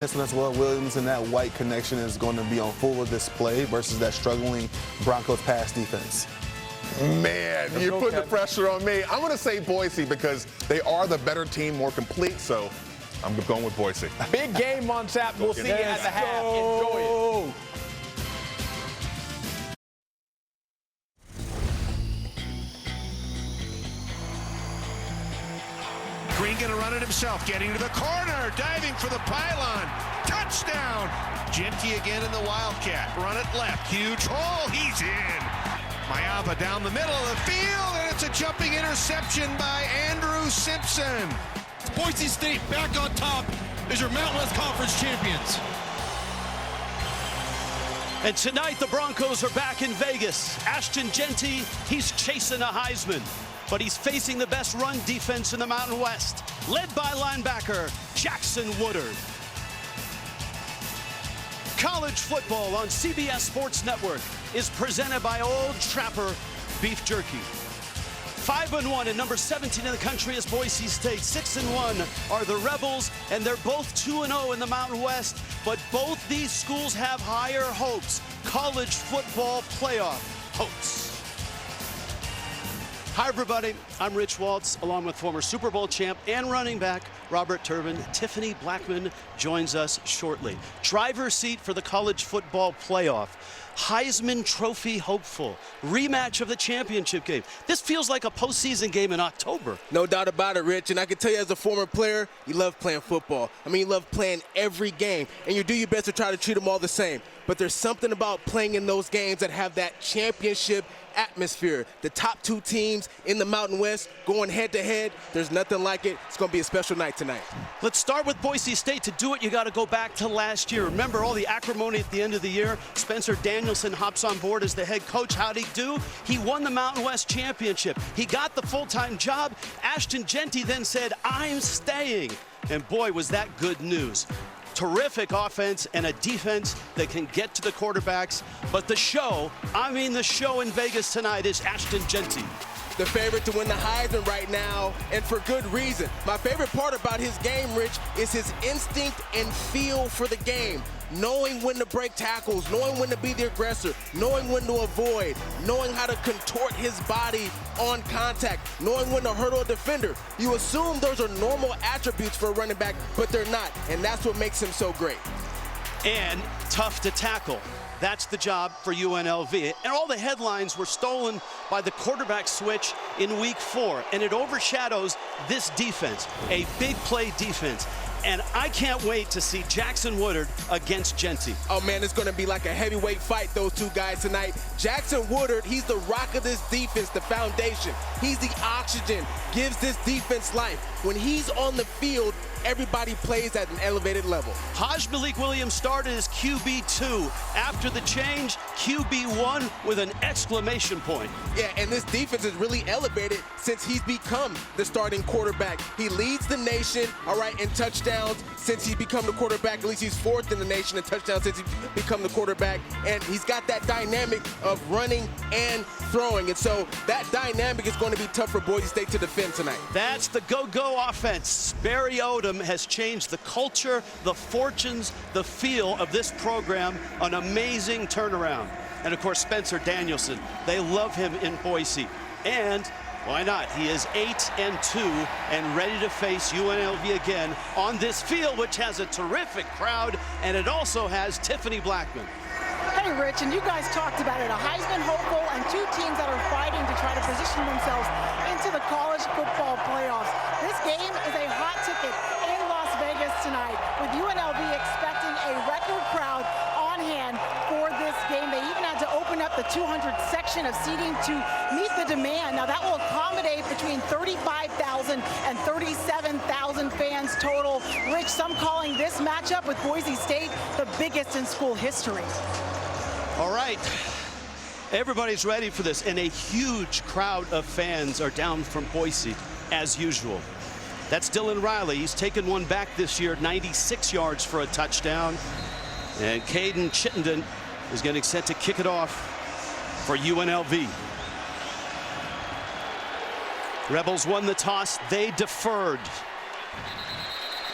As well, Williams and that White connection is going to be on full display versus that struggling Broncos pass defense. Man, you put the pressure on me. I'm going to say Boise because they are the better team, more complete, so I'm going with Boise. Big game on tap. We'll see you at the half. Enjoy it. Green going to run it himself, getting to the corner, diving for the pylon. Touchdown! Genty again in the Wildcat. Run it left. Huge hole. He's in. Mayava down the middle of the field, and it's a jumping interception by Andrew Simpson. Boise State back on top as your Mountain West Conference champions. And tonight the Broncos are back in Vegas. Ashton Genty, he's chasing a Heisman, but he's facing the best run defense in the Mountain West, led by linebacker Jackson Woodard. College football on CBS Sports Network is presented by Old Trapper Beef Jerky. 5-1 and number 17 in the country is Boise State. 6-1 are the Rebels, and they're both 2-0 in the Mountain West. But both these schools have higher hopes. College football playoff hopes. Hi, everybody. I'm Rich Waltz, along with former Super Bowl champ and running back Robert Turbin. Tiffany Blackman joins us shortly. Driver's seat for the college football playoff. Heisman Trophy hopeful. Rematch of the championship game. This feels like a postseason game in October. No doubt about it, Rich. And I can tell you as a former player, you love playing football. I mean, you love playing every game. And you do your best to try to treat them all the same. But there's something about playing in those games that have that championship atmosphere. The top two teams in the Mountain West going head-to-head. There's nothing like it. It's going to be a special night tonight. Let's start with Boise State. To do it, you got to go back to last year. Remember all the acrimony at the end of the year? Spencer Danielson hops on board as the head coach. How'd he do? He won the Mountain West championship. He got the full-time job. Ashton Genty then said, "I'm staying." And boy, was that good news. Terrific offense and a defense that can get to the quarterbacks. But the show, the show in Vegas tonight is Ashton Genty. The favorite to win the Heisman right now, and for good reason. My favorite part about his game, Rich, is his instinct and feel for the game. Knowing when to break tackles, knowing when to be the aggressor, knowing when to avoid, knowing how to contort his body on contact, knowing when to hurdle a defender. You assume those are normal attributes for a running back, but they're not, and that's what makes him so great. And tough to tackle. That's the job for UNLV. And all the headlines were stolen by the quarterback switch in week 4. And it overshadows this defense, a big play defense. And I can't wait to see Jackson Woodard against Genty. Oh, man, it's going to be like a heavyweight fight, those two guys tonight. Jackson Woodard, he's the rock of this defense, the foundation. He's the oxygen, gives this defense life. When he's on the field, everybody plays at an elevated level. Haj Malik Williams started as QB2. After the change, QB1 with an exclamation point. Yeah, and this defense is really elevated since he's become the starting quarterback. He leads the nation, all right, in touchdowns since he's become the quarterback. At least he's 4th in the nation in touchdowns since he's become the quarterback. And he's got that dynamic of running and throwing. And so that dynamic is going to be tough for Boise State to defend tonight. That's the go-go offense. Barry Odom has changed the culture, the fortunes, the feel of this program. An amazing turnaround. And of course, Spencer Danielson. They love him in Boise. And why not? He is 8-2 and ready to face UNLV again on this field, which has a terrific crowd, and it also has Tiffany Blackman. Hey, Rich, and you guys talked about it, a Heisman hopeful and two teams that are fighting to try to position themselves into the college football playoffs. This game is a hot ticket in Las Vegas tonight, with UNLV expecting a record crowd on hand for this game. They even had to open up the 200 section of seating to meet the demand. Now, that will accommodate between 35,000 and 37,000 fans total. Rich, some calling this matchup with Boise State the biggest in school history. All right, everybody's ready for this, and a huge crowd of fans are down from Boise, as usual. That's Dylan Riley. He's taken one back this year, 96 yards for a touchdown. And Caden Chittenden is getting set to kick it off for UNLV. Rebels won the toss. They deferred.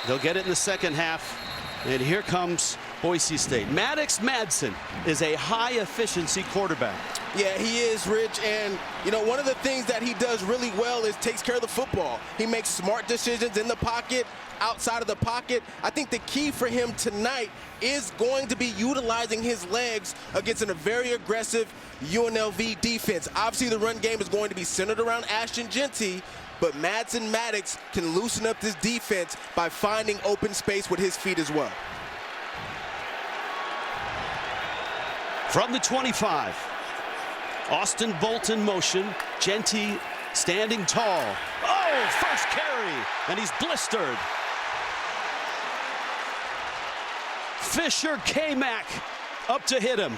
They'll get it in the second half. And here comes Boise State. Maddox Madsen is a high-efficiency quarterback. Yeah, he is, Rich. And, you know, one of the things that he does really well is takes care of the football. He makes smart decisions in the pocket, outside of the pocket. I think the key for him tonight is going to be utilizing his legs against a very aggressive UNLV defense. Obviously, the run game is going to be centered around Ashton Jeanty, but Madsen Maddox can loosen up this defense by finding open space with his feet as well. From the 25, Austin Bolton motion. Jeanty standing tall. Oh, first carry, and he's blistered. Fisher K-Mac up to hit him.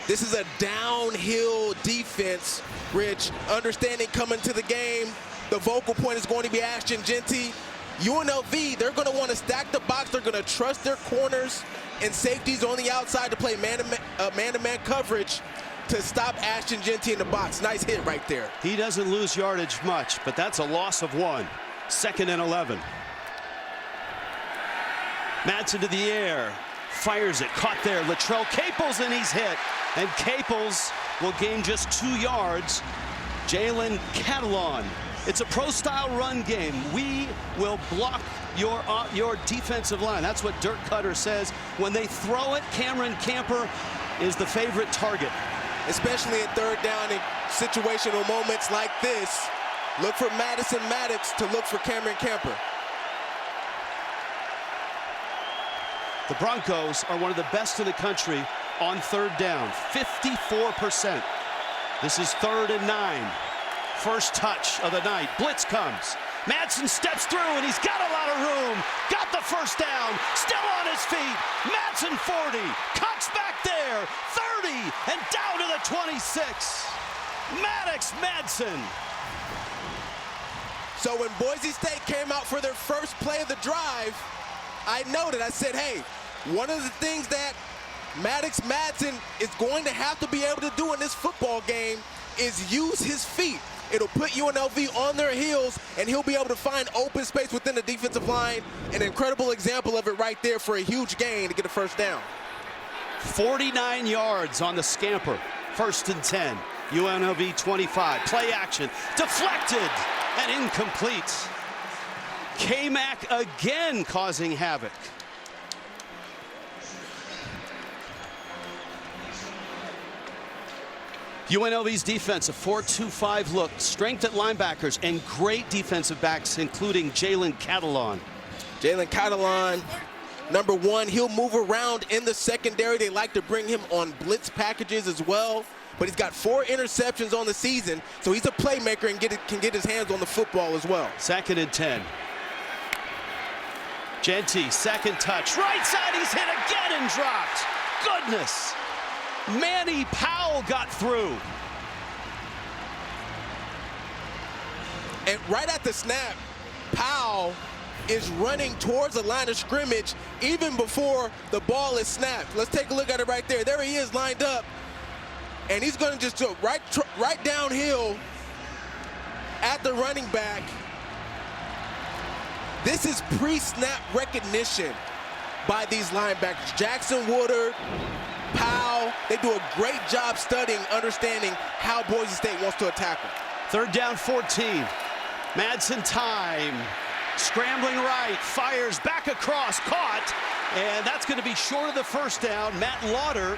This is a downhill defense, Rich. Understanding coming to the game, the vocal point is going to be Ashton Jeanty. UNLV, they're going to want to stack the box. They're going to trust their corners and safeties on the outside to play man-to-man coverage to stop Ashton Jeanty in the box. Nice hit right there. He doesn't lose yardage much, but that's a loss of 1. 2nd and 11. Madsen to the air. Fires it. Caught there. Latrell Caples, and he's hit. And Caples will gain just 2 yards. Jalen Catalon. It's a pro-style run game. We will block your defensive line. That's what Dirk Cutter says. When they throw it, Cameron Camper is the favorite target. Especially in third down in situational moments like this. Look for Madison Maddox to look for Cameron Camper. The Broncos are one of the best in the country on third down, 54%. This is 3rd and 9. First touch of the night. Blitz comes. Madsen steps through, and he's got a lot of room. Got the first down. Still on his feet. Madsen 40. Cuts back there. 30. And down to the 26. Maddox Madsen. So when Boise State came out for their first play of the drive, I noted, I said, hey, one of the things that Maddox Madsen is going to have to be able to do in this football game is use his feet. It'll put UNLV on their heels, and he'll be able to find open space within the defensive line. An incredible example of it right there for a huge gain to get a first down. 49 yards on the scamper. 1st and 10. UNLV 25. Play action. Deflected and incomplete. K-Mac again causing havoc. UNLV's defense, a 4-2-5 look. Strength at linebackers and great defensive backs, including Jalen Catalon. Jalen Catalon, number 1, he'll move around in the secondary. They like to bring him on blitz packages as well. But he's got 4 interceptions on the season, so he's a playmaker and can get his hands on the football as well. 2nd and 10. Jeanty, 2nd touch. Right side, he's hit again and dropped. Goodness. Manny Powell got through. And right at the snap, Powell is running towards the line of scrimmage even before the ball is snapped. Let's take a look at it right there. There he is lined up. And he's going to just go right downhill at the running back. This is pre-snap recognition by these linebackers. Jackson Woodard, Powell, they do a great job studying, understanding how Boise State wants to attack them. 3rd down 14. Madsen time. Scrambling right, fires back across, caught. And that's going to be short of the first down. Matt Lauder,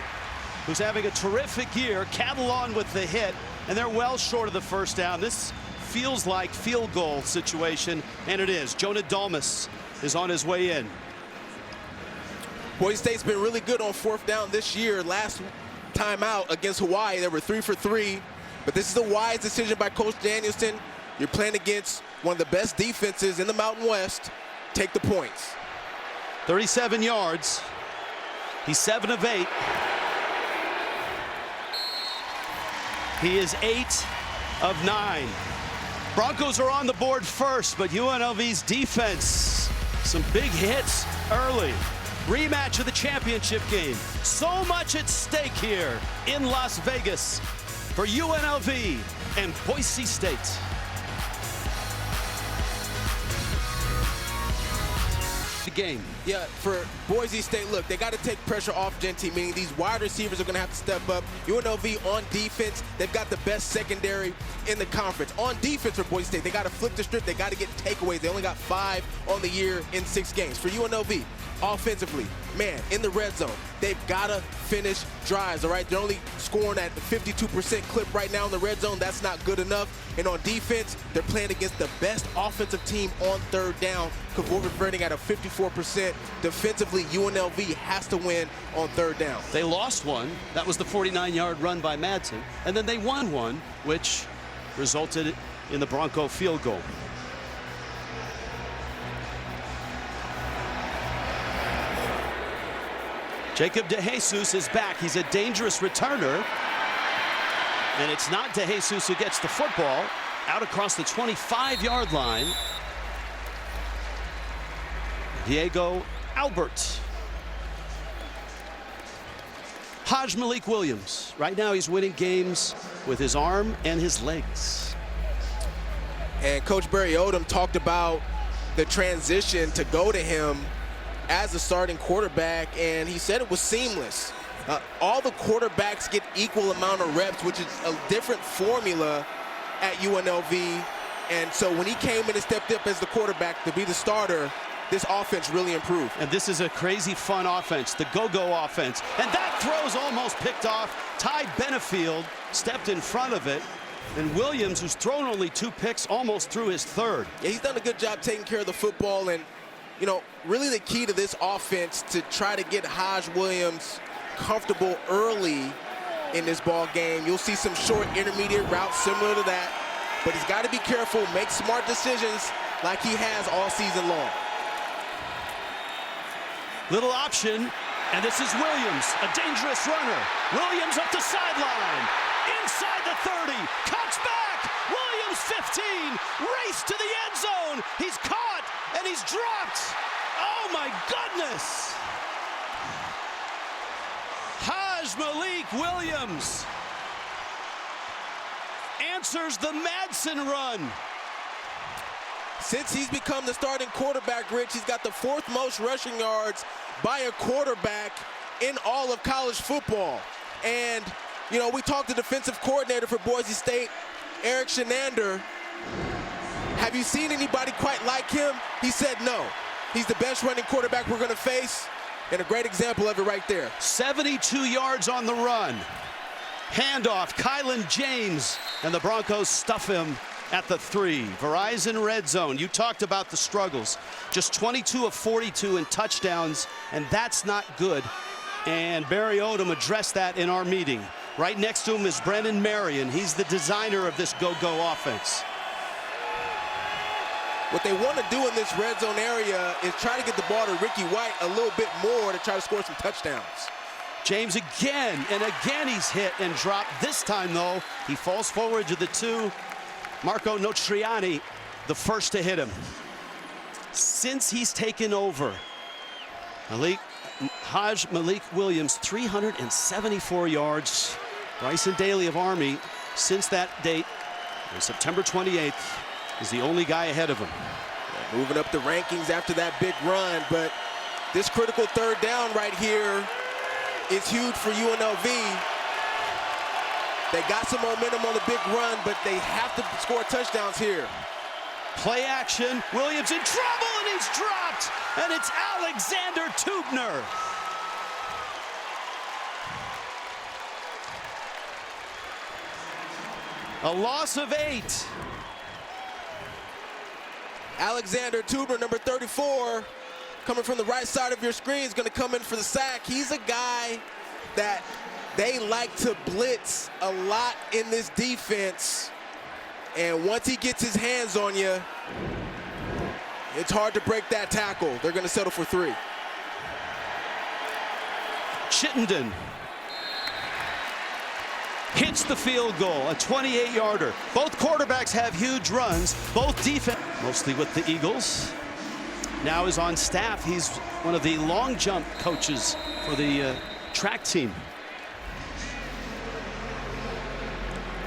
who's having a terrific year. Catalon with the hit, and they're well short of the first down. This feels like field goal situation, and it is. Jonah Dalmas is on his way in. Boise State's been really good on 4th down this year. Last time out against Hawaii, they were 3 for 3. But this is a wise decision by Coach Danielson. You're playing against one of the best defenses in the Mountain West. Take the points. 37 yards. He's 7 of 8. He is 8 of 9. Broncos are on the board first, but UNLV's defense, some big hits early. Rematch of the championship game. So much at stake here in Las Vegas for UNLV and Boise State. game. Yeah, for Boise State, look, they got to take pressure off Genty, meaning these wide receivers are going to have to step up. UNLV on defense, they've got the best secondary in the conference. On defense for Boise State, they got to flip the strip. They got to get takeaways. They only got 5 on the year in 6 games. For UNLV, offensively, man, in the red zone, they've got to finish drives, all right? They're only scoring at the 52% clip right now in the red zone. That's not good enough. And on defense, they're playing against the best offensive team on third down, converting at a 54%. Defensively, UNLV has to win on third down. They lost one. That was the 49-yard run by Madsen. And then they won one, which resulted in the Bronco field goal. Jacob DeJesus is back. He's a dangerous returner. And it's not DeJesus who gets the football. Out across the 25-yard line. Diego Albert. Hajj Malik Williams. Right now he's winning games with his arm and his legs. And Coach Barry Odom talked about the transition to go to him as a starting quarterback, and he said it was seamless. All the quarterbacks get equal amount of reps, which is a different formula at UNLV. And so when he came in and stepped up as the quarterback to be the starter, this offense really improved. And this is a crazy fun offense, the go-go offense. And that throw's almost picked off. Ty Benefield stepped in front of it. And Williams, who's thrown only 2 picks, almost threw his 3rd. Yeah, he's done a good job taking care of the football. And, you know, really the key to this offense to try to get Hajj Williams comfortable early in this ball game. You'll see some short intermediate routes similar to that. But he's got to be careful, make smart decisions like he has all season long. Little option, and this is Williams, a dangerous runner. Williams up the sideline, inside the 30, cuts back. Williams 15, race to the end zone. He's caught, and he's dropped. Oh my goodness. Hajj Malik Williams answers the Madsen run. Since he's become the starting quarterback, Rich, he's got the 4th most rushing yards by a quarterback in all of college football. And, you know, we talked to defensive coordinator for Boise State, Eric Shenander. Have you seen anybody quite like him? He said no. He's the best running quarterback we're going to face, and a great example of it right there. 72 yards on the run. Handoff, Kylan James, and the Broncos stuff him at the 3. Verizon red zone. You talked about the struggles. Just 22 of 42 in touchdowns, and that's not good. And Barry Odom addressed that in our meeting. Right next to him is Brennan Marion. He's the designer of this go-go offense. What they want to do in this red zone area is try to get the ball to Ricky White a little bit more to try to score some touchdowns. James again, and again he's hit and dropped. This time, though, he falls forward to the 2. Marco Notriani, the first to hit him. Since he's taken over, Hajj Malik Williams, 374 yards. Bryson Daly of Army, since that date, on September 28th, is the only guy ahead of him. Yeah, moving up the rankings after that big run, but this critical 3rd down right here is huge for UNLV. They got some momentum on the big run, but they have to score touchdowns here. Play action, Williams in trouble, and he's dropped, and it's Alexander Tubner. A loss of 8. Alexander Tubner, number 34, coming from the right side of your screen, is going to come in for the sack. He's a guy that they like to blitz a lot in this defense. And once he gets his hands on you, it's hard to break that tackle. They're going to settle for 3. Chittenden hits the field goal, a 28-yarder. Both quarterbacks have huge runs. Both defense, mostly with the Eagles. Now is on staff. He's one of the long jump coaches for the track team.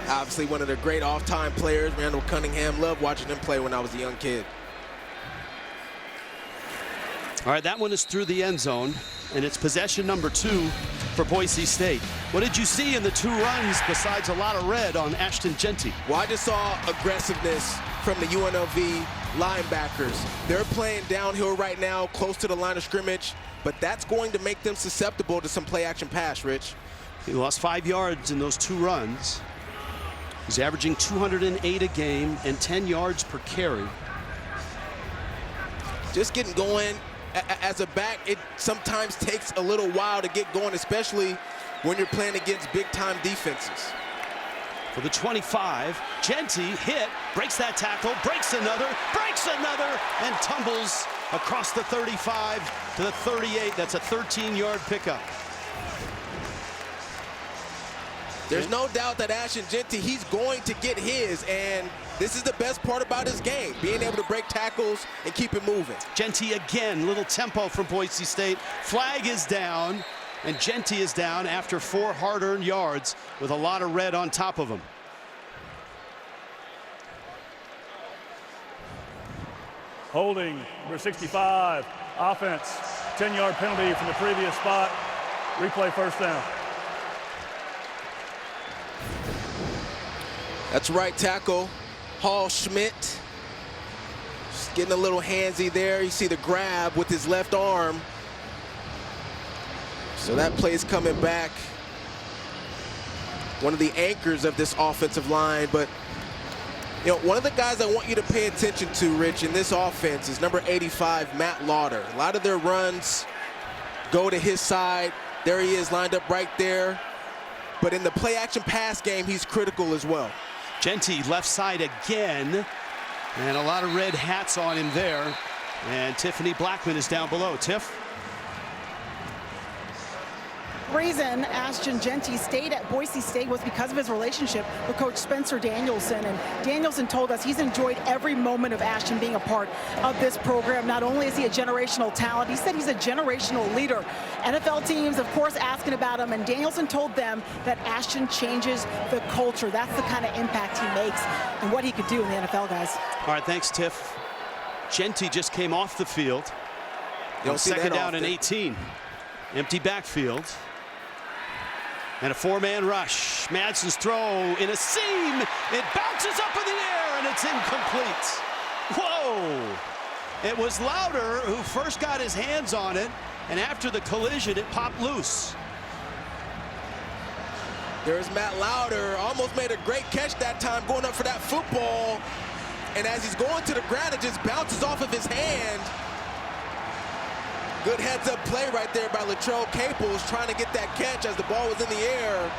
Obviously one of the great off-time players, Randall Cunningham. Loved watching him play when I was a young kid. All right, that one is through the end zone, and it's possession number 2 for Boise State. What did you see in the 2 runs besides a lot of red on Ashton Jeanty? Well, I just saw aggressiveness from the UNLV linebackers. They're playing downhill right now, close to the line of scrimmage, but that's going to make them susceptible to some play-action pass, Rich. He lost 5 yards in those 2 runs. He's averaging 208 a game and 10 yards per carry. Just getting going. As a back, it sometimes takes a little while to get going, especially when you're playing against big-time defenses. For the 25, Jeanty hit, breaks that tackle, breaks another, and tumbles across the 35 to the 38. That's a 13-yard pickup. There's no doubt that Ashton Jeanty, he's going to get his, and this is the best part about his game, being able to break tackles and keep it moving. Jeanty again, little tempo from Boise State. Flag is down, and Jeanty is down after 4 hard-earned yards with a lot of red on top of him. Holding, number 65, offense, 10-yard penalty from the previous spot. Replay first down. That's right tackle, Hall Schmidt. Just getting a little handsy there. You see the grab with his left arm. So that play's coming back. One of the anchors of this offensive line, but you know, one of the guys I want you to pay attention to, Rich, in this offense is number 85, Matt Lauder. A lot of their runs go to his side. There he is, lined up right there. But in the play-action pass game, he's critical as well. Jeanty left side again, and a lot of red hats on him there. And Tiffany Blackman is down below. Tiff? Reason Ashton Jeanty stayed at Boise State was because of his relationship with Coach Spencer Danielson. And Danielson told us he's enjoyed every moment of Ashton being a part of this program. Not only is he a generational talent, he said he's a generational leader. NFL teams, of course, asking about him, and Danielson told them that Ashton changes the culture. That's the kind of impact he makes and what he could do in the NFL, guys. All right, thanks, Tiff. Jeanty just came off the field. Second down and 18. Empty backfield. And a 4-man rush. Madsen's throw in a seam. It bounces up in the air, and it's incomplete. Whoa! It was Lauder who first got his hands on it, and after the collision, it popped loose. There's Matt Lauder. Almost made a great catch that time, going up for that football. And as he's going to the ground, it just bounces off of his hand. Good heads-up play right there by Latrell Caples, trying to get that catch as the ball was in the air.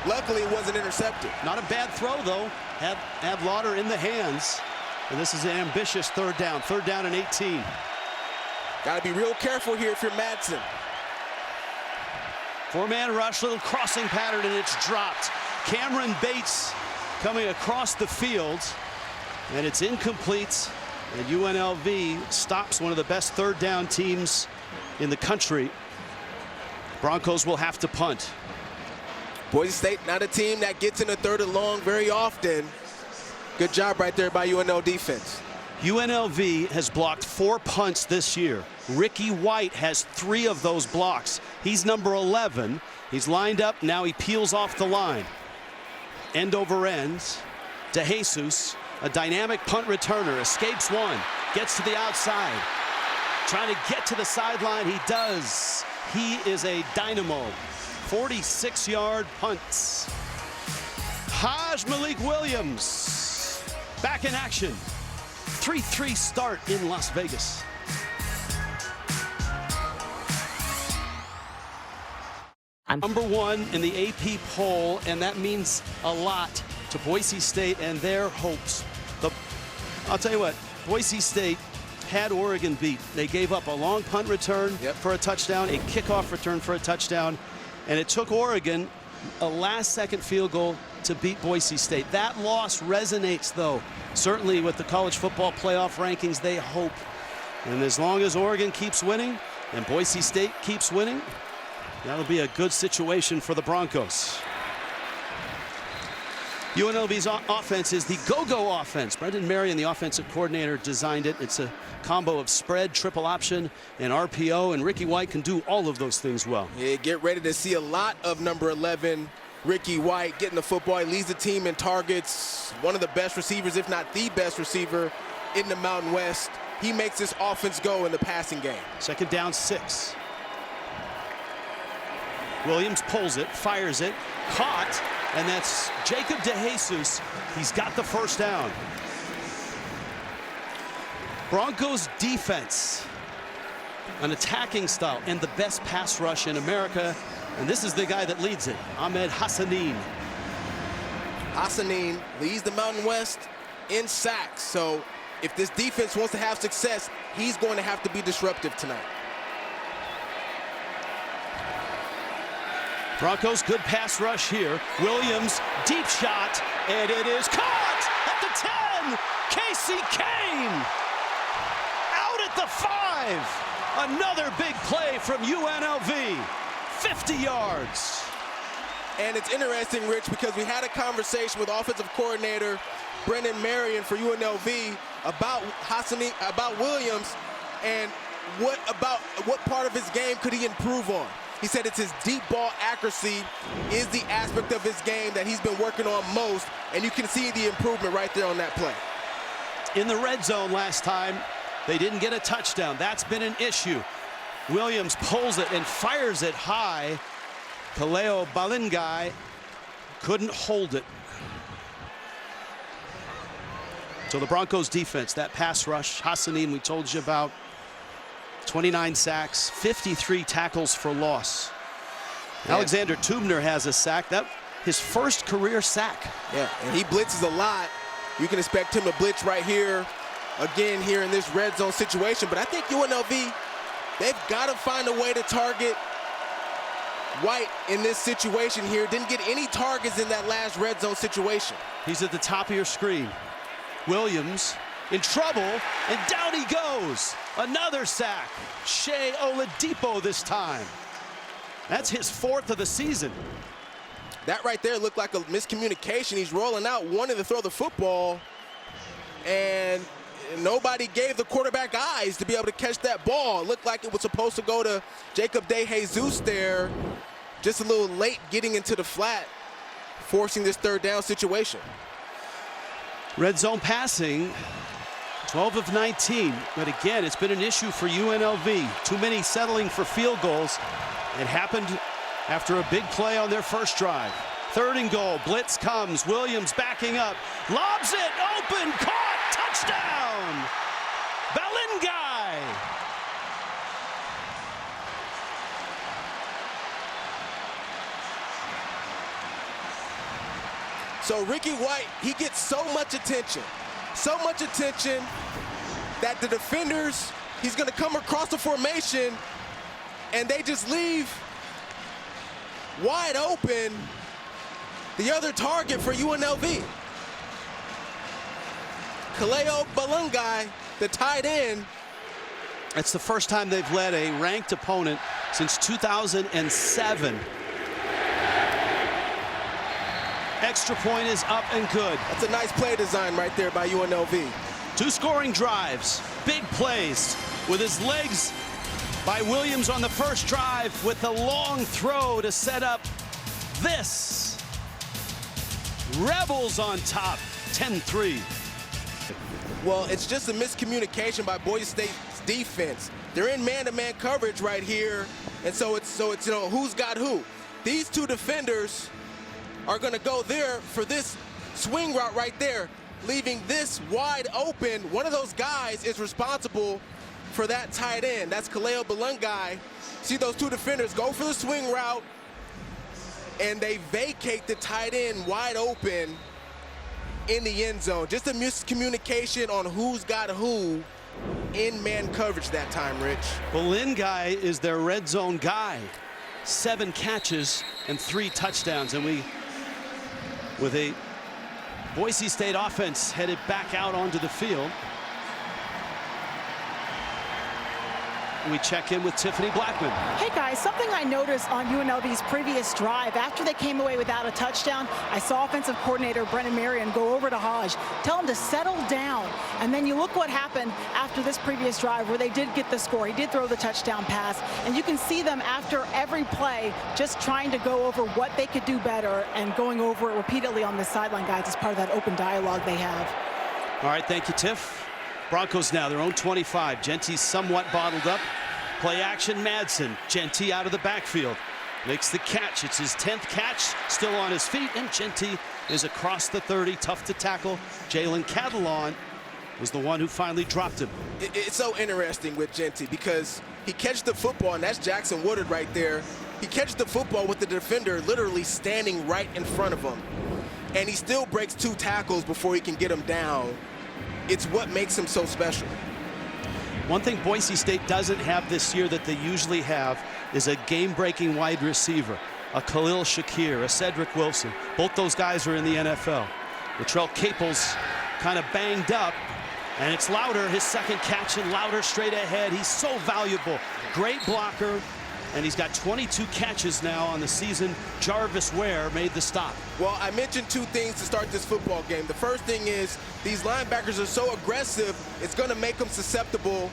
Luckily, it wasn't intercepted. Not a bad throw, though. Had Lauder in the hands. And this is an ambitious third down. Third down and 18. Got to be real careful here if you're Madsen. 4-man rush, little crossing pattern, and it's dropped. Cameron Bates coming across the field, and it's incomplete. And UNLV stops one of the best third down teams in the country. Broncos will have to punt. Boise State, not a team that gets in a third and long very often. Good job right there by UNLV defense. UNLV has blocked 4 punts this year. Ricky White has 3 of those blocks. He's number 11. He's lined up. Now he peels off the line. End over end. DeJesus, a dynamic punt returner, escapes one, gets to the outside. Trying to get to the sideline. He does. He is a dynamo. 46-yard punts. Haj Malik Williams back in action. 3-3 start in Las Vegas. Number 1 in the AP poll, and that means a lot to Boise State and their hopes. I'll tell you what, Boise State had Oregon beat. They gave up a long punt return for a touchdown, a kickoff return for a touchdown, and it took Oregon a last-second field goal to beat Boise State. That loss resonates, though, certainly with the college football playoff rankings. They hope, and as long as Oregon keeps winning and Boise State keeps winning, that'll be a good situation for the Broncos. UNLV's offense is the go-go offense. Brendan Marion, the offensive coordinator, designed it. It's a combo of spread, triple option, and RPO, and Ricky White can do all of those things well. Yeah, get ready to see a lot of number 11, Ricky White, getting the football. He leads the team in targets, one of the best receivers, if not the best receiver in the Mountain West. He makes this offense go in the passing game. 2nd down, 6. Williams pulls it, fires it, caught, and that's Jacob DeJesus. He's got the 1st down. Broncos defense, an attacking style, and the best pass rush in America. And this is the guy that leads it, Ahmed Hassanin. Hassanin leads the Mountain West in sacks. So if this defense wants to have success, he's going to have to be disruptive tonight. Broncos, good pass rush here. Williams, deep shot, and it is caught at the 10. Casey Kane out at the 5. Another big play from UNLV. 50 yards. And it's interesting, Rich, because we had a conversation with offensive coordinator Brendan Marion for UNLV about Hassanin, about Williams, and what part of his game could he improve on? He said it's his deep ball accuracy is the aspect of his game that he's been working on most, and you can see the improvement right there on that play. In the red zone last time, they didn't get a touchdown. That's been an issue. Williams pulls it and fires it high. Kaleo Balingai couldn't hold it. So the Broncos defense, that pass rush, Hassanin we told you about, 29 sacks, 53 tackles for loss. Yeah. Alexander Tubner has a sack. That his 1st career sack. Yeah, and he blitzes a lot. You can expect him to blitz right here, again here in this red zone situation. But I think UNLV, they've got to find a way to target White in this situation here. Didn't get any targets in that last red zone situation. He's at the top of your screen. Williams in trouble, and down he goes. Another sack. Shea Oladipo this time. That's his 4th of the season. That right there looked like a miscommunication. He's rolling out, wanting to throw the football, and nobody gave the quarterback eyes to be able to catch that ball. It looked like it was supposed to go to Jacob DeJesus there. Just a little late getting into the flat, forcing this 3rd down situation. Red zone passing, 12 of 19. But again, it's been an issue for UNLV. Too many settling for field goals. It happened after a big play on their 1st drive. 3rd and goal, blitz comes. Williams backing up, lobs it, open, caught, touchdown! Balingai! So Ricky White, he gets so much attention that the defenders, he's going to come across the formation, and they just leave wide open the other target for UNLV. Kaleo Balingai, the tight end. It's the first time they've led a ranked opponent since 2007. Extra point is up and good. That's a nice play design right there by UNLV. 2 scoring drives, big plays with his legs by Williams on the 1st drive with the long throw to set up this. Rebels on top, 10-3. Well, it's just a miscommunication by Boise State's defense. They're in man-to-man coverage right here, and so it's you know, who's got who. These 2 defenders are going to go there for this swing route right there, leaving this wide open. One of those guys is responsible for that tight end. That's Kaleo Balingai. See those 2 defenders go for the swing route, and they vacate the tight end wide open in the end zone. Just a miscommunication on who's got who in man coverage that time, Rich. Balingai is their red zone guy. 7 catches and 3 touchdowns, and with a Boise State offense headed back out onto the field. We check in with Tiffany Blackman. Hey guys, something I noticed on UNLV's previous drive, after they came away without a touchdown, I saw offensive coordinator Brennan Marion go over to Hodge, tell him to settle down. And then you look what happened after this previous drive where they did get the score. He did throw the touchdown pass. And you can see them after every play just trying to go over what they could do better and going over it repeatedly on the sideline, guys, as part of that open dialogue they have. All right, thank you, Tiff. Broncos now, their own 25. Genty's somewhat bottled up. Play action, Madsen. Genty out of the backfield. Makes the catch. It's his 10th catch. Still on his feet, and Genty is across the 30. Tough to tackle. Jalen Catalon was the one who finally dropped him. It's so interesting with Genty because he catches the football, and that's Jackson Woodard right there. He catches the football with the defender literally standing right in front of him. And he still breaks 2 tackles before he can get him down. It's what makes him so special. One thing Boise State doesn't have this year that they usually have is a game-breaking wide receiver, a Khalil Shakir, a Cedric Wilson. Both those guys are in the NFL. Latrell Capel's kind of banged up, and it's Louder, his second catch, and Louder straight ahead. He's so valuable. Great blocker, and he's got 22 catches now on the season. Jarvis Ware made the stop. Well, I mentioned 2 things to start this football game. The first thing is these linebackers are so aggressive, it's going to make them susceptible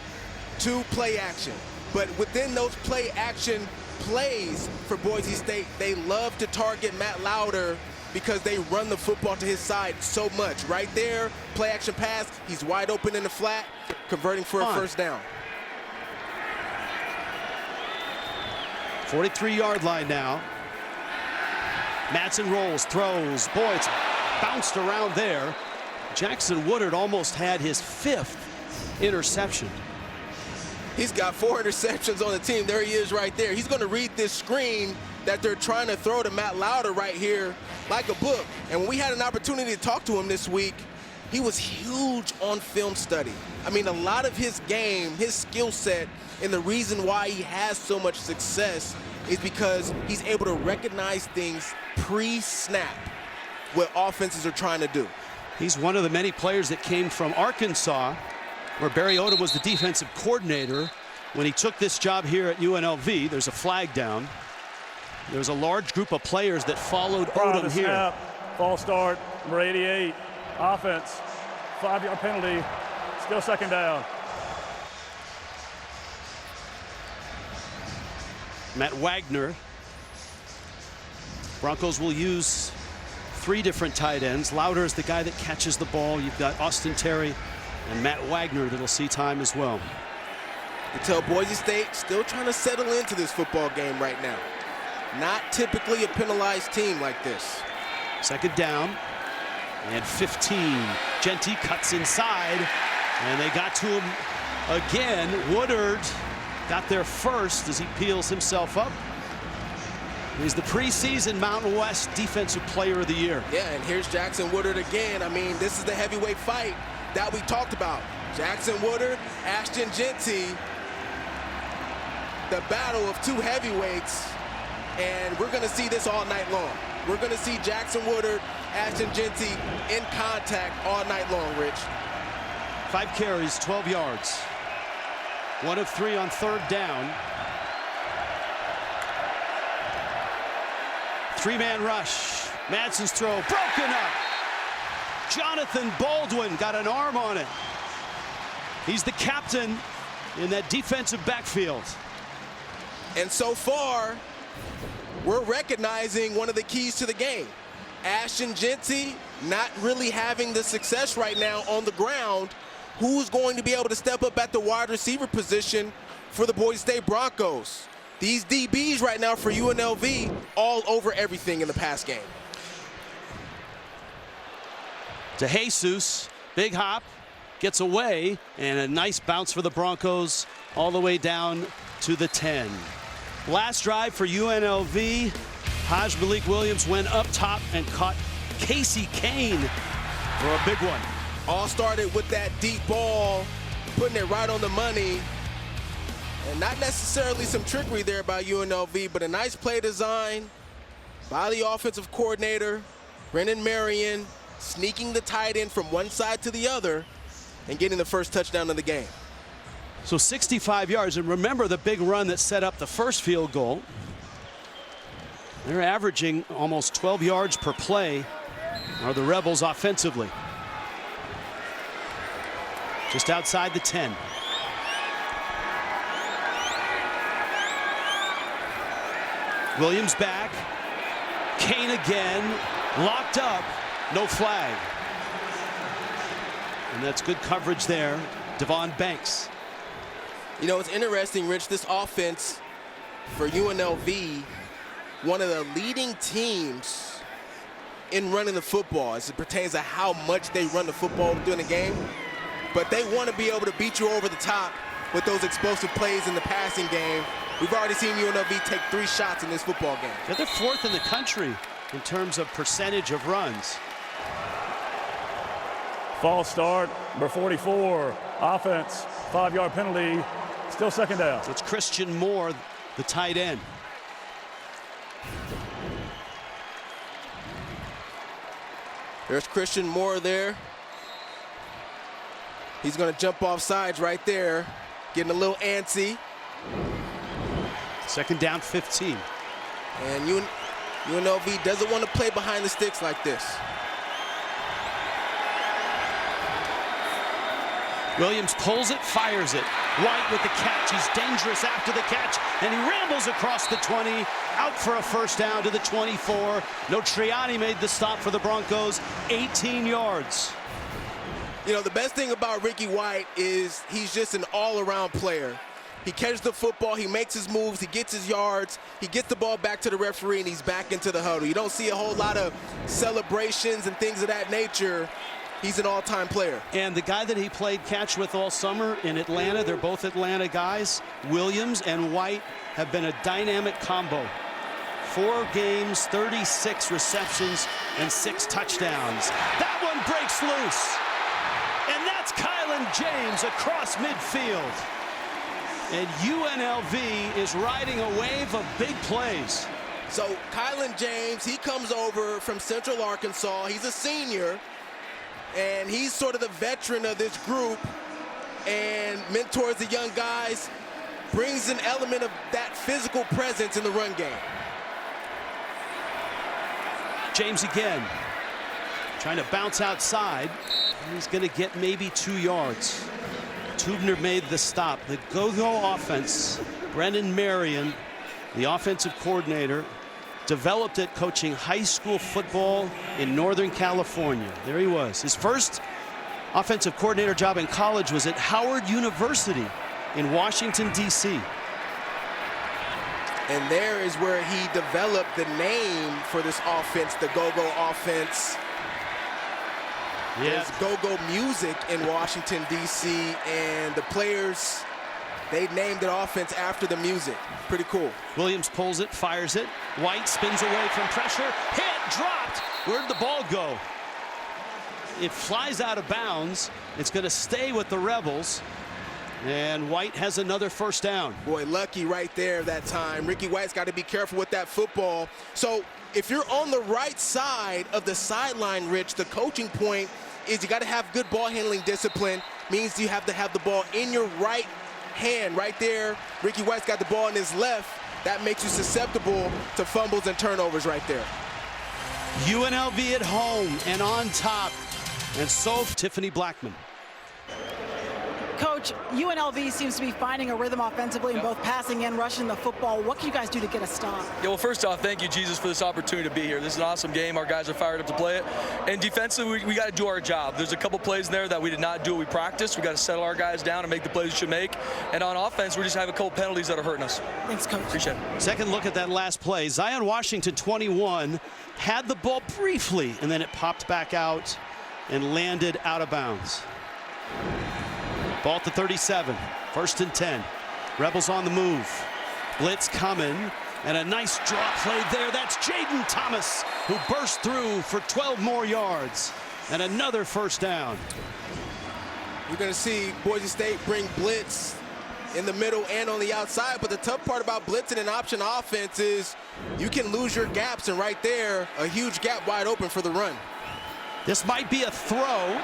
to play action. But within those play action plays for Boise State, they love to target Matt Louder because they run the football to his side so much. Right there, play action pass, he's wide open in the flat, converting for a first down. 43-yard line now. Madsen rolls, throws. Boy, it's bounced around there. Jackson Woodard almost had his 5th interception. He's got 4 interceptions on the team. There he is right there. He's going to read this screen that they're trying to throw to Matt Louder right here like a book. And when we had an opportunity to talk to him this week, he was huge on film study. I mean, a lot of his game, his skill set, and the reason why he has so much success is because he's able to recognize things pre-snap, what offenses are trying to do. He's one of the many players that came from Arkansas, where Barry Odom was the defensive coordinator when he took this job here at UNLV. There's a flag down. There's a large group of players that followed Odom here. Snap, false start, number 88, offense, 5-yard penalty, still second down. Matt Wagner. Broncos will use 3 different tight ends. Louder is the guy that catches the ball. You've got Austin Terry and Matt Wagner that'll see time as well. You tell Boise State still trying to settle into this football game right now. Not typically a penalized team like this. Second down and 15. Genty cuts inside, and they got to him again. Woodard got there first as he peels himself up. He's the preseason Mountain West Defensive Player of the Year. Yeah, and here's Jackson Woodard again. I mean, this is the heavyweight fight that we talked about. Jackson Woodard, Ashton Genty, the battle of 2 heavyweights, and we're going to see this all night long. We're going to see Jackson Woodard, Ashton Genty in contact all night long, Rich. 5 carries, 12 yards. 1 of 3 on 3rd down. 3-man rush. Madsen's throw broken up. Jonathan Baldwin got an arm on it. He's the captain in that defensive backfield. And so far, we're recognizing one of the keys to the game. Ashton Genty not really having the success right now on the ground. Who's going to be able to step up at the wide receiver position for the Boise State Broncos? These DBs right now for UNLV all over everything in the pass game. To Jesus, big hop, gets away, and a nice bounce for the Broncos all the way down to the 10. Last drive for UNLV. Haj Malik Williams went up top and caught Casey Kane for a big one. All started with that deep ball, putting it right on the money. And not necessarily some trickery there by UNLV, but a nice play design by the offensive coordinator, Brennan Marion, sneaking the tight end from one side to the other and getting the first touchdown of the game. So 65 yards, and remember the big run that set up the first field goal. They're averaging almost 12 yards per play, are the Rebels offensively. Just outside the 10. Williams back. Kane again. Locked up. No flag. And that's good coverage there. Devon Banks. You know, it's interesting, Rich, this offense for UNLV, one of the leading teams in running the football as it pertains to how much they run the football during the game. But they want to be able to beat you over the top with those explosive plays in the passing game. We've already seen UNLV take 3 shots in this football game. Yeah, they're 4th in the country in terms of percentage of runs. False start, number 44, offense, 5-yard penalty, still second down. So it's Christian Moore, the tight end. There's Christian Moore there. He's going to jump off sides right there, getting a little antsy. Second down, 15. And UNLV doesn't want to play behind the sticks like this. Williams pulls it, fires it. White with the catch. He's dangerous after the catch, and he rambles across the 20, out for a first down to the 24. Notriani made the stop for the Broncos, 18 yards. You know, the best thing about Ricky White is he's just an all-around player. He catches the football, he makes his moves, he gets his yards, he gets the ball back to the referee, and he's back into the huddle. You don't see a whole lot of celebrations and things of that nature. He's an all-time player. And the guy that he played catch with all summer in Atlanta, they're both Atlanta guys, Williams and White, have been a dynamic combo. 4 games, 36 receptions, and 6 touchdowns. That one breaks loose. And that's Kylan James across midfield. And UNLV is riding a wave of big plays. So Kylan James, he comes over from Central Arkansas. He's a senior, and he's sort of the veteran of this group and mentors the young guys, brings an element of that physical presence in the run game. James again, trying to bounce outside. He's going to get maybe 2 yards. Tubner made the stop. The go-go offense, Brendan Marion, the offensive coordinator, developed it coaching high school football in Northern California. There he was. His first offensive coordinator job in college was at Howard University in Washington, D.C. And there is where he developed the name for this offense, the go-go offense. Yeah. There's go-go music in Washington, D.C., and the players, they named the offense after the music. Pretty cool. Williams pulls it, fires it. White spins away from pressure. Hit, dropped. Where'd the ball go? It flies out of bounds. It's going to stay with the Rebels. And White has another first down. Boy, lucky right there that time. Ricky White's got to be careful with that football. So if you're on the right side of the sideline, Rich, the coaching point is you got to have good ball handling discipline. Means you have to have the ball in your right hand right there. Ricky White's got the ball in his left. That makes you susceptible to fumbles and turnovers right there. UNLV at home and on top. And so Tiffany Blackman. Coach, UNLV seems to be finding a rhythm offensively in both passing and rushing the football. What can you guys do to get a stop? Yeah, well, first off, thank you, Jesus, for this opportunity to be here. This is an awesome game. Our guys are fired up to play it. And defensively, we got to do our job. There's a couple plays in there that we did not do. We practiced. We got to settle our guys down and make the plays we should make. And on offense, we just have a couple penalties that are hurting us. Thanks, Coach. Appreciate it. Second look at that last play. Zion Washington, 21, had the ball briefly, and then it popped back out and landed out of bounds. Ball at the 37, 1st and 10. Rebels on the move. Blitz coming, and a nice draw play there. That's Jaden Thomas, who burst through for 12 more yards, and another first down. You're going to see Boise State bring blitz in the middle and on the outside, but the tough part about blitzing and option offense is you can lose your gaps, and right there, a huge gap wide open for the run. This might be a throw.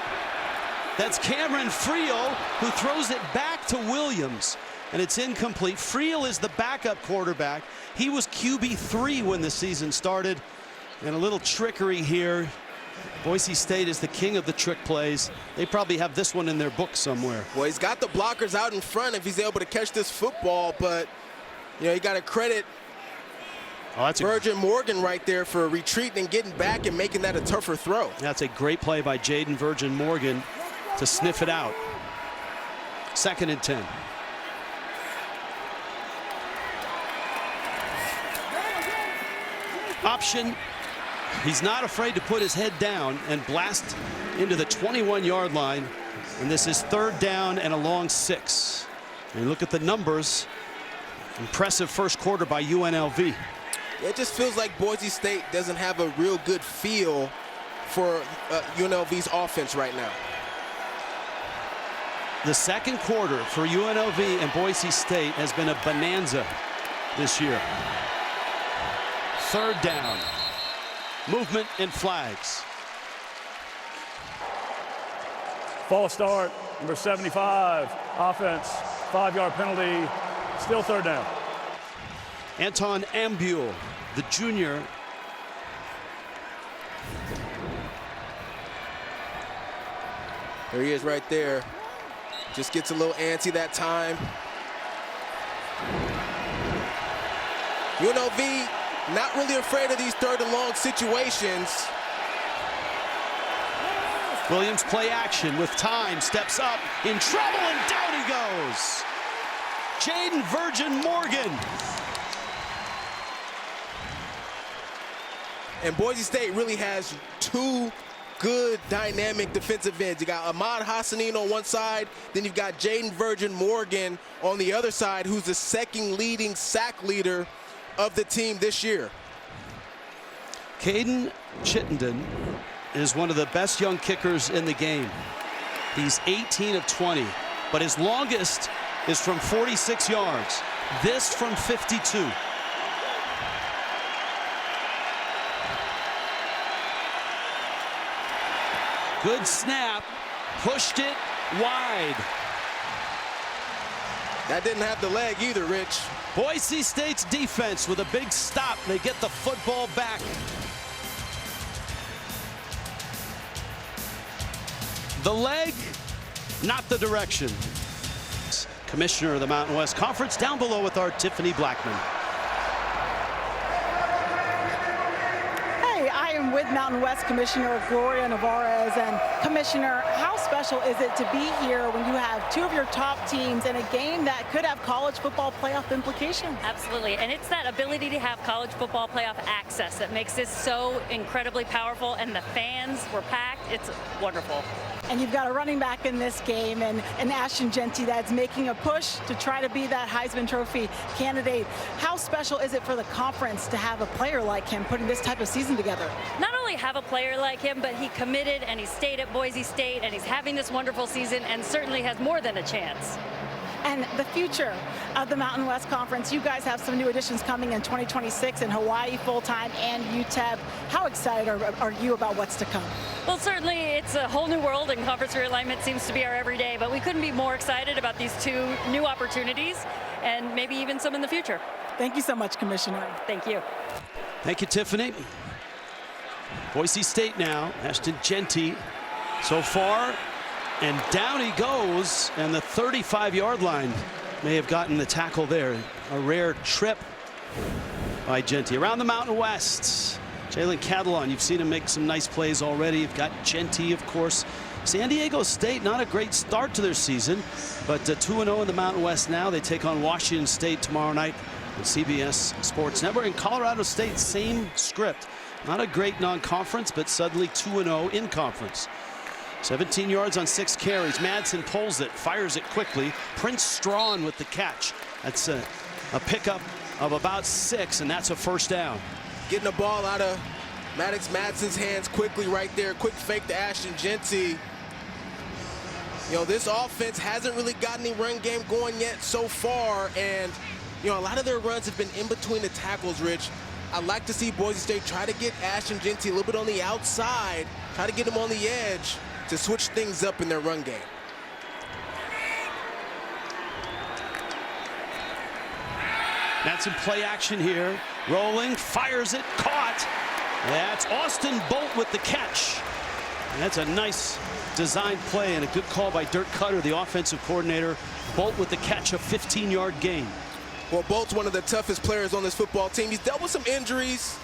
That's Cameron Friel, who throws it back to Williams, and it's incomplete. Friel is the backup quarterback. He was QB3 when the season started, and a little trickery here. Boise State is the king of the trick plays. They probably have this one in their book somewhere. Well, he's got the blockers out in front if he's able to catch this football, but you know, you got to credit Virgin Morgan right there for retreating and getting back and making that a tougher throw. That's a great play by Jaden Virgin Morgan to sniff it out. 2nd and 10. Option. He's not afraid to put his head down and blast into the 21-yard line. And this is 3rd down and a long 6. And look at the numbers. Impressive first quarter by UNLV. It just feels like Boise State doesn't have a real good feel for UNLV's offense right now. The second quarter for UNLV and Boise State has been a bonanza this year. 3rd down. Movement and flags. False start, number 75, offense, 5-yard penalty, still 3rd down. Anton Ambule, the junior. There he is right there. Just gets a little antsy that time. UNLV not really afraid of these 3rd and long situations. Williams play action with time, steps up, in trouble, and down he goes. Jaden Virgin Morgan. And Boise State really has 2 good dynamic defensive ends. You got Ahmad Hassanin on one side, then you've got Jaden Virgin Morgan on the other side, who's the 2nd leading sack leader of the team this year. Caden Chittenden is one of the best young kickers in the game. He's 18 of 20, but his longest is from 46 yards. This from 52. Good snap, pushed it wide. That didn't have the leg either, Rich. Boise State's defense with a big stop. They get the football back. The leg, not the direction. Commissioner of the Mountain West Conference down below with our Tiffany Blackman. With Mountain West Commissioner Gloria Navarez. And Commissioner, how special is it to be here when you have 2 of your top teams in a game that could have college football playoff implications? Absolutely, and it's that ability to have college football playoff access that makes this so incredibly powerful, and the fans were packed. It's wonderful. And you've got a running back in this game, and Ashton Jeanty that's making a push to try to be that Heisman Trophy candidate. How special is it for the conference to have a player like him putting this type of season together? Not only have a player like him, but he committed and he stayed at Boise State, and he's having this wonderful season and certainly has more than a chance. And the future of the Mountain West Conference, you guys have some new additions coming in 2026 in Hawaii full-time and UTEP. How excited are you about what's to come? Well, certainly it's a whole new world, and conference realignment seems to be our everyday, but we couldn't be more excited about these 2 new opportunities and maybe even some in the future. Thank you so much, Commissioner. Thank you. Thank you, Tiffany. Boise State now, Ashton Jeanty so far. And down he goes, and the 35-yard line may have gotten the tackle there. A rare trip by Jeanty. Around the Mountain West, Jalen Catalon, you've seen him make some nice plays already. You've got Jeanty, of course. San Diego State, not a great start to their season, but 2-0 in the Mountain West now. They take on Washington State tomorrow night on CBS Sports Network. And Colorado State, same script. Not a great non-conference, but suddenly 2-0 in conference. 17 yards on 6 carries. Madsen pulls it, fires it quickly. Prince Strawn with the catch. That's a pickup of about 6, and that's a 1st down. Getting the ball out of Maddox Madsen's hands quickly right there. Quick fake to Ashton Jeanty. You know, this offense hasn't really gotten any run game going yet so far, and you know, a lot of their runs have been in between the tackles, Rich. I'd like to see Boise State try to get Ashton Jeanty a little bit on the outside, try to get him on the edge. to switch things up in their run game. That's in play action here. Rolling, fires it, caught. That's Austin Bolt with the catch. And that's a nice design play and a good call by Dirk Cutter, the offensive coordinator. Bolt with the catch, a 15-yard gain. Well, Bolt's one of the toughest players on this football team. He's dealt with some injuries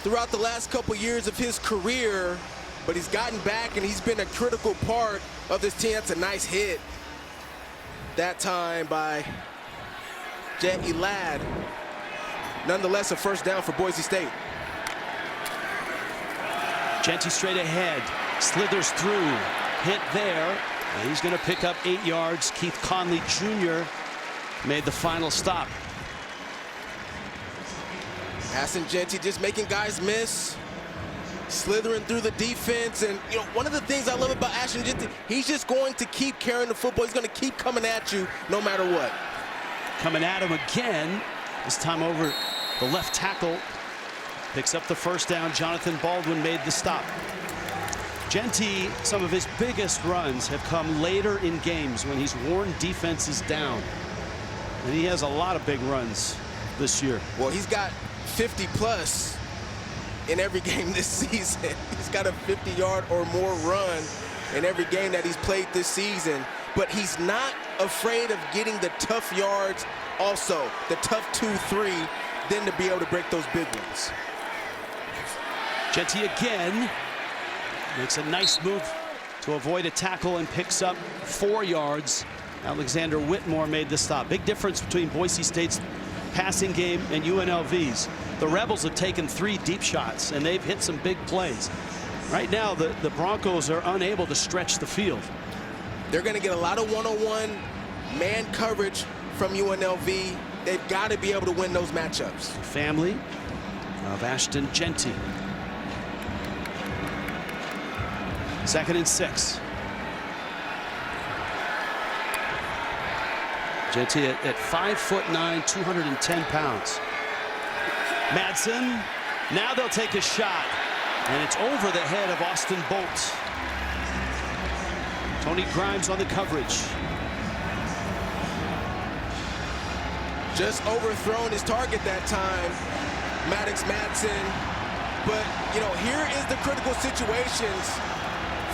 throughout the last couple years of his career, but he's gotten back and he's been a critical part of this team. That's a nice hit that time by Jet Elad. Nonetheless, a first down for Boise State. Genty straight ahead, slithers through, hit there, and he's going to pick up 8 yards. Keith Conley Jr. made the final stop. Ashton Genty just making guys miss, slithering through the defense. And, you know, one of the things I love about Ashton Genty, he's just going to keep carrying the football. He's going to keep coming at you no matter what. Coming at him again, this time over the left tackle. Picks up the first down. Jonathan Baldwin made the stop. Genty, some of his biggest runs have come later in games when he's worn defenses down. And he has a lot of big runs this year. Well, he's got 50+ in every game this season. He's got a 50-yard or more run in every game that he's played this season. But he's not afraid of getting the tough yards also, the tough 2-3, then to be able to break those big ones. Genty again makes a nice move to avoid a tackle and picks up 4 yards. Alexander Whitmore made the stop. Big difference between Boise State's passing game and UNLV's. The Rebels have taken 3 deep shots and they've hit some big plays. Right now the Broncos are unable to stretch the field. They're going to get a lot of one-on-one man coverage from UNLV. They've got to be able to win those matchups. Family of Ashton Genty. 2nd and 6. Genty at 5'9", 210 pounds. Madsen, now they'll take a shot, and it's over the head of Austin Bolt. Tony Grimes on the coverage. Just overthrown his target that time, Maddox Madsen. But, you know, here is the critical situations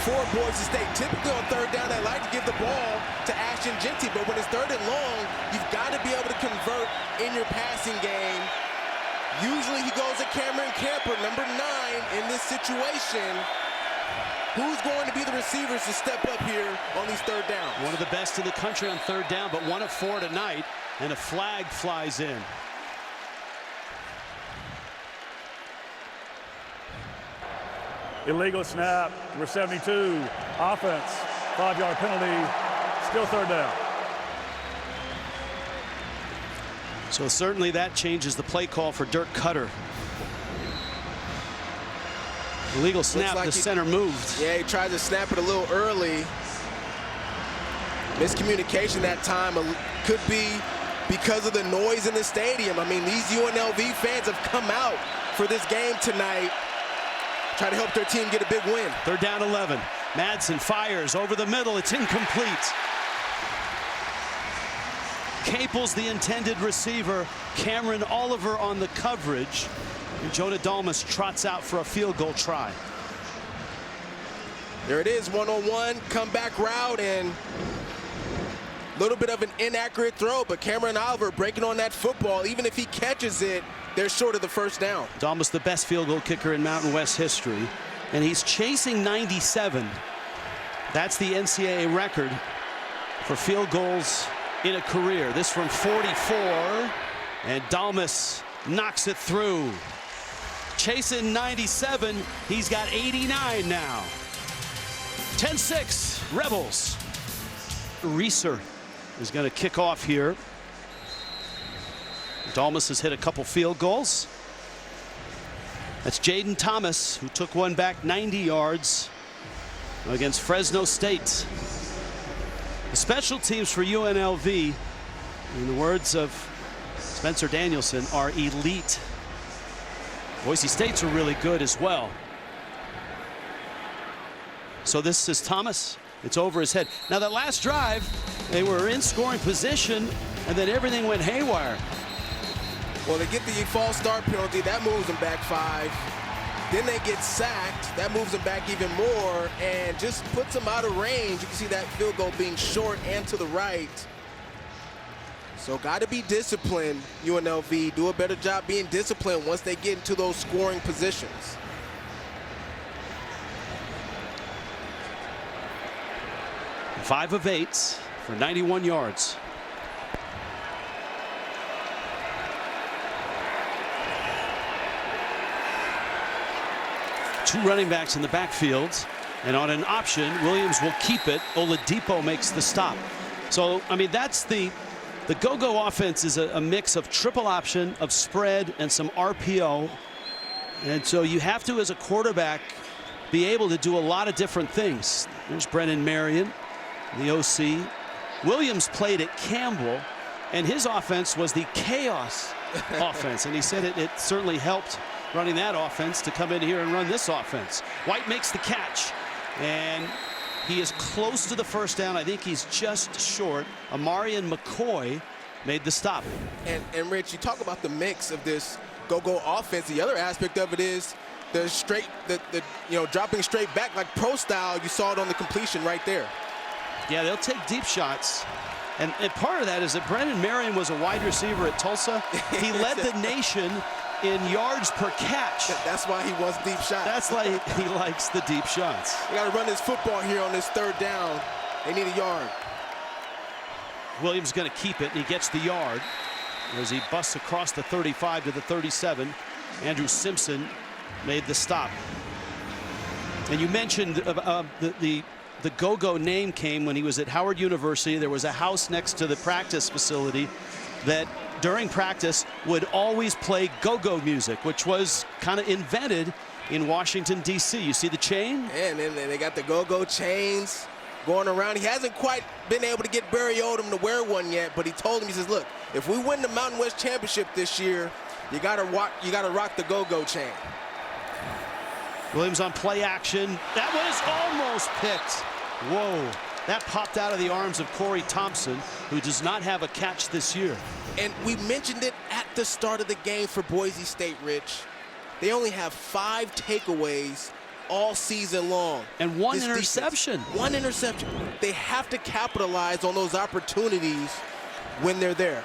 for Boise State. Typically on 3rd down, they like to give the ball to Ashton Genty, but when it's 3rd and long, you've got to be able to convert in your passing game. Usually he goes at Cameron Camper, number 9, in this situation. Who's going to be the receivers to step up here on these 3rd downs? One of the best in the country on 3rd down, but 1 of 4 tonight, and a flag flies in. Illegal snap, number 72, offense, 5-yard penalty, still 3rd down. So certainly that changes the play call for Dirk Cutter. Illegal snap, like the center moved. Yeah, he tried to snap it a little early. Miscommunication that time could be because of the noise in the stadium. I mean, these UNLV fans have come out for this game tonight. Try to help their team get a big win. 3rd down 11. Madsen fires over the middle. It's incomplete. Capel's the intended receiver. Cameron Oliver on the coverage. And Jonah Dalmas trots out for a field goal try. There it is, one-on-one, comeback route, and a little bit of an inaccurate throw, but Cameron Oliver breaking on that football. Even if he catches it, they're short of the first down. Dalmas, the best field goal kicker in Mountain West history, and he's chasing 97. That's the NCAA record for field goals in a career. This from 44, and Dalmas knocks it through. Chasing 97, he's got 89 now. 10-6, Rebels. Reeser is going to kick off here. Dalmas has hit a couple field goals. That's Jaden Thomas, who took one back 90 yards against Fresno State. The special teams for UNLV, in the words of Spencer Danielson, are elite. Boise State's are really good as well. So this is Thomas. It's over his head. Now that last drive, they were in scoring position, and then everything went haywire. Well, they get the false start penalty. That moves them back 5. Then they get sacked. That moves them back even more and just puts them out of range. You can see that field goal being short and to the right. So got to be disciplined, UNLV. Do a better job being disciplined once they get into those scoring positions. Five of 8 for 91 yards. Two running backs in the backfield, and on an option, Williams will keep it. Oladipo makes the stop. So, I mean, that's the go-go offense is a mix of triple option, of spread, and some RPO. And so you have to, as a quarterback, be able to do a lot of different things. There's Brennan Marion, the OC. Williams played at Campbell, and his offense was the chaos offense. And he said it certainly helped running that offense to come in here and run this offense. White makes the catch, and he is close to the first down. I think he's just short. Amarian McCoy made the stop. And Rich, you talk about the mix of this go-go offense. The other aspect of it is the dropping straight back like pro style. You saw it on the completion right there. Yeah, they'll take deep shots. And part of that is that Brennan Marion was a wide receiver at Tulsa. He led the nation in yards per catch. That's why he wants deep shots. That's why he likes the deep shots. You got to run this football here on this third down. They need a yard. Williams going to keep it, and he gets the yard as he busts across the 35 to the 37. Andrew Simpson made the stop. And you mentioned the go-go name came when he was at Howard University. There was a house next to the practice facility that during practice would always play go-go music, which was kind of invented in Washington, D.C. You see the chain? And then they got the go-go chains going around. He hasn't quite been able to get Barry Odom to wear one yet, but he told him, he says, look, if we win the Mountain West Championship this year, you gotta rock the go-go chain. Williams on play action. That was almost picked. Whoa. That popped out of the arms of Corey Thompson, who does not have a catch this year. And we mentioned it at the start of the game for Boise State, Rich. They only have 5 takeaways all season long. And one interception. One interception. They have to capitalize on those opportunities when they're there.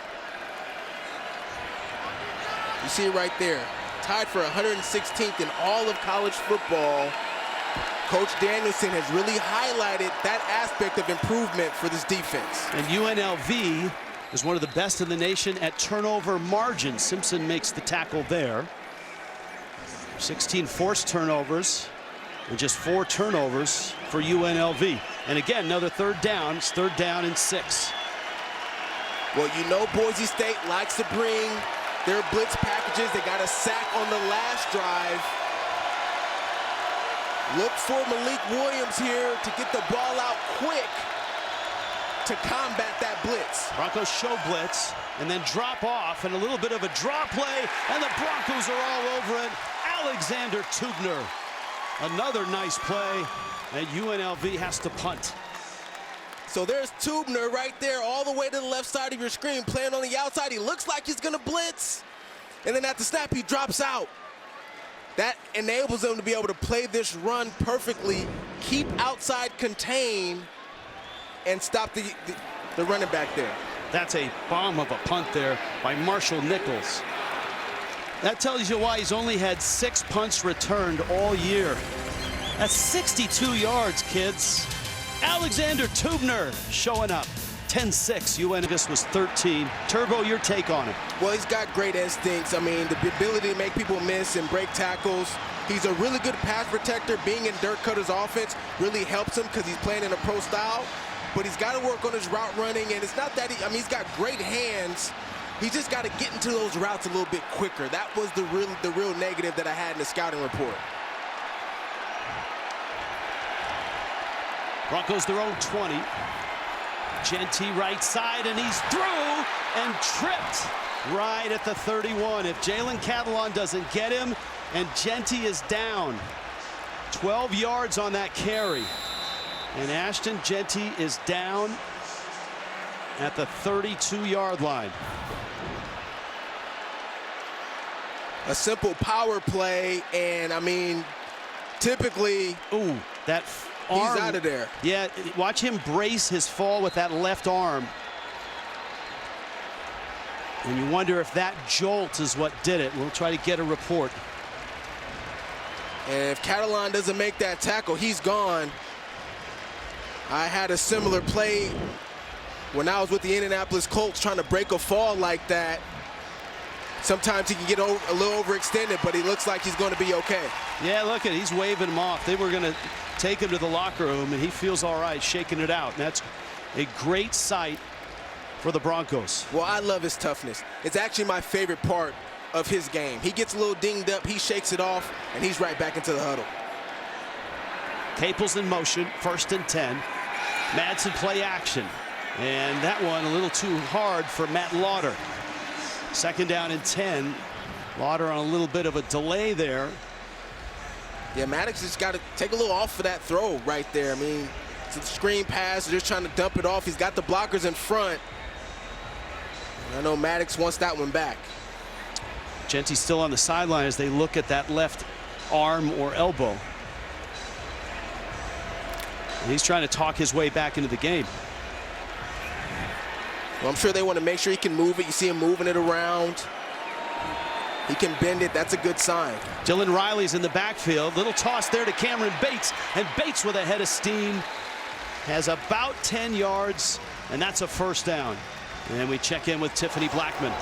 You see it right there. Tied for 116th in all of college football. Coach Danielson has really highlighted that aspect of improvement for this defense. And UNLV is one of the best in the nation at turnover margin. Simpson makes the tackle there. 16 forced turnovers and just 4 turnovers for UNLV. And again, another third down. It's third down and 6. Well, you know Boise State likes to bring their blitz packages. They got a sack on the last drive. Look for Malik Williams here to get the ball out quick to combat that blitz. Broncos show blitz and then drop off, and a little bit of a draw play, and the Broncos are all over it. Alexander Tubner. Another nice play, and UNLV has to punt. So there's Tubner right there all the way to the left side of your screen, playing on the outside. He looks like he's going to blitz, and then at the snap, he drops out. That enables them to be able to play this run perfectly, keep outside contained, and stop the running back there. That's a bomb of a punt there by Marshall Nichols. That tells you why he's only had 6 punts returned all year. That's 62 yards, kids. Alexander Tubner showing up. 10-6, UNLV was 13. Turbo, your take on it? Well, he's got great instincts. I mean, the ability to make people miss and break tackles. He's a really good pass protector. Being in Dirk Cutter's offense really helps him because he's playing in a pro style. But he's got to work on his route running, and it's not that he's got great hands. He's just got to get into those routes a little bit quicker. That was the real negative that I had in the scouting report. Broncos their own 20. Genty right side, and he's through and tripped right at the 31. If Jalen Catalon doesn't get him, and Genty is down. 12 yards on that carry. And Ashton Jeanty is down at the 32-yard line. A simple power play, and I mean, typically, ooh, that arm, he's out of there. Yeah, watch him brace his fall with that left arm. And you wonder if that jolt is what did it. We'll try to get a report. And if Catalan doesn't make that tackle, he's gone. I had a similar play when I was with the Indianapolis Colts trying to break a fall like that. Sometimes he can get a little overextended, but he looks like he's going to be okay. Yeah, look at, he's waving him off. They were going to take him to the locker room, and he feels all right, shaking it out. And that's a great sight for the Broncos. Well, I love his toughness. It's actually my favorite part of his game. He gets a little dinged up, he shakes it off, and he's right back into the huddle. Capel's in motion, 1st and 10. Madsen play action. And that one a little too hard for Matt Lauder. 2nd down and 10. Lauder on a little bit of a delay there. Yeah, Maddox has got to take a little off for that throw right there. I mean, it's a screen pass. They're just trying to dump it off. He's got the blockers in front. I know Maddox wants that one back. Jeanty still on the sideline as they look at that left arm or elbow. And he's trying to talk his way back into the game. Well, I'm sure they want to make sure he can move it. You see him moving it around. He can bend it. That's a good sign. Dylan Riley's in the backfield. Little toss there to Cameron Bates. And Bates with a head of steam has about 10 yards. And that's a 1st down. And we check in with Tiffany Blackman.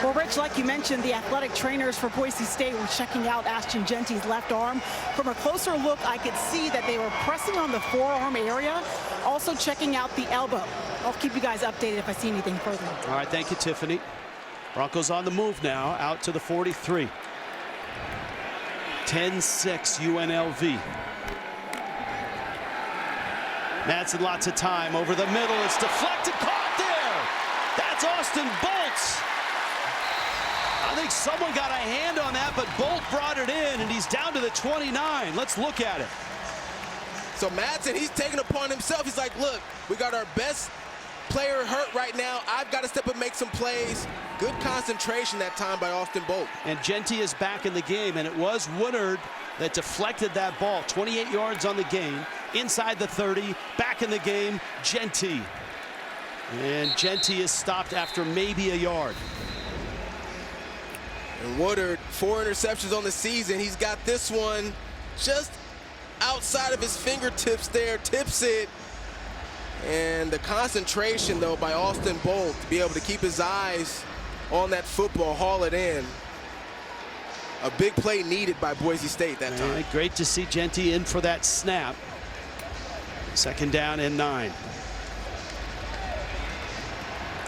Well, Rich, like you mentioned, the athletic trainers for Boise State were checking out Ashton Jeanty's left arm. From a closer look, I could see that they were pressing on the forearm area, also checking out the elbow. I'll keep you guys updated if I see anything further. All right, thank you, Tiffany. Broncos on the move now, out to the 43. 10-6 UNLV. Madsen lots of time over the middle. It's deflected, caught there. That's Austin Bolt. I think someone got a hand on that, but Bolt brought it in, and he's down to the 29. Let's look at it. So Madsen, he's taking it upon himself. He's like, look, we got our best player hurt right now. I've got to step up and make some plays. Good concentration that time by Austin Bolt. And Jeanty is back in the game, and it was Woodard that deflected that ball. 28 yards on the game, inside the 30, back in the game, Jeanty. And Jeanty is stopped after maybe a yard. And Woodard, 4 interceptions on the season. He's got this one just outside of his fingertips there, tips it. And the concentration, though, by Austin Bolt to be able to keep his eyes on that football, haul it in. A big play needed by Boise State that time. All right, great to see Jeanty in for that snap. 2nd down and 9.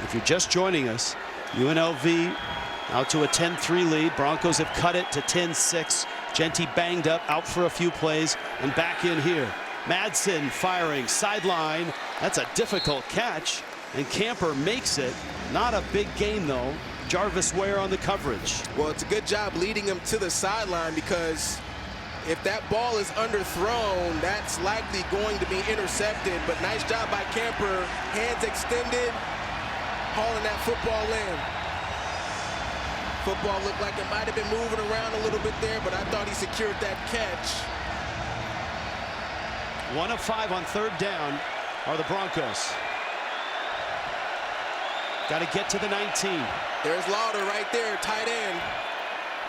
If you're just joining us, UNLV out to a 10-3 lead. Broncos have cut it to 10-6. Jeanty banged up, out for a few plays, and back in here. Madsen firing, sideline. That's a difficult catch, and Camper makes it. Not a big gain, though. Jarvis Ware on the coverage. Well, it's a good job leading him to the sideline, because if that ball is underthrown, that's likely going to be intercepted. But nice job by Camper. Hands extended, hauling that football in. Football looked like it might have been moving around a little bit there, but I thought he secured that catch. 1 of 5 on 3rd down are the Broncos. Got to get to the 19. There's Lauder right there, tight end.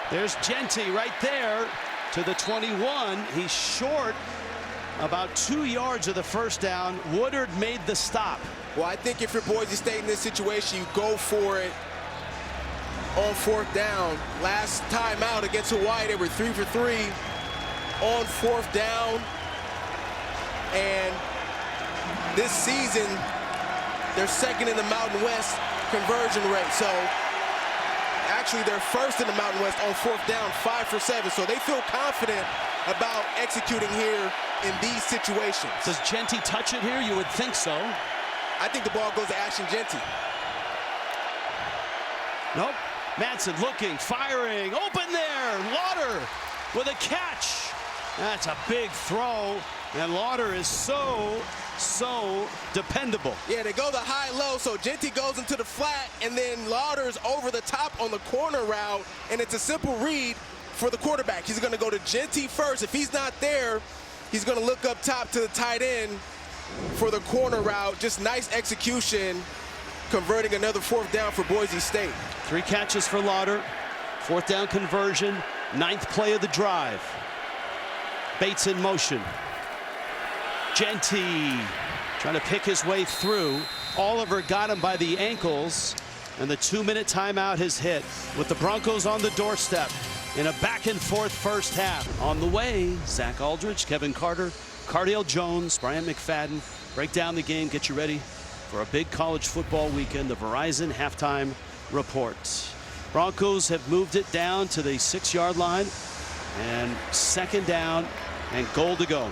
There's Jeanty right there to the 21. He's short about 2 yards of the 1st down. Woodard made the stop. Well, I think if you're Boise State in this situation, you go for it on 4th down. Last time out against Hawaii, they were 3 for 3 on 4th down. And this season, they're 2nd in the Mountain West conversion rate. So actually, they're 1st in the Mountain West on 4th down, 5 for 7. So they feel confident about executing here in these situations. Does Jeanty touch it here? You would think so. I think the ball goes to Ashton Jeanty. Nope. Madsen looking, firing, open there. Lauder with a catch. That's a big throw. And Lauder is so so dependable. Yeah, they go the high-low, so Genty goes into the flat, and then Lauder's over the top on the corner route, and it's a simple read for the quarterback. He's going to go to Genty first. If he's not there, he's going to look up top to the tight end for the corner route. Just nice execution, converting another 4th down for Boise State. 3 catches for Lauder, 4th down conversion, 9th play of the drive. Bates in motion. Genty trying to pick his way through. Oliver got him by the ankles, and the 2-minute timeout has hit with the Broncos on the doorstep in a back-and-forth first half. On the way, Zach Aldridge, Kevin Carter, Cardale Jones, Brian McFadden break down the game, get you ready for a big college football weekend. The Verizon halftime report. Broncos have moved it down to the 6-yard line, and 2nd down and goal to go.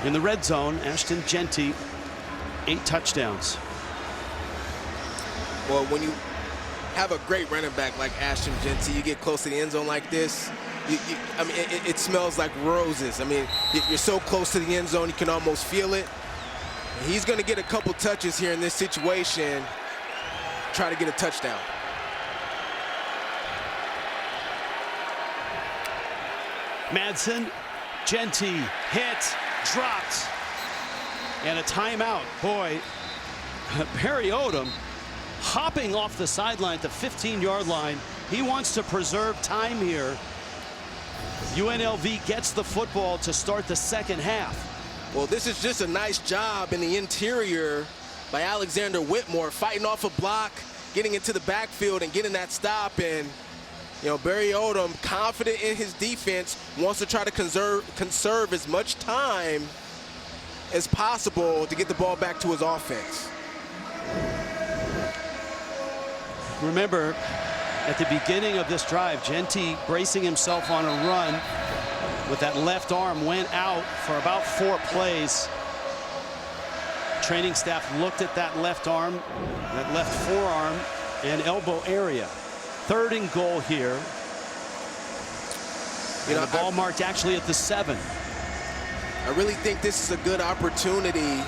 In the red zone, Ashton Genty, 8 touchdowns. Well, when you have a great running back like Ashton Genty, you get close to the end zone like this, I mean, it smells like roses. I mean, you're so close to the end zone, you can almost feel it. He's going to get a couple touches here in this situation, try to get a touchdown. Madsen, Genty, hit, dropped, and a timeout. Boy, Barry Odom hopping off the sideline at the 15-yard line. He wants to preserve time here. UNLV gets the football to start the 2nd half. Well, this is just a nice job in the interior by Alexander Whitmore, fighting off a block, getting into the backfield and getting that stop. And, you know, Barry Odom, confident in his defense, wants to try to conserve as much time as possible to get the ball back to his offense. Remember, at the beginning of this drive, Genty bracing himself on a run with that left arm, went out for about 4 plays. Training staff looked at that left arm, that left forearm and elbow area. 3rd and goal here. You know, the ball marked actually at the 7. I really think this is a good opportunity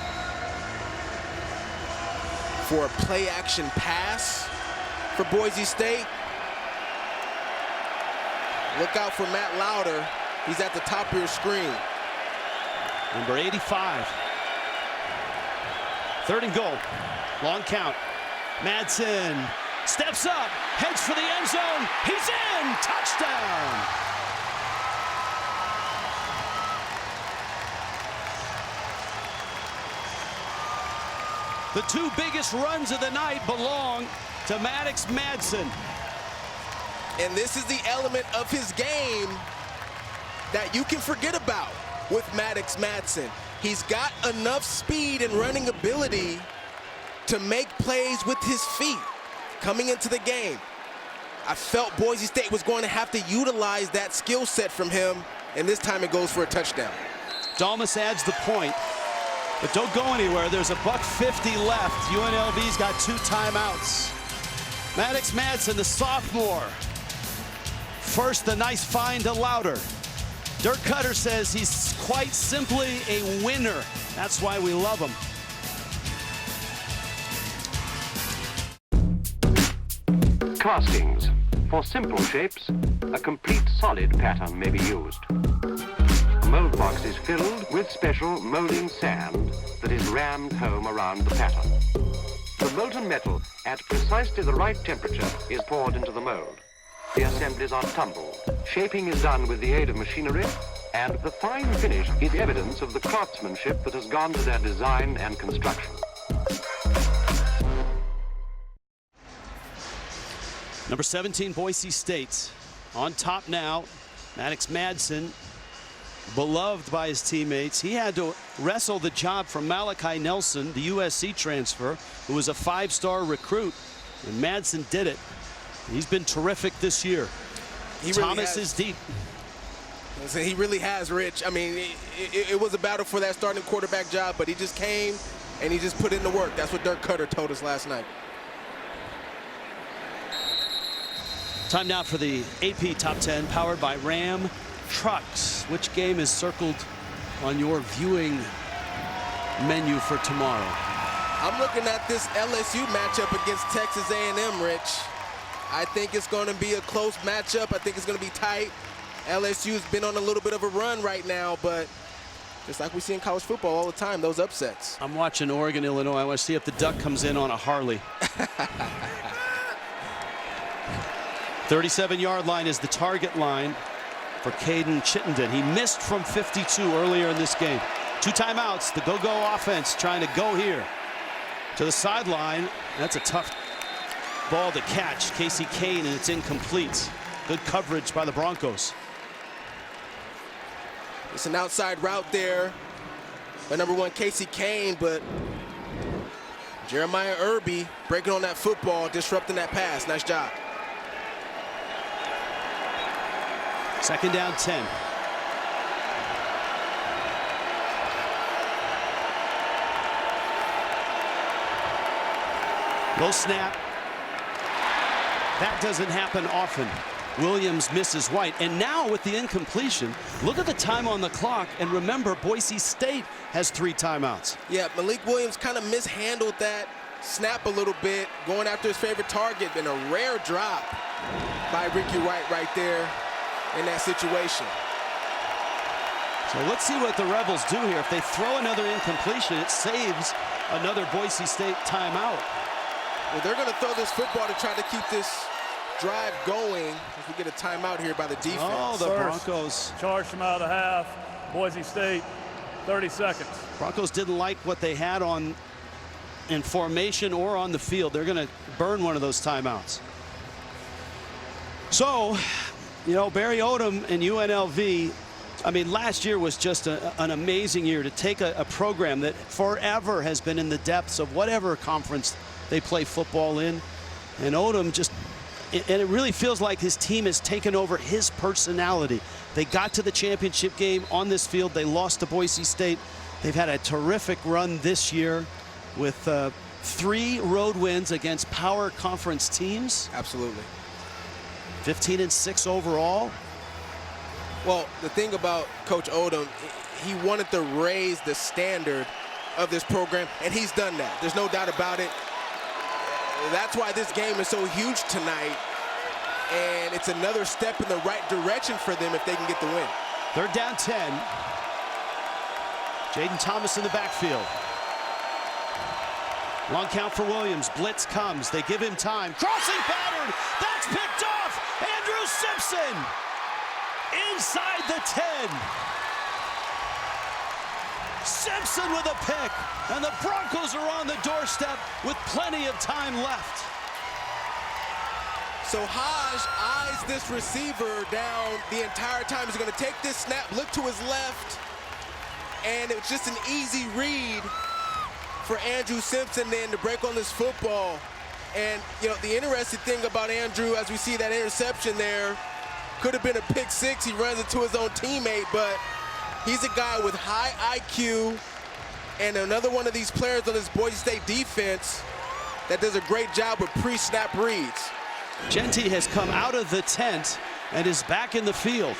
for a play-action pass for Boise State. Look out for Matt Lauder. He's at the top of your screen. Number 85. 3rd and goal. Long count. Madsen steps up, heads for the end zone. He's in. Touchdown. The 2 biggest runs of the night belong to Maddox Madsen. And this is the element of his game that you can forget about with Maddox Madsen. He's got enough speed and running ability to make plays with his feet coming into the game. I felt Boise State was going to have to utilize that skill set from him, and this time it goes for a touchdown. Dalmas adds the point, but don't go anywhere. There's a $1:50 left. UNLV's got 2 timeouts. Maddox Madsen, the sophomore. First, the nice find to Lauder. Dirk Cutter says he's quite simply a winner. That's why we love him. Castings. For simple shapes, a complete solid pattern may be used. A mold box is filled with special molding sand that is rammed home around the pattern. The molten metal, at precisely the right temperature, is poured into the mold. The assemblies are tumbled. Shaping is done with the aid of machinery, and the fine finish is evidence of the craftsmanship that has gone to their design and construction. Number 17, Boise State. On top now, Maddox Madsen, beloved by his teammates. He had to wrestle the job from Malachi Nelson, the USC transfer, who was a 5-star recruit, and Madsen did it. He's been terrific this year. Thomas is deep. He really has, Rich. I mean, it was a battle for that starting quarterback job, but he just came and he just put in the work. That's what Dirk Cutter told us last night. Time now for the AP Top 10, powered by Ram trucks. Which game is circled on your viewing menu for tomorrow? I'm looking at this LSU matchup against Texas A&M, Rich. I think it's going to be a close matchup. I think it's going to be tight. LSU's been on a little bit of a run right now, but just like we see in college football all the time, those upsets. I'm watching Oregon, Illinois. I want to see if the Duck comes in on a Harley. 37-yard line is the target line for Caden Chittenden. He missed from 52 earlier in this game. 2 timeouts. The go-go offense trying to go here to the sideline. That's a tough ball to catch. Casey Kane, and it's incomplete. Good coverage by the Broncos. It's an outside route there by number 1 Casey Kane, but Jeremiah Irby breaking on that football, disrupting that pass. Nice job. Second down 10. Low snap. That doesn't happen often. Williams misses White. And now with the incompletion, look at the time on the clock. And remember, Boise State has 3 timeouts. Yeah, Malik Williams kind of mishandled that snap a little bit, going after his favorite target. Been a rare drop by Ricky White right there in that situation. So let's see what the Rebels do here. If they throw another incompletion, it saves another Boise State timeout. Well, they're going to throw this football to try to keep this drive going as we get a timeout here by the defense. Oh, the Broncos charged them out of the half. Boise State, 30 seconds. Broncos didn't like what they had on in formation or on the field. They're going to burn one of those timeouts. So, you know, Barry Odom and UNLV, I mean, last year was just an amazing year to take a program that forever has been in the depths of whatever conference they play football in. And Odom just, and it really feels like his team has taken over his personality. They got to the championship game on this field. They lost to Boise State. They've had a terrific run this year with 3 road wins against power conference teams. Absolutely. 15-6 overall. Well, the thing about Coach Odom, he wanted to raise the standard of this program, and he's done that. There's no doubt about it. That's why this game is so huge tonight, and it's another step in the right direction for them if they can get the win. 3rd down 10. Jaden Thomas in the backfield. Long count for Williams. Blitz comes. They give him time. Crossing pattern. That's picked off. Andrew Simpson inside the 10. Simpson with a pick, and the Broncos are on the doorstep with plenty of time left. So Hodge eyes this receiver down the entire time. He's going to take this snap, look to his left, and it's just an easy read for Andrew Simpson then to break on this football. And, you know, the interesting thing about Andrew, as we see that interception there, could have been a pick 6. He runs into his own teammate, but he's a guy with high IQ and another one of these players on this Boise State defense that does a great job with pre-snap reads. Genty has come out of the tent and is back in the field.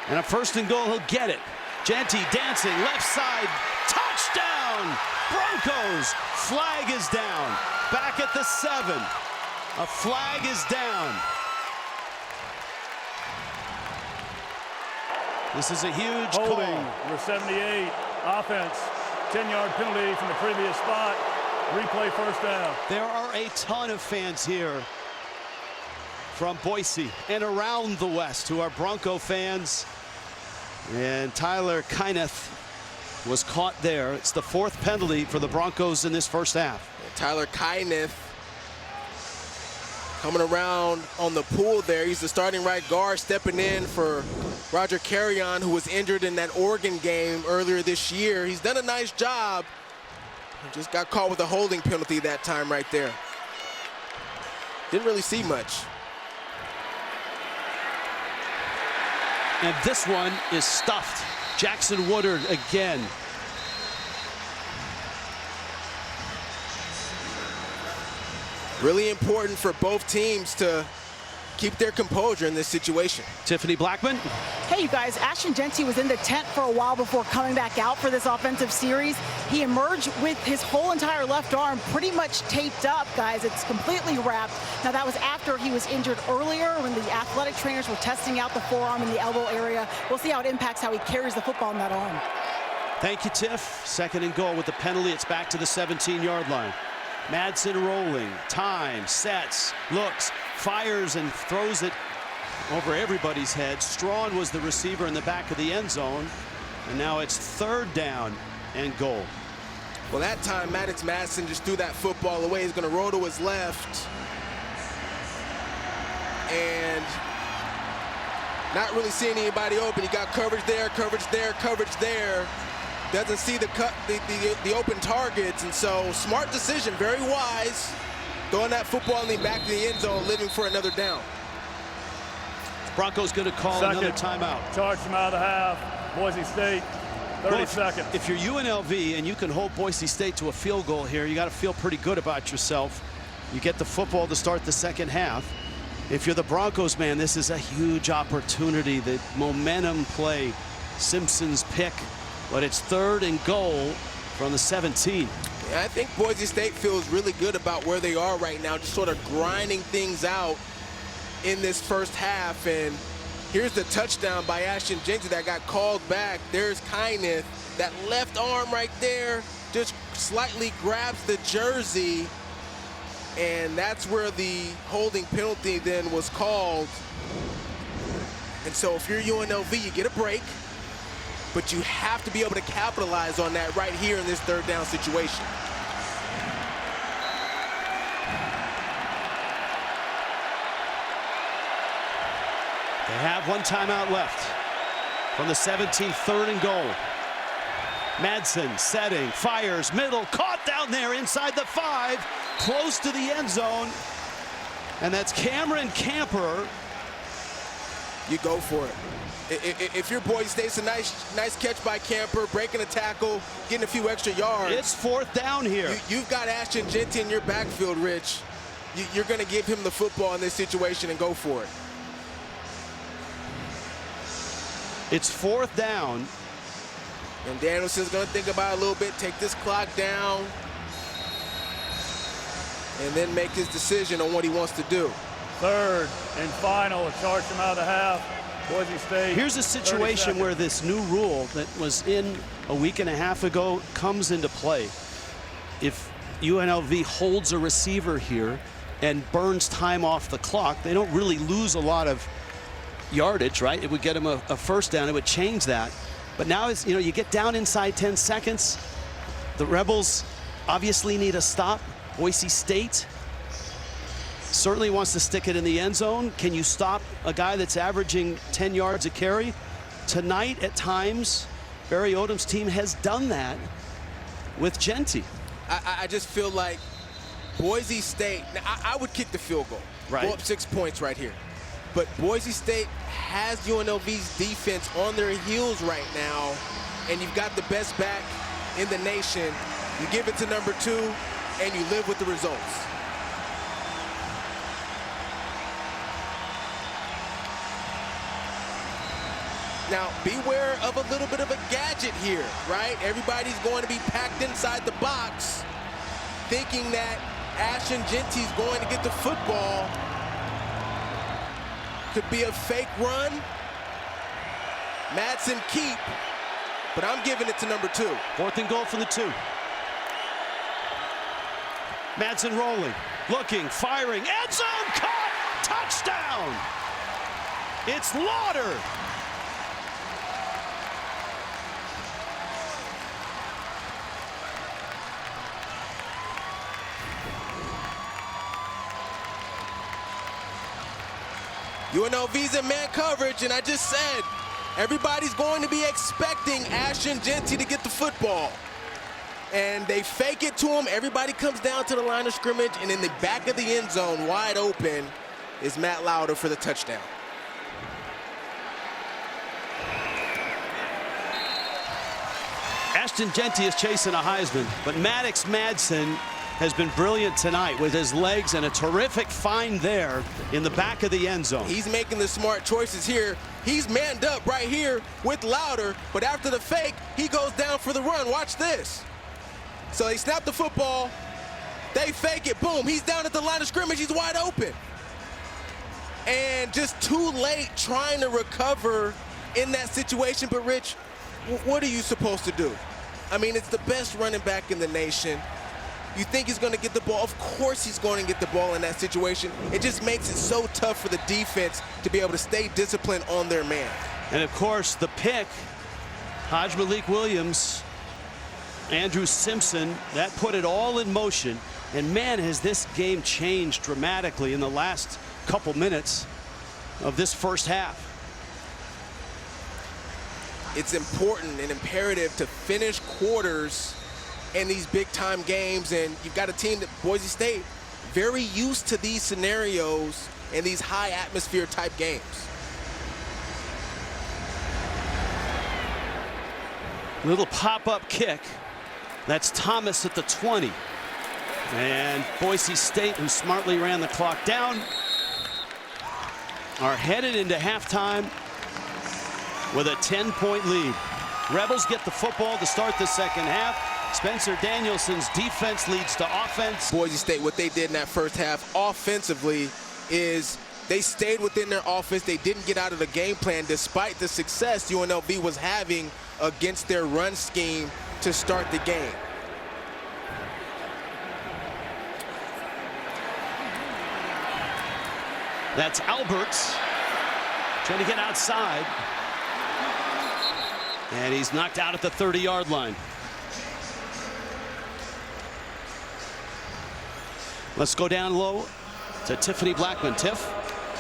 And a 1st and goal, he'll get it. Genty dancing left side, touchdown! Broncos, flag is down. Back at the 7. A flag is down. This is a huge holding. call. Number 78, offense, 10-yard penalty from the previous spot. Replay 1st down. There are a ton of fans here from Boise and around the West who are Bronco fans. And Tyler Kyneth was caught there. It's the 4th penalty for the Broncos in this first half. Tyler Kyneth coming around on the pool there. He's the starting right guard, stepping in for Roger Carrion, who was injured in that Oregon game earlier this year. He's done a nice job. He just got caught with a holding penalty that time right there. Didn't really see much. And this one is stuffed. Jackson Woodard again. Really important for both teams to keep their composure in this situation. Tiffany Blackman. Hey, you guys, Ashton Jeanty was in the tent for a while before coming back out for this offensive series. He emerged with his whole entire left arm pretty much taped up, guys. It's completely wrapped. Now, that was after he was injured earlier when the athletic trainers were testing out the forearm and the elbow area. We'll see how it impacts how he carries the football in that arm. Thank you, Tiff. 2nd and goal with the penalty. It's back to the 17-yard line. Madsen rolling, time, sets, looks, fires and throws it over everybody's head. Strawn was the receiver in the back of the end zone, and now it's 3rd down and goal. Well, that time Maddox Madsen just threw that football away. He's going to roll to his left and not really seeing anybody open. He got coverage there, coverage there, coverage there. Doesn't see the open targets, and so smart decision, very wise, throwing that football in the back of the end zone, living for another down. Broncos going to call another timeout. Charge from out of the half. Boise State, 30 seconds. If you're UNLV and you can hold Boise State to a field goal here, you got to feel pretty good about yourself. You get the football to start the 2nd half. If you're the Broncos, man, this is a huge opportunity. The momentum play, Simpson's pick. But it's 3rd and goal from the 17. Yeah, I think Boise State feels really good about where they are right now, just sort of grinding things out in this first half. And here's the touchdown by Ashton Jeanty that got called back. There's Kyneth. That left arm right there just slightly grabs the jersey. And that's where the holding penalty then was called. And so if you're UNLV, you get a break. But you have to be able to capitalize on that right here in this 3rd down situation. They have 1 timeout left from the 17, 3rd and goal. Madsen setting, fires, middle, caught down there inside the 5, close to the end zone. And that's Cameron Camper. You go for it. If you're Boise State, it's a nice catch by Camper, breaking a tackle, getting a few extra yards. It's 4th down here. You've got Ashton Jeanty in your backfield, Rich. You're going to give him the football in this situation and go for it. It's 4th down. And Danielson's going to think about it a little bit, take this clock down, and then make his decision on what he wants to do. 3rd and final, a charge from out of the half. Boise State. Here's a situation where this new rule that was in a week and a half ago comes into play. If UNLV holds a receiver here and burns time off the clock, they don't really lose a lot of yardage, right? It would get them a 1st down. It would change that. But now, you get down inside 10 seconds. The Rebels obviously need a stop. Boise State certainly wants to stick it in the end zone. Can you stop a guy that's averaging 10 yards a carry? Tonight, at times, Barry Odom's team has done that with Jeanty. I just feel like Boise State, now I would kick the field goal. Right. Go up 6 points right here. But Boise State has UNLV's defense on their heels right now, and you've got the best back in the nation. You give it to number 2, and you live with the results. Now, beware of a little bit of a gadget here, right? Everybody's going to be packed inside the box, thinking that Ashton Jeanty's going to get the football. Could be a fake run. Madsen keep, but I'm giving it to number 2. 4th and goal from the 2. Madsen rolling, looking, firing, end zone, caught, touchdown! It's Lauder. UNLV's in man coverage, and I just said, everybody's going to be expecting Ashton Jeanty to get the football. And they fake it to him. Everybody comes down to the line of scrimmage, and in the back of the end zone, wide open, is Matt Lauder for the touchdown. Ashton Jeanty is chasing a Heisman, but Maddox Madsen has been brilliant tonight with his legs and a terrific find there in the back of the end zone. He's making the smart choices here. He's manned up right here with Louder, but after the fake, he goes down for the run. Watch this. So they snap the football, they fake it, boom, he's down at the line of scrimmage, he's wide open. And just too late trying to recover in that situation. But Rich, what are you supposed to do? I mean, it's the best running back in the nation. You think he's going to get the ball? Of course he's going to get the ball in that situation. It just makes it so tough for the defense to be able to stay disciplined on their man. And of course, the pick, Malik Williams, Andrew Simpson, that put it all in motion. And man, has this game changed dramatically in the last couple minutes of this first half. It's important and imperative to finish quarters in these big-time games, and you've got a team that Boise State very used to these scenarios and these high-atmosphere type games. Little pop-up kick. That's Thomas at the 20. And Boise State, who smartly ran the clock down, are headed into halftime with a 10-point lead. Rebels get the football to start the second half. Spencer Danielson's defense leads to offense. Boise State, what they did in that first half offensively is they stayed within their offense. They didn't get out of the game plan despite the success UNLV was having against their run scheme to start the game. That's Alberts trying to get outside. And he's knocked out at the 30-yard line. Let's go down low to Tiffany Blackman. Tiff.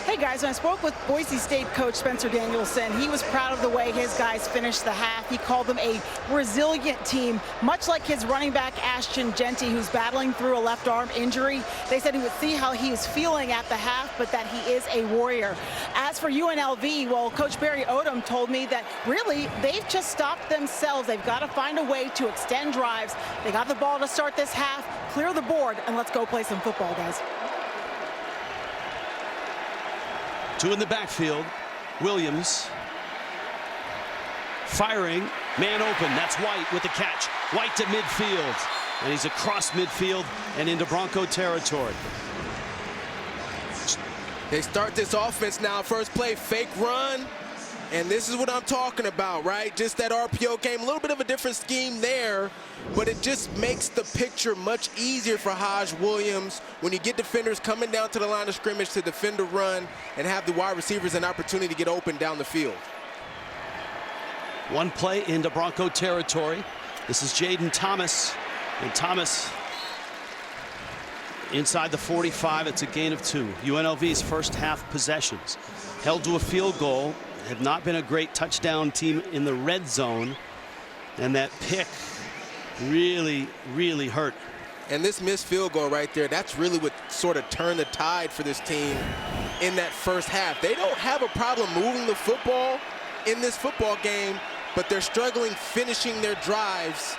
Hey guys, when I spoke with Boise State coach Spencer Danielson, he was proud of the way his guys finished the half. He called them a resilient team, much like his running back Ashton Genty, who's battling through a left arm injury. They said he would see how he was feeling at the half, but that he is a warrior. As for UNLV, well, Coach Barry Odom told me that really they've just stopped themselves. They've got to find a way to extend drives. They got the ball to start this half, clear the board, and let's go play some football, guys. Two in the backfield. Williams firing, man open. That's White with the catch. White to midfield, and he's across midfield and into Bronco territory. They start this offense now. First play, fake run, and this is what I'm talking about, right? Just that RPO game, a little bit of a different scheme there, but it just makes the picture much easier for Williams when you get defenders coming down to the line of scrimmage to defend a run and have the wide receivers an opportunity to get open down the field. One play into Bronco territory. This is Jaden Thomas, and Thomas inside the 45. It's a gain of 2. UNLV's first half possessions held to a field goal. Have not been a great touchdown team in the red zone, and that pick really, really hurt. And this missed field goal right there, that's really what sort of turned the tide for this team in that first half. They don't have a problem moving the football in this football game, but they're struggling finishing their drives.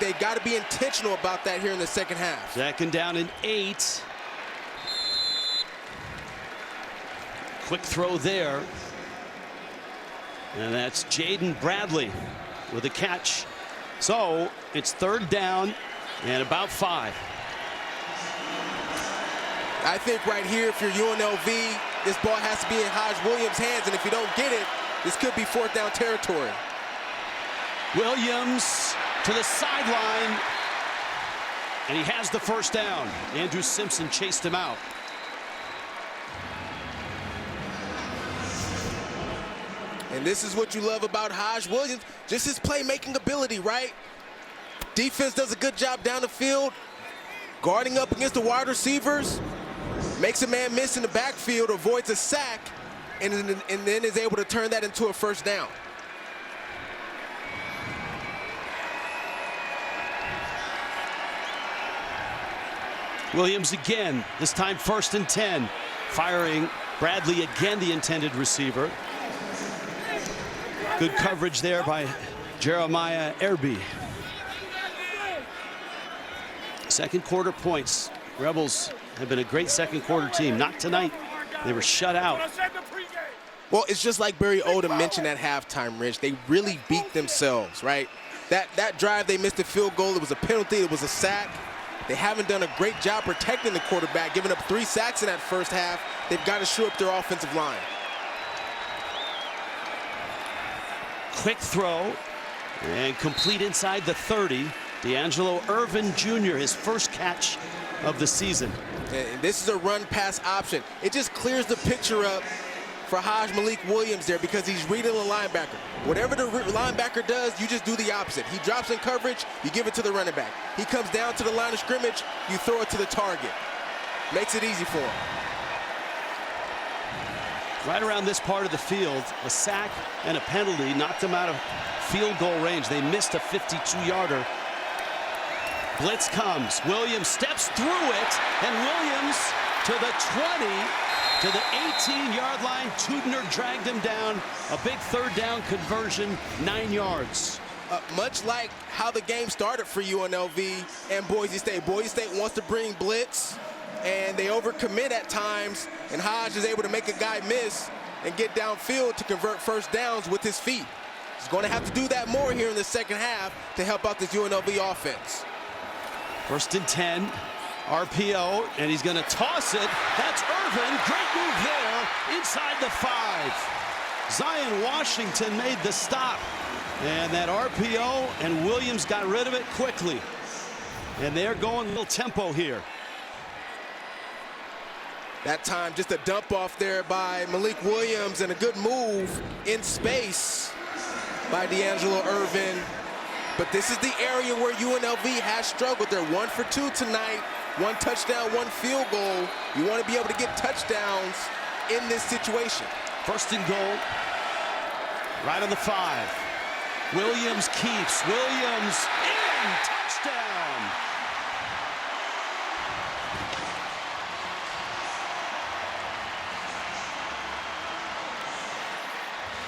They got to be intentional about that here in the second half. Second down and 8. Quick throw there. And that's Jaden Bradley with a catch. So it's third down and about 5. I think right here, if you're UNLV, this ball has to be in Williams' hands, and if you don't get it, this could be fourth down territory. Williams to the sideline, and he has the first down. Andrew Simpson chased him out. And this is what you love about Williams, just his playmaking ability, right? Defense does a good job down the field, guarding up against the wide receivers, makes a man miss in the backfield, avoids a sack, and then is able to turn that into a first down. Williams again, this time 1st and 10. Firing Bradley again, the intended receiver. Good coverage there by Jeremiah Erby. Second quarter points. Rebels have been a great second quarter team. Not tonight. They were shut out. Well, it's just like Barry Odom mentioned at halftime, Rich. They really beat themselves, right? That drive, they missed a field goal. It was a penalty. It was a sack. They haven't done a great job protecting the quarterback, giving up 3 sacks in that first half. They've got to shore up their offensive line. Quick throw and complete inside the 30. D'Angelo Irvin Jr., his first catch of the season. And this is a run-pass option. It just clears the picture up for Malik Williams there because he's reading the linebacker. Whatever the linebacker does, you just do the opposite. He drops in coverage, you give it to the running back. He comes down to the line of scrimmage, you throw it to the target. Makes it easy for him. Right around this part of the field, a sack and a penalty knocked them out of field goal range. They missed a 52-yarder. Blitz comes. Williams steps through it, and Williams to the 20, to the 18-yard line. Tudner dragged him down. A big third down conversion, 9 yards. Much like how the game started for UNLV and Boise State. Boise State wants to bring blitz, and they overcommit at times, and Hodge is able to make a guy miss and get downfield to convert first downs with his feet. He's going to have to do that more here in the second half to help out this UNLV offense. 1st and 10, RPO, and he's going to toss it. That's Irvin. Great move there inside the 5. Zion Washington made the stop. And that RPO, and Williams got rid of it quickly. And they're going a little tempo here. That time, just a dump off there by Malik Williams, and a good move in space by D'Angelo Irvin. But this is the area where UNLV has struggled. They're 1 for 2 tonight. 1 touchdown, 1 field goal. You want to be able to get touchdowns in this situation. 1st and goal. Right on the 5. Williams keeps. Williams in. Touchdown.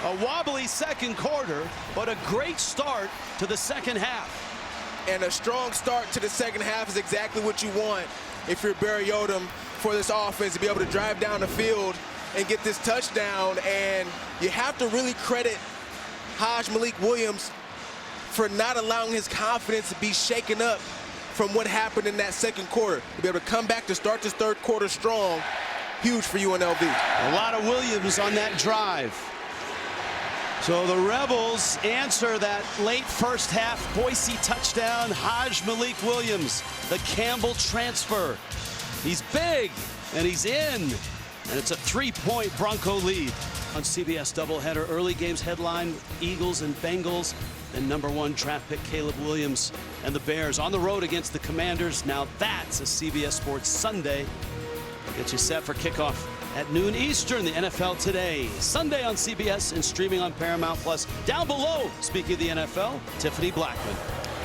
A wobbly second quarter, but a great start to the second half. And a strong start to the second half is exactly what you want if you're Barry Odom for this offense, to be able to drive down the field and get this touchdown. And you have to really credit Malik Williams for not allowing his confidence to be shaken up from what happened in that second quarter. To be able to come back to start this third quarter strong, huge for UNLV. A lot of Williams on that drive. So the Rebels answer that late first half Boise touchdown. Malik Williams, the Campbell transfer. He's big, and he's in. And it's a 3-point Bronco lead. On CBS doubleheader, early games headline, Eagles and Bengals. And #1 draft pick Caleb Williams and the Bears on the road against the Commanders. Now that's a CBS Sports Sunday. Get you set for kickoff at noon Eastern. The NFL Today, Sunday on CBS and streaming on Paramount Plus. Down below, speaking of the NFL, Tiffany Blackman.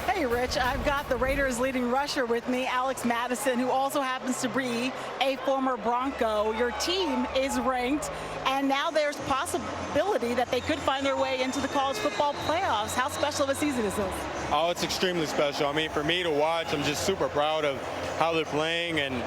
Hey, Rich, I've got the Raiders leading rusher with me, Alex Madison, who also happens to be a former Bronco. Your team is ranked, and now there's possibility that they could find their way into the college football playoffs. How special of a season is this? Oh, it's extremely special. I mean, for me to watch, I'm just super proud of how they're playing, and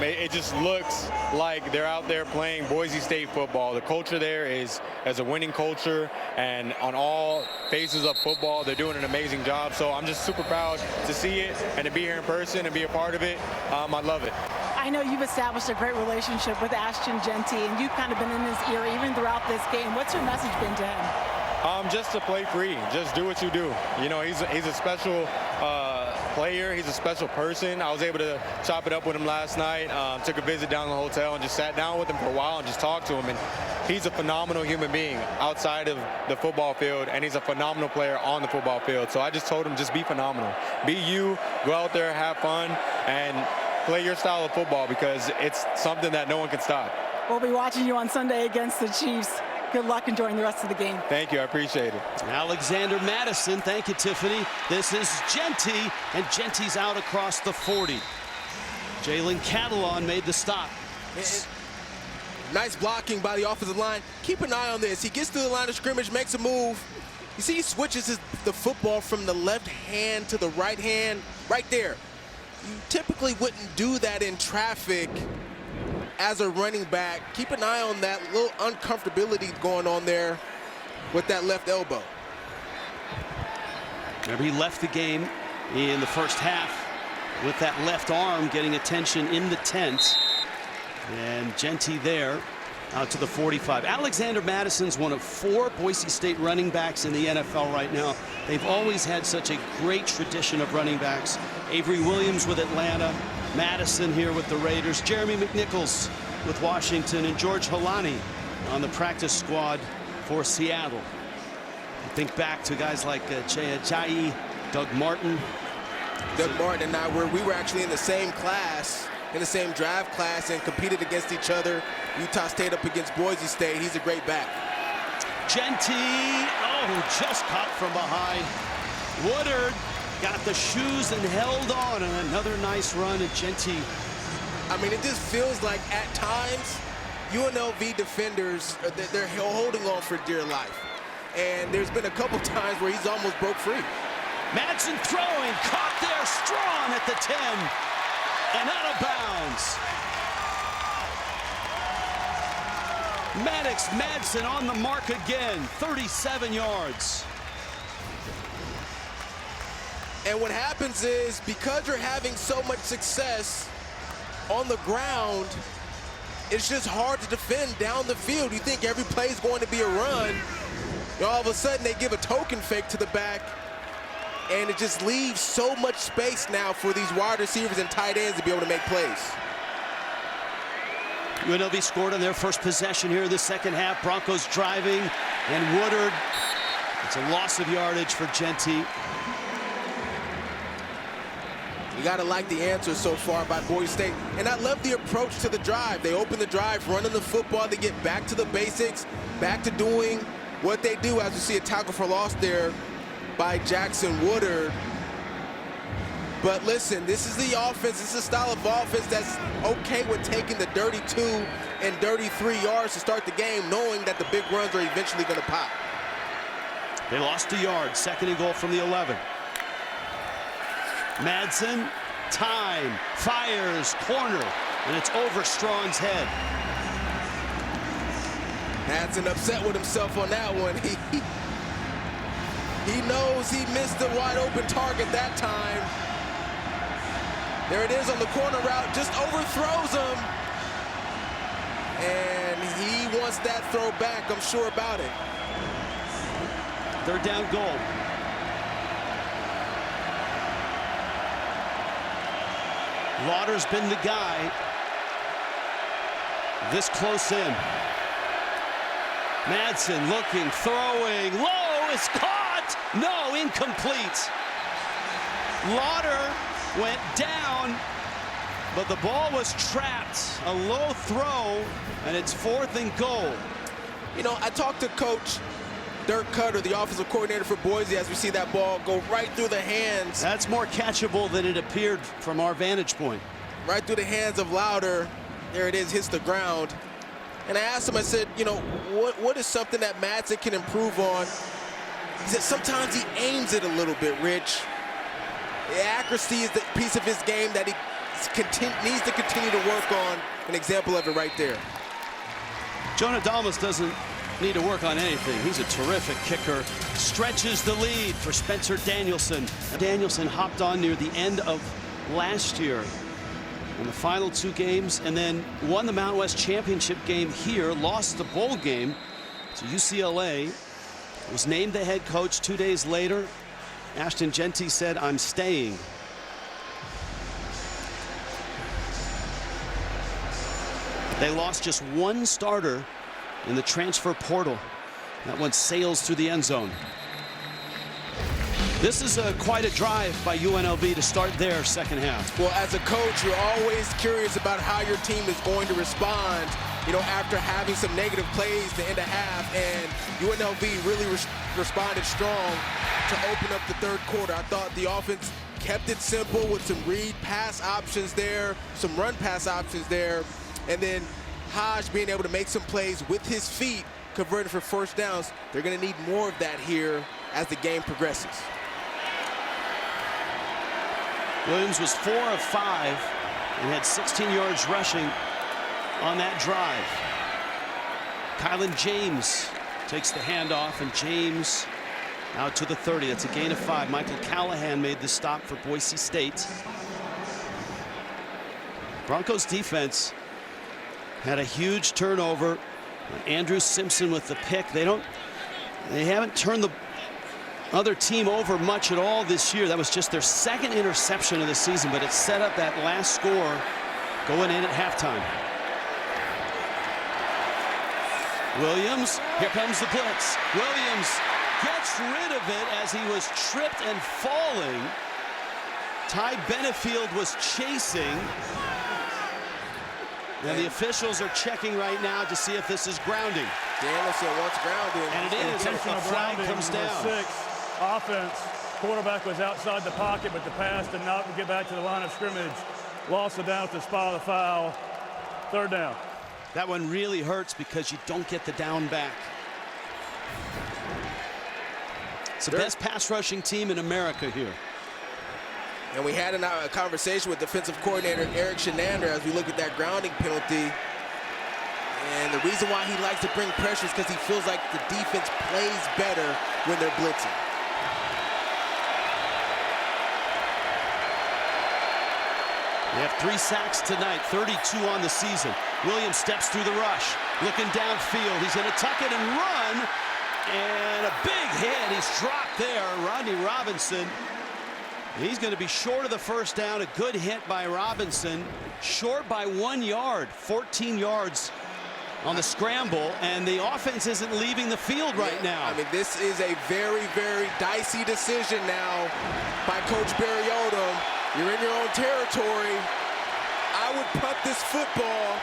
it just looks like they're out there playing Boise State football. The culture there is as a winning culture, and on all phases of football, they're doing an amazing job. So I'm just super proud to see it and to be here in person and be a part of it. I love it. I know you've established a great relationship with Ashton Jeanty, and you've kind of been in his ear even throughout this game. What's your message been to him? Just to play free. Just do what you do. You know, he's a special player. He's a special person. I was able to chop it up with him last night. Took a visit down to the hotel and just sat down with him for a while and just talked to him. And he's a phenomenal human being outside of the football field, and he's a phenomenal player on the football field. So I just told him, just be phenomenal. Be you. Go out there, have fun, and play your style of football, because it's something that no one can stop. We'll be watching you on Sunday against the Chiefs. Good luck enjoying the rest of the game. Thank you. I appreciate it. Alexander Madison. Thank you, Tiffany. This is Jeanty, and Jeanty's out across the 40. Jalen Catalon made the stop. Nice blocking by the offensive line. Keep an eye on this. He gets to the line of scrimmage, makes a move. You see, he switches the football from the left hand to the right hand right there. You typically wouldn't do that in traffic as a running back. Keep an eye on that little uncomfortability going on there with that left elbow. Remember, he left the game in the first half with that left arm getting attention in the tent. And Genty there out to the 45. Alexander Madison's one of 4 Boise State running backs in the NFL right now. They've always had such a great tradition of running backs. Avery Williams with Atlanta, Madison here with the Raiders, Jeremy McNichols with Washington, and George Holani on the practice squad for Seattle. I think back to guys like Che Ajayi, Doug Martin. Doug Martin and I we were actually in the same class, in the same draft class, and competed against each other. Utah State up against Boise State. He's a great back. Genty, just caught from behind. Woodard got the shoes and held on, and another nice run at Genty. I mean, it just feels like at times UNLV defenders, they're holding on for dear life. And there's been a couple times where he's almost broke free. Madsen throwing, caught there, strong at the 10, and out of bounds. Maddox Madsen on the mark again, 37 yards. And what happens is, because you're having so much success on the ground, it's just hard to defend down the field. You think every play is going to be a run. All of a sudden, they give a token fake to the back, and it just leaves so much space now for these wide receivers and tight ends to be able to make plays. UNLV scored on their first possession here in the second half. Broncos driving, and Woodard. It's a loss of yardage for Genty. You got to like the answer so far by Boise State. And I love the approach to the drive. They open the drive, running the football. They get back to the basics, back to doing what they do, as we see a tackle for loss there by Jackson Woodard. But listen, this is the offense. This is a style of offense that's okay with taking the dirty 2 and dirty 3 yards to start the game, knowing that the big runs are eventually going to pop. They lost a yard. Second and goal from the 11. Madsen, time, fires, corner, and it's over Strong's head. Madsen upset with himself on that one. He knows he missed the wide open target that time. There it is on the corner route, just overthrows him. And he wants that throw back, I'm sure about it. Third down goal. Lauder's been the guy this close in. Madsen looking, throwing, low, is caught. No, incomplete. Lauder went down, but the ball was trapped. A low throw, and it's 4th and goal. You know, I talked to Coach Dirk Cutter, the offensive coordinator for Boise, as we see that ball go right through the hands. That's more catchable than it appeared from our vantage point. Right through the hands of Lauder. There it is, hits the ground. And I asked him, I said, you know, what is something that Madsen can improve on? He said sometimes he aims it a little bit, Rich. The accuracy is the piece of his game that he needs to continue to work on. An example of it right there. Jonah Dalmas doesn't need to work on anything. He's a terrific kicker. Stretches the lead for Spencer Danielson. Danielson hopped on near the end of last year in the final 2 games, and then won the Mountain West Championship game here, lost the bowl game to UCLA, was named the head coach 2 days later. Ashton Genty said, "I'm staying." They lost just 1 starter in the transfer portal. That one sails through the end zone. This is quite a drive by UNLV to start their second half. Well, as a coach, you're always curious about how your team is going to respond, you know, after having some negative plays to end a half, and UNLV really responded strong to open up the third quarter. I thought the offense kept it simple with some read pass options there, some run pass options there, and then Hodge being able to make some plays with his feet, converting for first downs. They're going to need more of that here as the game progresses. Williams was 4 of 5 and had 16 yards rushing on that drive. Kylan James takes the handoff, and James out to the 30. That's a gain of 5. Michael Callahan made the stop for Boise State. Broncos defense had a huge turnover. Andrew Simpson with the pick. They haven't turned the other team over much at all this year. That was just their second interception of the season, but it set up that last score going in at halftime. Williams, here comes the blitz. Williams gets rid of it as he was tripped and falling. Ty Benefield was chasing. And the officials are checking right now to see if this is grounding. Danielson wants grounding. And it is. A flag comes down. 6 offense. Quarterback was outside the pocket, but the pass did not get back to the line of scrimmage. Lost the down at the spot of the foul. 3rd down. That one really hurts because you don't get the down back. It's the best pass rushing team in America here. And we had a conversation with defensive coordinator Eric Shenander as we look at that grounding penalty. And the reason why he likes to bring pressure is because he feels like the defense plays better when they're blitzing. They have 3 sacks tonight, 32 on the season. Williams steps through the rush, looking downfield. He's going to tuck it and run. And a big hit. He's dropped there. Rodney Robinson. He's going to be short of the first down. A good hit by Robinson. Short by 1 yard. 14 yards on the scramble. And the offense isn't leaving the field right now. I mean, this is a very, very dicey decision now by Coach Barry Odom. You're in your own territory. I would punt this football,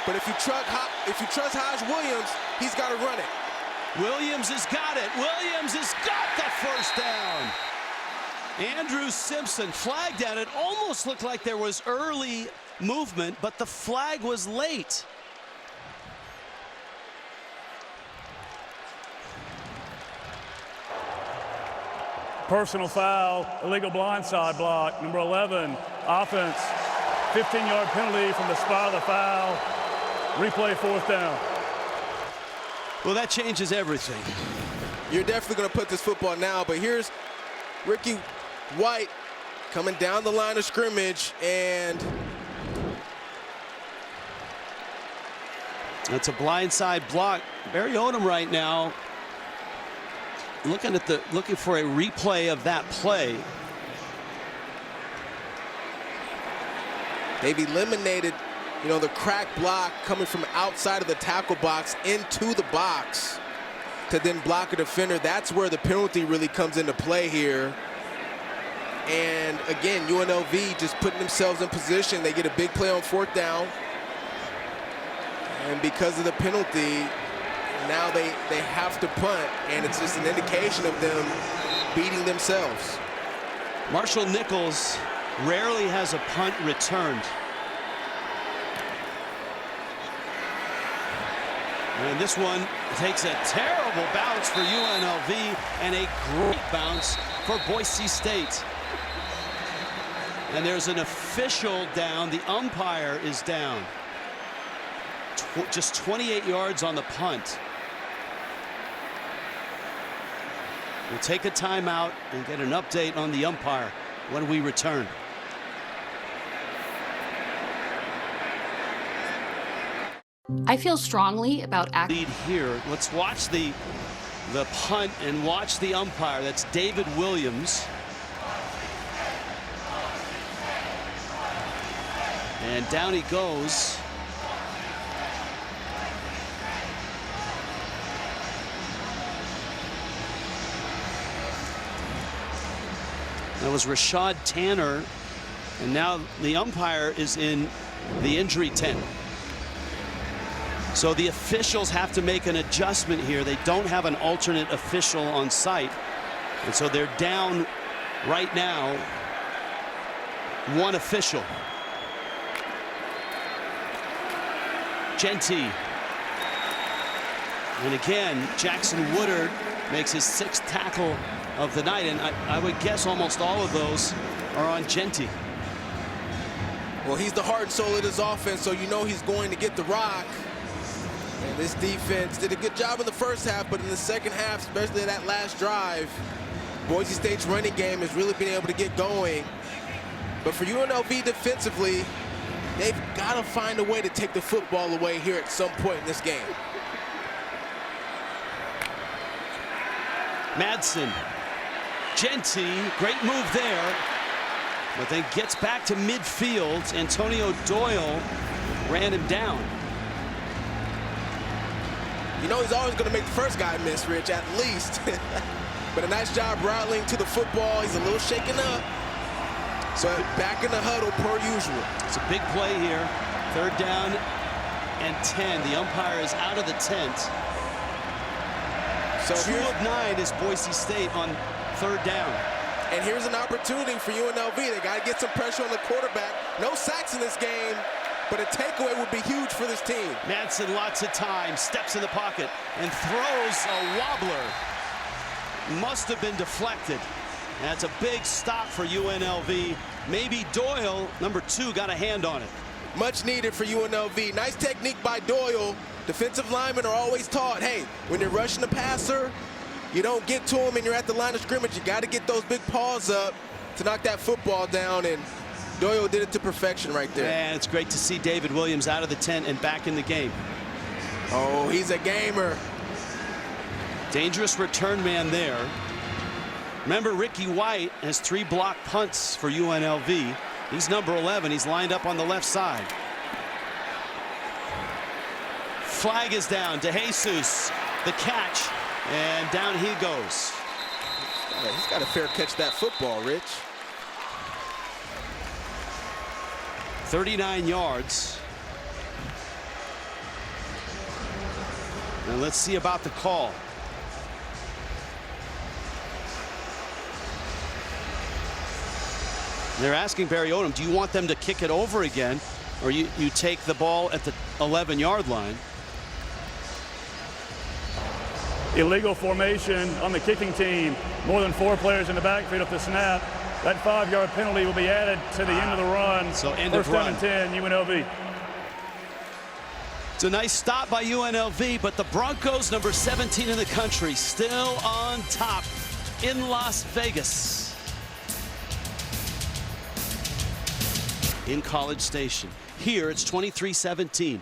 but if you trust Hodge Williams, he's got to run it. Williams has got it. Williams has got the first down. Andrew Simpson flagged at it. Almost looked like there was early movement, but the flag was late. Personal foul, illegal blindside block. Number 11, offense. 15-yard penalty from the spot of the foul. Replay 4th down. Well, that changes everything. You're definitely going to put this football now, but here's Ricky White coming down the line of scrimmage, and that's a blindside block. Barry Odom right now looking for a replay of that play. They've eliminated, the crack block coming from outside of the tackle box into the box to then block a defender. That's where the penalty really comes into play here. And again, UNLV just putting themselves in position. They get a big play on 4th down. And because of the penalty, now they have to punt, and it's just an indication of them beating themselves. Marshall Nichols rarely has a punt returned. And this one takes a terrible bounce for UNLV and a great bounce for Boise State. And there's an official down. The umpire is down. Just 28 yards on the punt. We'll take a timeout and get an update on the umpire when we return. I feel strongly about lead here. Let's watch the punt and watch the umpire. That's David Williams. And down he goes. That was Rashad Tanner, and now the umpire is in the injury tent. So the officials have to make an adjustment here. They don't have an alternate official on site, and so they're down right now 1 official. Genty. And again, Jackson Woodard makes his 6th tackle of the night, and I would guess almost all of those are on Genty. Well, he's the heart and soul of this offense, so you know he's going to get the rock. And this defense did a good job in the first half, but in the second half, especially that last drive, Boise State's running game has really been able to get going. But for UNLV defensively, they've got to find a way to take the football away here at some point in this game. Madsen, Genty, great move there, but then gets back to midfield. Antonio Doyle ran him down. You know he's always going to make the first guy miss, Rich, at least. But a nice job rallying to the football. He's a little shaken up. So back in the huddle per usual. It's a big play here. 3rd down and 10. The umpire is out of the tent. So 2 of 9 is Boise State on 3rd down. And here's an opportunity for UNLV. They got to get some pressure on the quarterback. No sacks in this game, but a takeaway would be huge for this team. Madsen, lots of time, steps in the pocket and throws a wobbler. Must have been deflected. That's a big stop for UNLV. Maybe Doyle, number 2, got a hand on it. Much needed for UNLV. Nice technique by Doyle. Defensive linemen are always taught, hey, when you're rushing the passer, you don't get to him and you're at the line of scrimmage. You got to get those big paws up to knock that football down, and Doyle did it to perfection right there. And it's great to see David Williams out of the tent and back in the game. Oh, he's a gamer. Dangerous return man there. Remember, Ricky White has 3 block punts for UNLV. He's number 11. He's lined up on the left side. Flag is down. DeJesus, the catch, and down he goes. He's got a fair catch that football, Rich. 39 yards. And let's see about the call. They're asking Barry Odom, do you want them to kick it over again, or you take the ball at the 11-yard line? Illegal formation on the kicking team. More than 4 players in the backfield at the snap. That 5-yard penalty will be added to the end of the run. So end First of run. down and 10, UNLV. It's a nice stop by UNLV, but the Broncos, number 17 in the country, still on top in Las Vegas. In College Station. Here it's 23-17.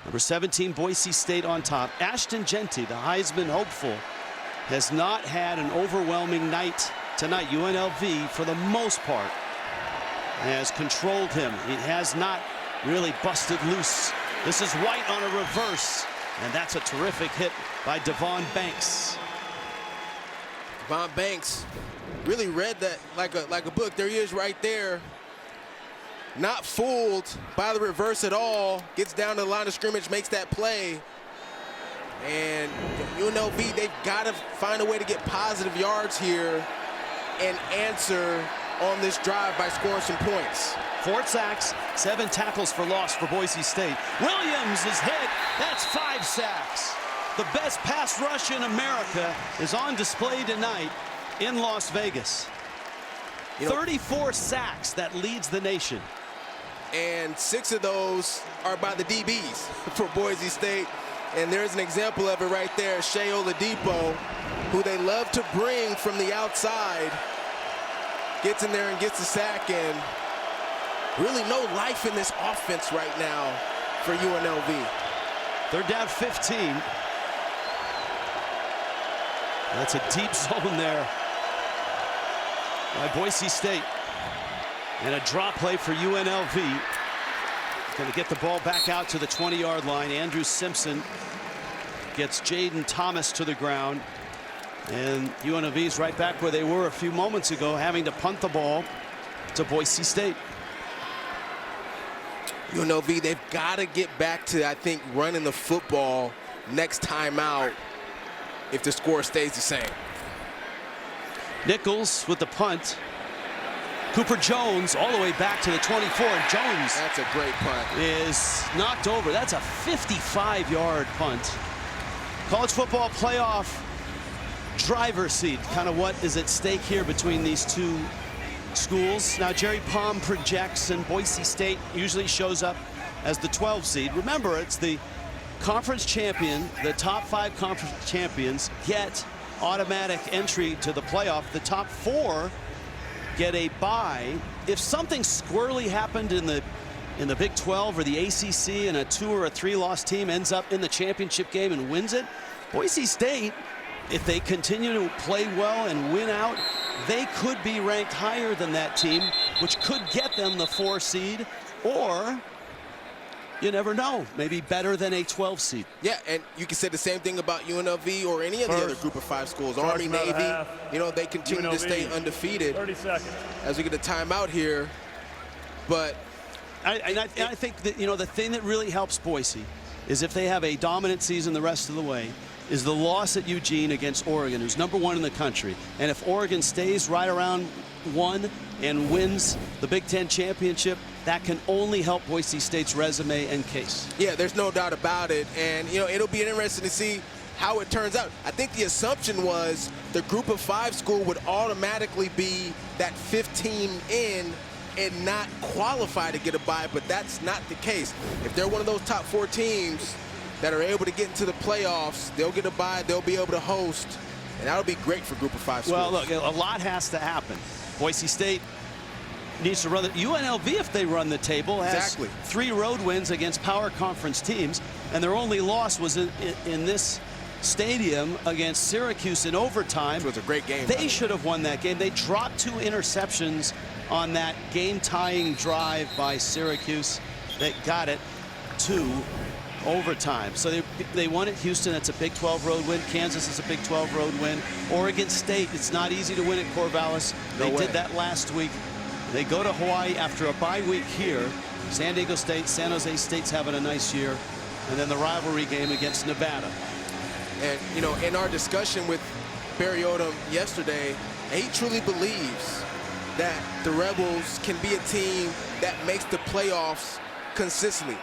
Number 17 Boise State on top. Ashton Genty, the Heisman hopeful, has not had an overwhelming night tonight. UNLV, for the most part, has controlled him. He has not really busted loose. This is White on a reverse, and that's a terrific hit by Devon Banks. Devon Banks really read that like a book. There he is right there. Not fooled by the reverse at all. Gets down to the line of scrimmage, makes that play. And UNLV, they've got to find a way to get positive yards here and answer on this drive by scoring some points. 4 sacks, 7 tackles for loss for Boise State. Williams is hit. That's 5 sacks. The best pass rush in America is on display tonight in Las Vegas. 34 sacks, that leads the nation. And 6 of those are by the DBs for Boise State. And there's an example of it right there. Shea Oladipo, who they love to bring from the outside, gets in there and gets a sack. And really no life in this offense right now for UNLV. They're down 15. That's a deep zone there by Boise State. And a drop play for UNLV. Going to get the ball back out to the 20-yard line. Andrew Simpson gets Jaden Thomas to the ground. And UNLV's right back where they were a few moments ago, having to punt the ball to Boise State. UNLV, they've got to get back to, I think, running the football next time out if the score stays the same. Nichols with the punt. Cooper Jones all the way back to the 24. And Jones, that's a great punt, is knocked over. That's a 55-yard punt. College football playoff driver's seat. Kind of what is at stake here between these two schools. Now, Jerry Palm projects, and Boise State usually shows up as the 12 seed. Remember, it's the conference champion. The top 5 conference champions get automatic entry to the playoff. The top 4 get a bye. If something squirrely happened in the Big 12 or the ACC and a 2 or a 3 loss team ends up in the championship game and wins it, Boise State, if they continue to play well and win out, they could be ranked higher than that team, which could get them the 4 seed, or you never know, maybe better than a 12 seed. Yeah, and you can say the same thing about UNLV or any of the other group of 5 schools. Army, Navy, you know, they continue to stay undefeated. 30 seconds. As we get a timeout here, but I think that, you know, the thing that really helps Boise is if they have a dominant season the rest of the way, is the loss at Eugene against Oregon, who's #1 in the country. And if Oregon stays right around 1 and wins the Big Ten championship, that can only help Boise State's resume and case. Yeah, there's no doubt about it. And, you know, it'll be interesting to see how it turns out. I think the assumption was the group of 5 school would automatically be that 15 in and not qualify to get a bye, but that's not the case. If they're one of those top 4 teams that are able to get into the playoffs, they'll get a bye, they'll be able to host, and that'll be great for group of 5 schools. Well, look, a lot has to happen. Boise State needs to run the UNLV, if they run the table, has 3 road wins against power conference teams, and their only loss was in this stadium against Syracuse in overtime. It was a great game. They should have won that game. They dropped 2 interceptions on that game-tying drive by Syracuse that got it to overtime. So they won at Houston. That's a Big 12 road win. Kansas is a Big 12 road win. Oregon State, it's not easy to win at Corvallis. They did that last week. They go to Hawaii after a bye week here. San Diego State, San Jose State's having a nice year. And then the rivalry game against Nevada. And, you know, in our discussion with Barry Odom yesterday, he truly believes that the Rebels can be a team that makes the playoffs consistently.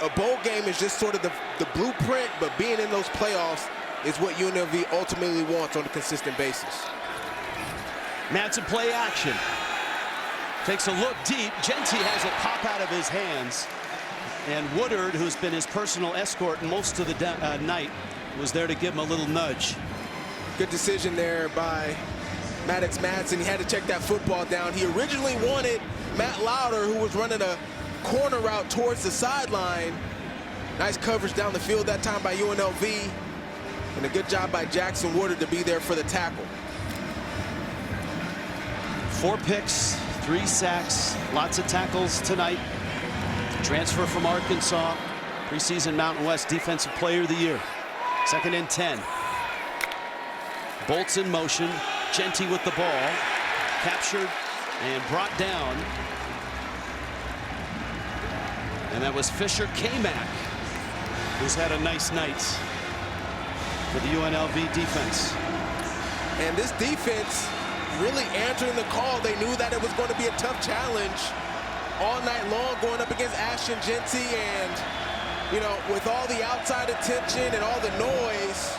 A bowl game is just sort of the blueprint, but being in those playoffs is what UNLV ultimately wants on a consistent basis. Madsen play action. Takes a look deep. Genty has it pop out of his hands. And Woodard, who's been his personal escort most of the night, was there to give him a little nudge. Good decision there by Maddox Madsen. He had to check that football down. He originally wanted Matt Lauder, who was running a corner route towards the sideline. Nice coverage down the field that time by UNLV. And a good job by Jackson Woodard to be there for the tackle. 4 picks, 3 sacks, lots of tackles tonight. Transfer from Arkansas, preseason Mountain West Defensive Player of the Year. 2nd and 10. Bolts in motion. Genty with the ball. Captured and brought down. And that was Fisher K-Mac, who's had a nice night for the UNLV defense. And this defense really answering the call. They knew that it was going to be a tough challenge all night long going up against Ashton Genty, and you know, with all the outside attention and all the noise,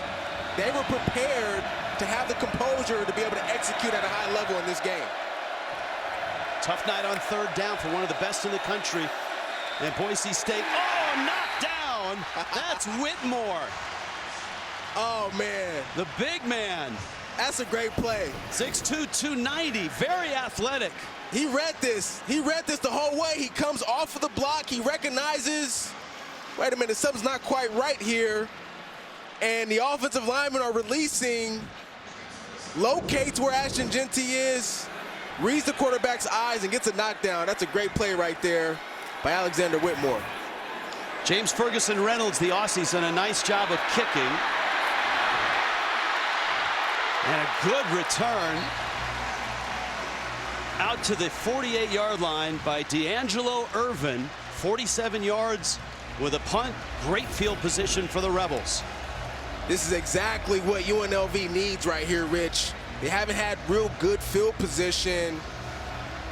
they were prepared to have the composure to be able to execute at a high level in this game. Tough night on 3rd down for one of the best in the country. And Boise State, knocked down. That's Whitmore. Oh, man. The big man. That's a great play. 6'2", 290, very athletic. He read this. He read this the whole way. He comes off of the block. He recognizes, wait a minute, something's not quite right here. And the offensive linemen are releasing, locates where Ashton Genty is, reads the quarterback's eyes, and gets a knockdown. That's a great play right there by Alexander Whitmore. James Ferguson Reynolds, the Aussie's done a nice job of kicking. And a good return out to the 48-yard line by D'Angelo Irvin. 47 yards with a punt. Great field position for the Rebels. This is exactly what UNLV needs right here, Rich. They haven't had real good field position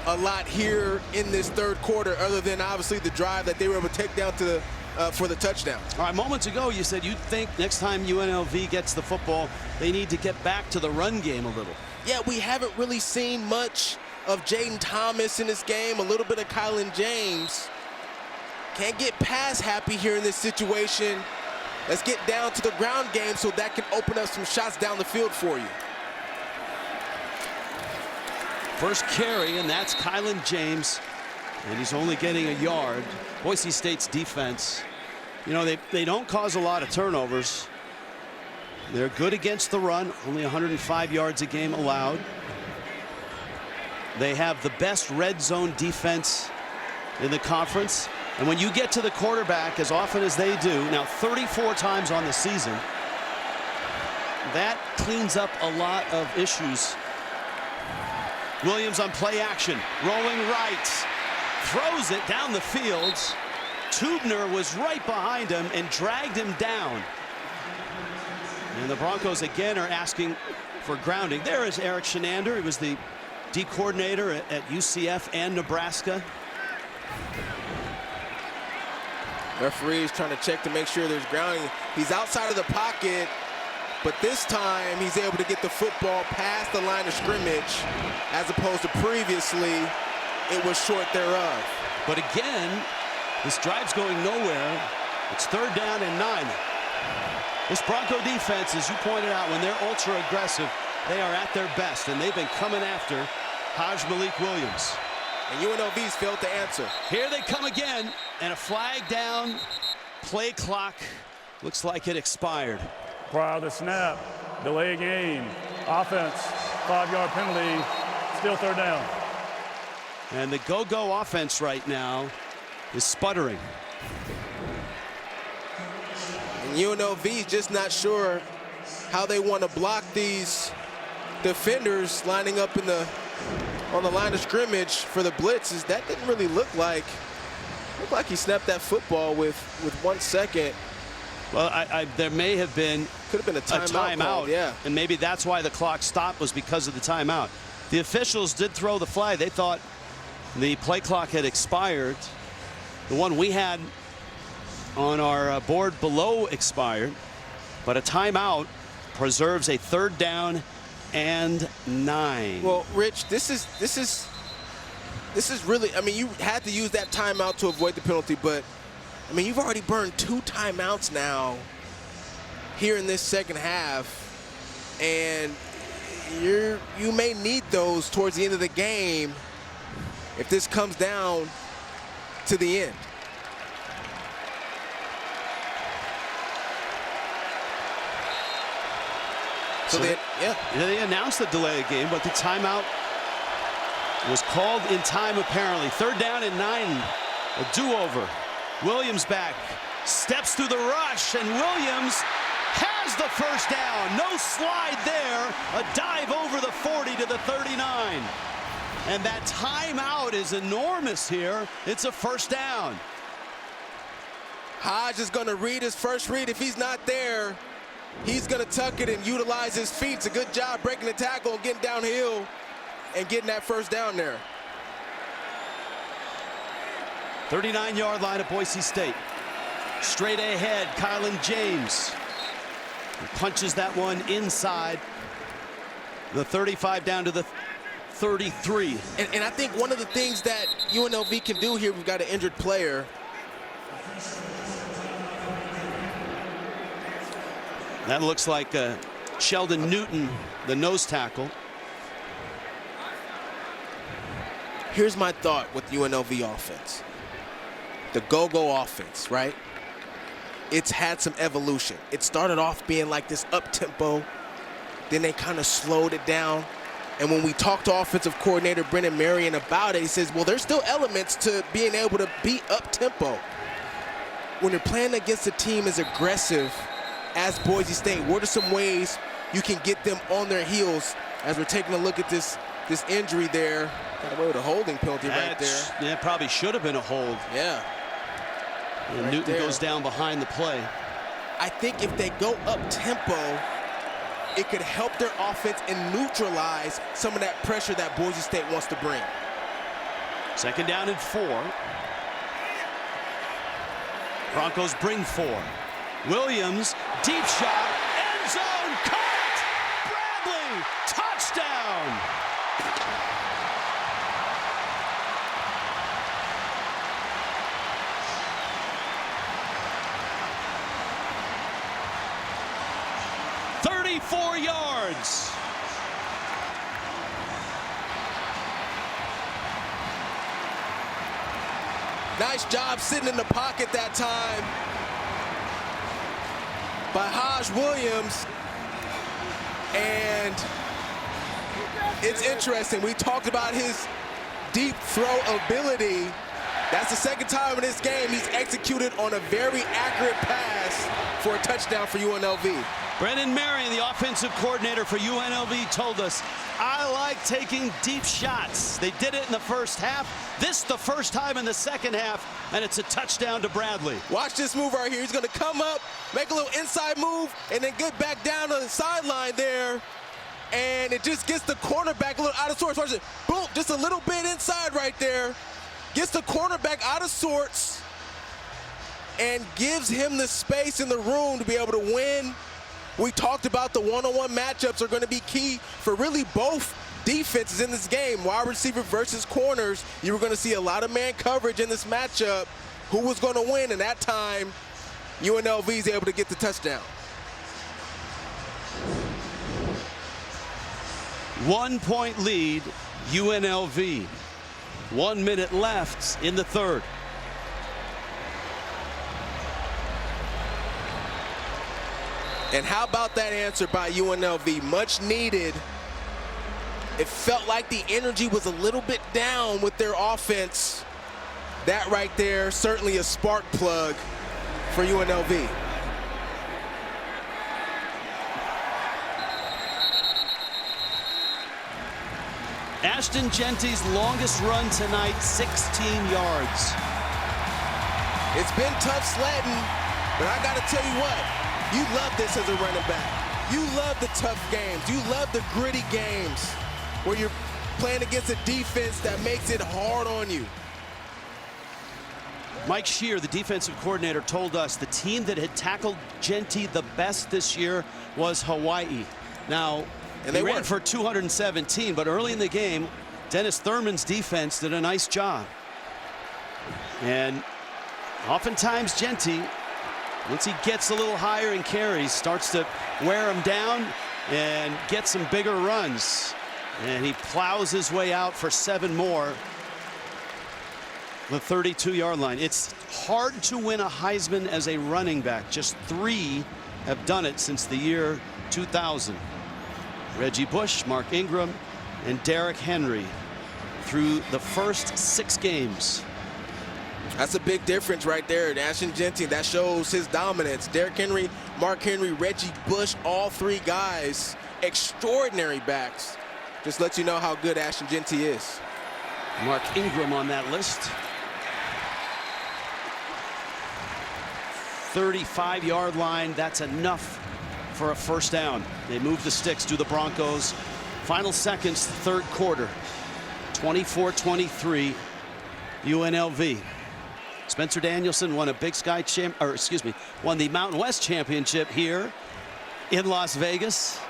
a lot here in this 3rd quarter, other than obviously the drive that they were able to take down to for the touchdown. All right, moments ago you said you think next time UNLV gets the football, they need to get back to the run game a little. Yeah, we haven't really seen much of Jaden Thomas in this game, a little bit of Kylan James. Can't get pass happy here in this situation. Let's get down to the ground game so that can open up some shots down the field for you. First carry, and that's Kylan James, and he's only getting a yard. Boise State's defense, you know, they don't cause a lot of turnovers. They're good against the run, only 105 yards a game allowed. They have the best red zone defense in the conference. And when you get to the quarterback as often as they do, now 34 times on the season, that cleans up a lot of issues. Williams on play action, rolling right, throws it down the field. Tubner was right behind him and dragged him down. And the Broncos again are asking for grounding. There is Eric Shenander. He was the D coordinator at UCF and Nebraska. Referee's trying to check to make sure there's grounding. He's outside of the pocket, but this time he's able to get the football past the line of scrimmage, as opposed to previously it was short thereof. But again, this drive's going nowhere. It's 3rd down and 9. This Bronco defense, as you pointed out, when they're ultra aggressive, they are at their best, and they've been coming after Hajj-Malik Williams. And UNLV's failed to answer. Here they come again, and a flag down. Play clock looks like it expired. Prior to the snap, delay game, offense, 5-yard penalty, still 3rd down. And the go-go offense right now is sputtering. And UNLV just not sure how they want to block these defenders lining up on the line of scrimmage for the blitzes. That didn't really look like he snapped that football with 1 second. Well, there may have been a timeout, yeah. And maybe that's why the clock stopped, was because of the timeout. The officials did throw the flag. They thought the play clock had expired. The one we had on our board below expired, but a timeout preserves a 3rd down and 9. Well, Rich, this is really, I mean, you had to use that timeout to avoid the penalty, but I mean, you've already burned 2 timeouts now here in this second half, and you may need those towards the end of the game if this comes down to the end. So they announced the delay of game, but the timeout was called in time apparently. 3rd down and 9, a do-over. Williams back, steps through the rush, and Williams has the 1st down. No slide there, a dive over the 40 to the 39. And that timeout is enormous here. It's a 1st down. Hodge is going to read his first read. If he's not there, he's going to tuck it and utilize his feet. It's a good job breaking the tackle and getting downhill and getting that 1st down there. 39-yard line of Boise State. Straight ahead, Kylan James. He punches that one inside the 35 down to the 33. And I think one of the things that UNLV can do here, we've got an injured player. That looks like Sheldon Newton, the nose tackle. Here's my thought with UNLV offense. The go-go offense, right? It's had some evolution. It started off being like this up-tempo. Then they kind of slowed it down. And when we talked to offensive coordinator Brennan Marion about it, he says, well, there's still elements to being able to be up-tempo. When you're playing against a team as aggressive as Boise State, what are some ways you can get them on their heels? As we're taking a look at this injury there, got away with a holding penalty right there. Yeah, probably should have been a hold. Yeah. And right Newton goes down behind the play. I think if they go up-tempo, it could help their offense and neutralize some of that pressure that Boise State wants to bring. 2nd down and 4. Broncos bring 4. Williams, deep shot, end zone, caught! Bradley, touchdown! 34 yards. Nice job sitting in the pocket that time by Haj Williams. And it's interesting. We talked about his deep throw ability. That's the second time in this game he's executed on a very accurate pass for a touchdown for UNLV. Brennan Marion, the offensive coordinator for UNLV, told us, I like taking deep shots. They did it in the first half. This the first time in the second half, and it's a touchdown to Bradley. Watch this move right here. He's going to come up, make a little inside move, and then get back down on the sideline there. And it just gets the cornerback a little out of sorts. Watch it. Boom, just a little bit inside right there. Gets the cornerback out of sorts and gives him the space in the room to be able to win. We talked about the one-on-one matchups are going to be key for really both defenses in this game. Wide receiver versus corners. You were going to see a lot of man coverage in this matchup. Who was going to win? And that time, UNLV is able to get the touchdown. 1 point lead, UNLV. 1 minute left in the third. And how about that answer by UNLV? Much needed. It felt like the energy was a little bit down with their offense. That right there, certainly a spark plug for UNLV. Ashton Genty's longest run tonight, 16 yards. It's been tough sledding, but I got to tell you what, you love this as a running back. You love the tough games. You love the gritty games where you're playing against a defense that makes it hard on you. Mike Shear, the defensive coordinator, told us the team that had tackled Genty the best this year was Hawaii. Now, they ran for 217, but early in the game, Dennis Thurman's defense did a nice job. And oftentimes Genty, once he gets a little higher in carries, starts to wear him down and get some bigger runs. And he plows his way out for 7 more. The 32-yard line. It's hard to win a Heisman as a running back. Just 3 have done it since the year 2000. Reggie Bush, Mark Ingram, and Derrick Henry through the first 6 games. That's a big difference right there. Ashton Genty, that shows his dominance. Derrick Henry, Mark Henry, Reggie Bush, all 3 guys, extraordinary backs. Just lets you know how good Ashton Genty is. Mark Ingram on that list. 35-yard line, that's enough for a first down. They move the sticks to the Broncos. Final seconds, third quarter. 24-23, UNLV. Spencer Danielson won a Big Sky won the Mountain West Championship here in Las Vegas.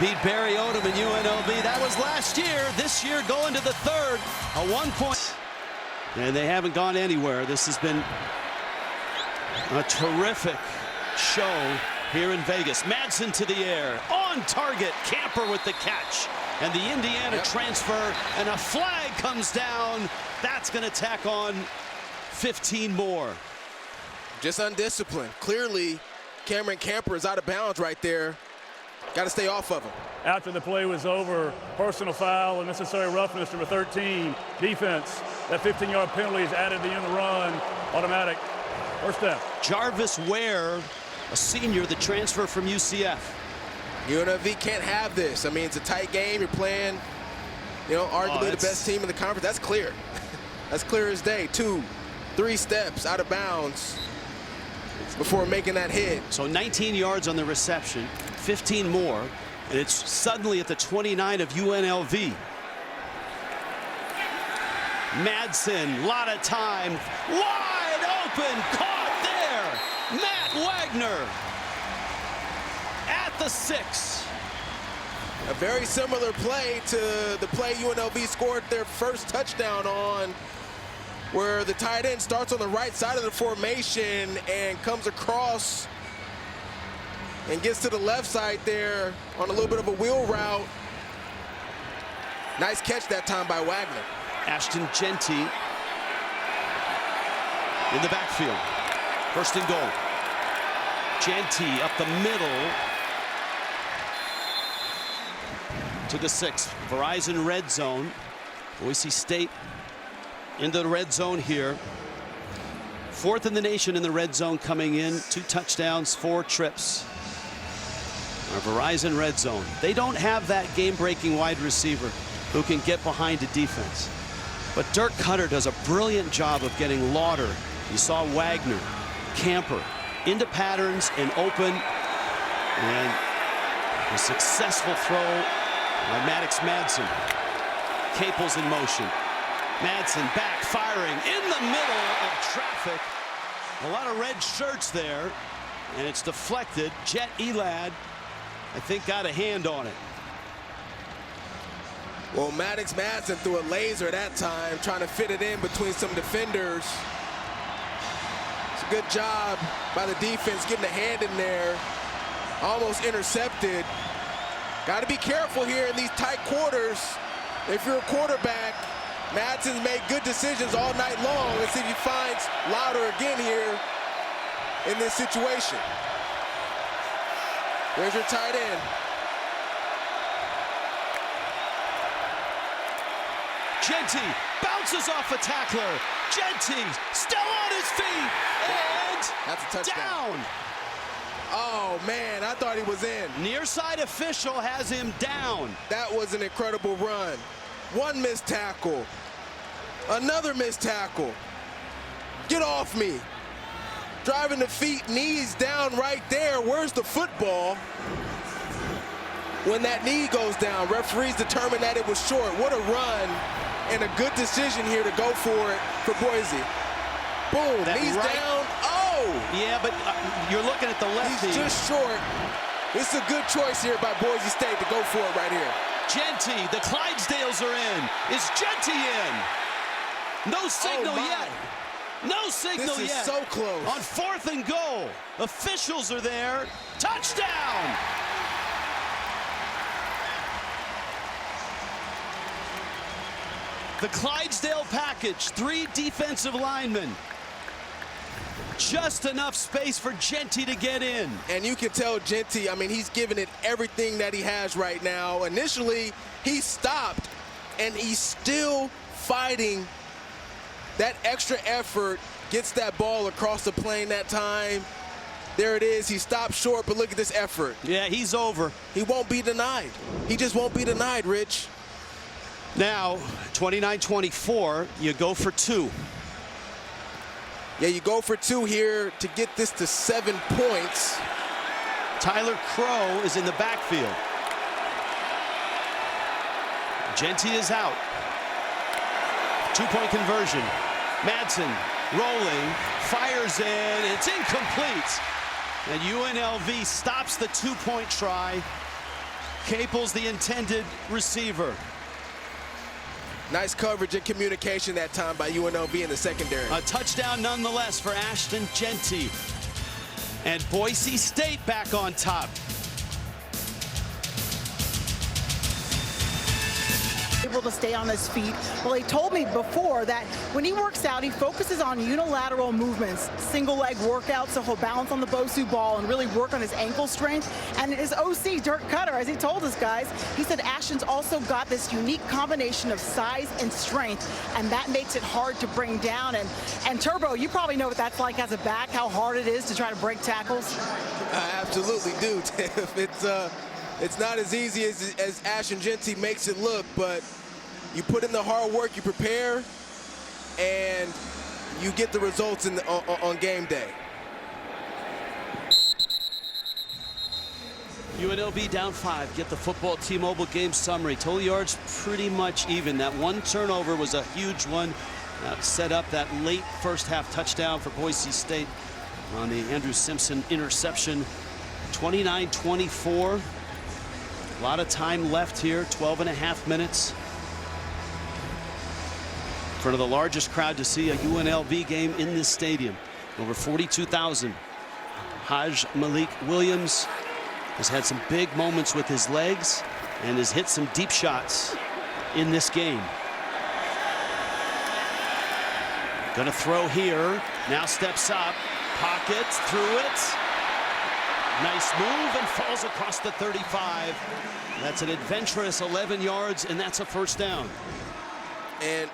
Beat Barry Odom and UNLV. That was last year. This year going to the third. A 1 point. And they haven't gone anywhere. This has been a terrific show here in Vegas. Madsen to the air. On target. Camper with the catch. And the Indiana transfer. And a flag comes down. That's going to tack on 15 more. Just undisciplined. Clearly, Cameron Camper is out of bounds right there. Got to stay off of him. After the play was over, personal foul and necessary roughness, number 13, defense. That 15-yard penalty is added to the end of the run. Automatic. First down. Jarvis Ware, a senior, the transfer from UCF. UNLV can't have this. I mean, it's a tight game. You're playing, arguably the best team in the conference. That's clear. That's clear as day. 2, 3 steps out of bounds before making that hit. So 19 yards on the reception, 15 more, and it's suddenly at the 29 of UNLV. Madsen, lot of time, wide open, caught there. Matt Wagner at the 6. A very similar play to the play UNLV scored their first touchdown on, where the tight end starts on the right side of the formation and comes across and gets to the left side there on a little bit of a wheel route. Nice catch that time by Wagner. Ashton Jeanty in the backfield. First and goal. Jeanty up the middle to the 6. Verizon red zone. Boise State into the red zone here. 4th in the nation in the red zone coming in. 2 touchdowns, 4 trips. Our Verizon red zone. They don't have that game-breaking wide receiver who can get behind a defense. But Dirk Cutter does a brilliant job of getting Lauder. You saw Wagner, Camper, into patterns and open. And a successful throw by Maddox Madsen. Capel's in motion. Madsen back, firing in the middle of traffic. A lot of red shirts there. And it's deflected. Jet Elad, I think, got a hand on it. Well, Maddox Madsen threw a laser that time, trying to fit it in between some defenders. It's a good job by the defense getting a hand in there. Almost intercepted. Got to be careful here in these tight quarters. If you're a quarterback, Madsen's made good decisions all night long. Let's see if he finds Lauder again here in this situation. There's your tight end. Jeanty bounces off a tackler. Jeanty still on his feet, and that's a touchdown. Down. Oh, man, I thought he was in. Near side official has him down. That was an incredible run. One missed tackle. Another missed tackle. Get off me. Driving the feet, knees down right there. Where's the football? When that knee goes down, referees determined that it was short. What a run, and a good decision here to go for it for Boise. Boom, that knees down. Oh! Yeah, but you're looking at the left knee. He's just short. This is a good choice here by Boise State to go for it right here. Jeanty, the Clydesdales are in. Is Jeanty in? No signal yet. No signal yet. This is so close. On 4th and goal. Officials are there. Touchdown! The Clydesdale package, 3 defensive linemen. Just enough space for Jeanty to get in. And you can tell Jeanty, I mean, he's giving it everything that he has right now. Initially, he stopped, and he's still fighting. That extra effort gets that ball across the plane that time. There it is. He stopped short, but look at this effort. Yeah, he's over. He won't be denied. He just won't be denied, Rich. Now, 29-24, you go for 2. Yeah, you go for 2 here to get this to 7 points. Tyler Crow is in the backfield. Jeanty is out. 2-point conversion. Madsen rolling, fires in, it's incomplete. And UNLV stops the 2-point try. Capel's the intended receiver. Nice coverage and communication that time by UNLV in the secondary. A touchdown nonetheless for Ashton Jeanty. And Boise State back on top. Able to stay on his feet. Well, he told me before that when he works out, he focuses on unilateral movements, single leg workouts, so he'll balance on the Bosu ball and really work on his ankle strength. And his OC, Dirk Cutter, as he told us guys, he said Ashton's also got this unique combination of size and strength, and that makes it hard to bring down. And Turbo, you probably know what that's like as a back, how hard it is to try to break tackles. I absolutely do, Tiff. It's not as easy as Ashton Jeanty makes it look, but you put in the hard work, you prepare, and you get the results on game day. UNLV down 5. Get the football T-Mobile game summary. Total yards pretty much even. That one turnover was a huge one. Set up that late first half touchdown for Boise State on the Andrew Simpson interception. 29-24. A lot of time left here, 12.5 minutes. In front of the largest crowd to see a UNLV game in this stadium. Over 42,000. Haj Malik Williams has had some big moments with his legs and has hit some deep shots in this game. Gonna throw here. Now steps up. Pockets through it. Nice move and falls across the 35. That's an adventurous 11 yards, and that's a first down. And,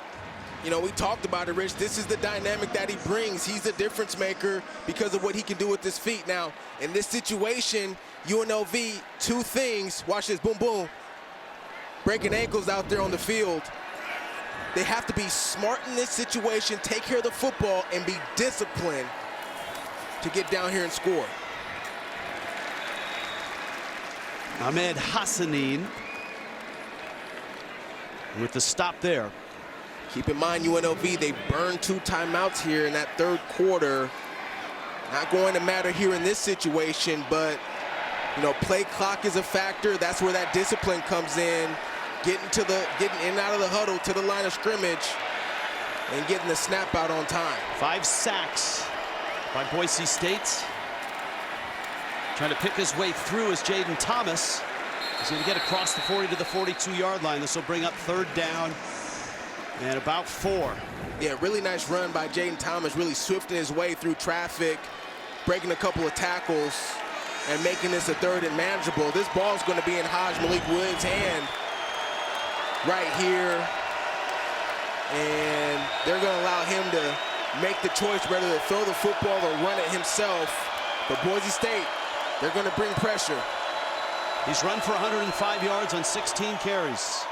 you know, we talked about it, Rich. This is the dynamic that he brings. He's the difference maker because of what he can do with his feet. Now, in this situation, UNLV, two things. Watch this, boom, boom. Breaking ankles out there on the field. They have to be smart in this situation, take care of the football, and be disciplined to get down here and score. Ahmed Hassanin with the stop there. Keep in mind, UNLV, they burned 2 timeouts here in that third quarter. Not going to matter here in this situation, but, you know, play clock is a factor. That's where that discipline comes in. Getting in and out of the huddle to the line of scrimmage and getting the snap out on time. 5 sacks by Boise State. Trying to pick his way through is Jaden Thomas. He's going to get across the 40 to the 42-yard line. This will bring up 3rd down and about 4. Yeah, really nice run by Jaden Thomas, really swifting his way through traffic, breaking a couple of tackles, and making this a 3rd and manageable. This ball's going to be in Malik Williams' hand right here, and they're going to allow him to make the choice whether to throw the football or run it himself. But Boise State, they're going to bring pressure. He's run for 105 yards on 16 carries.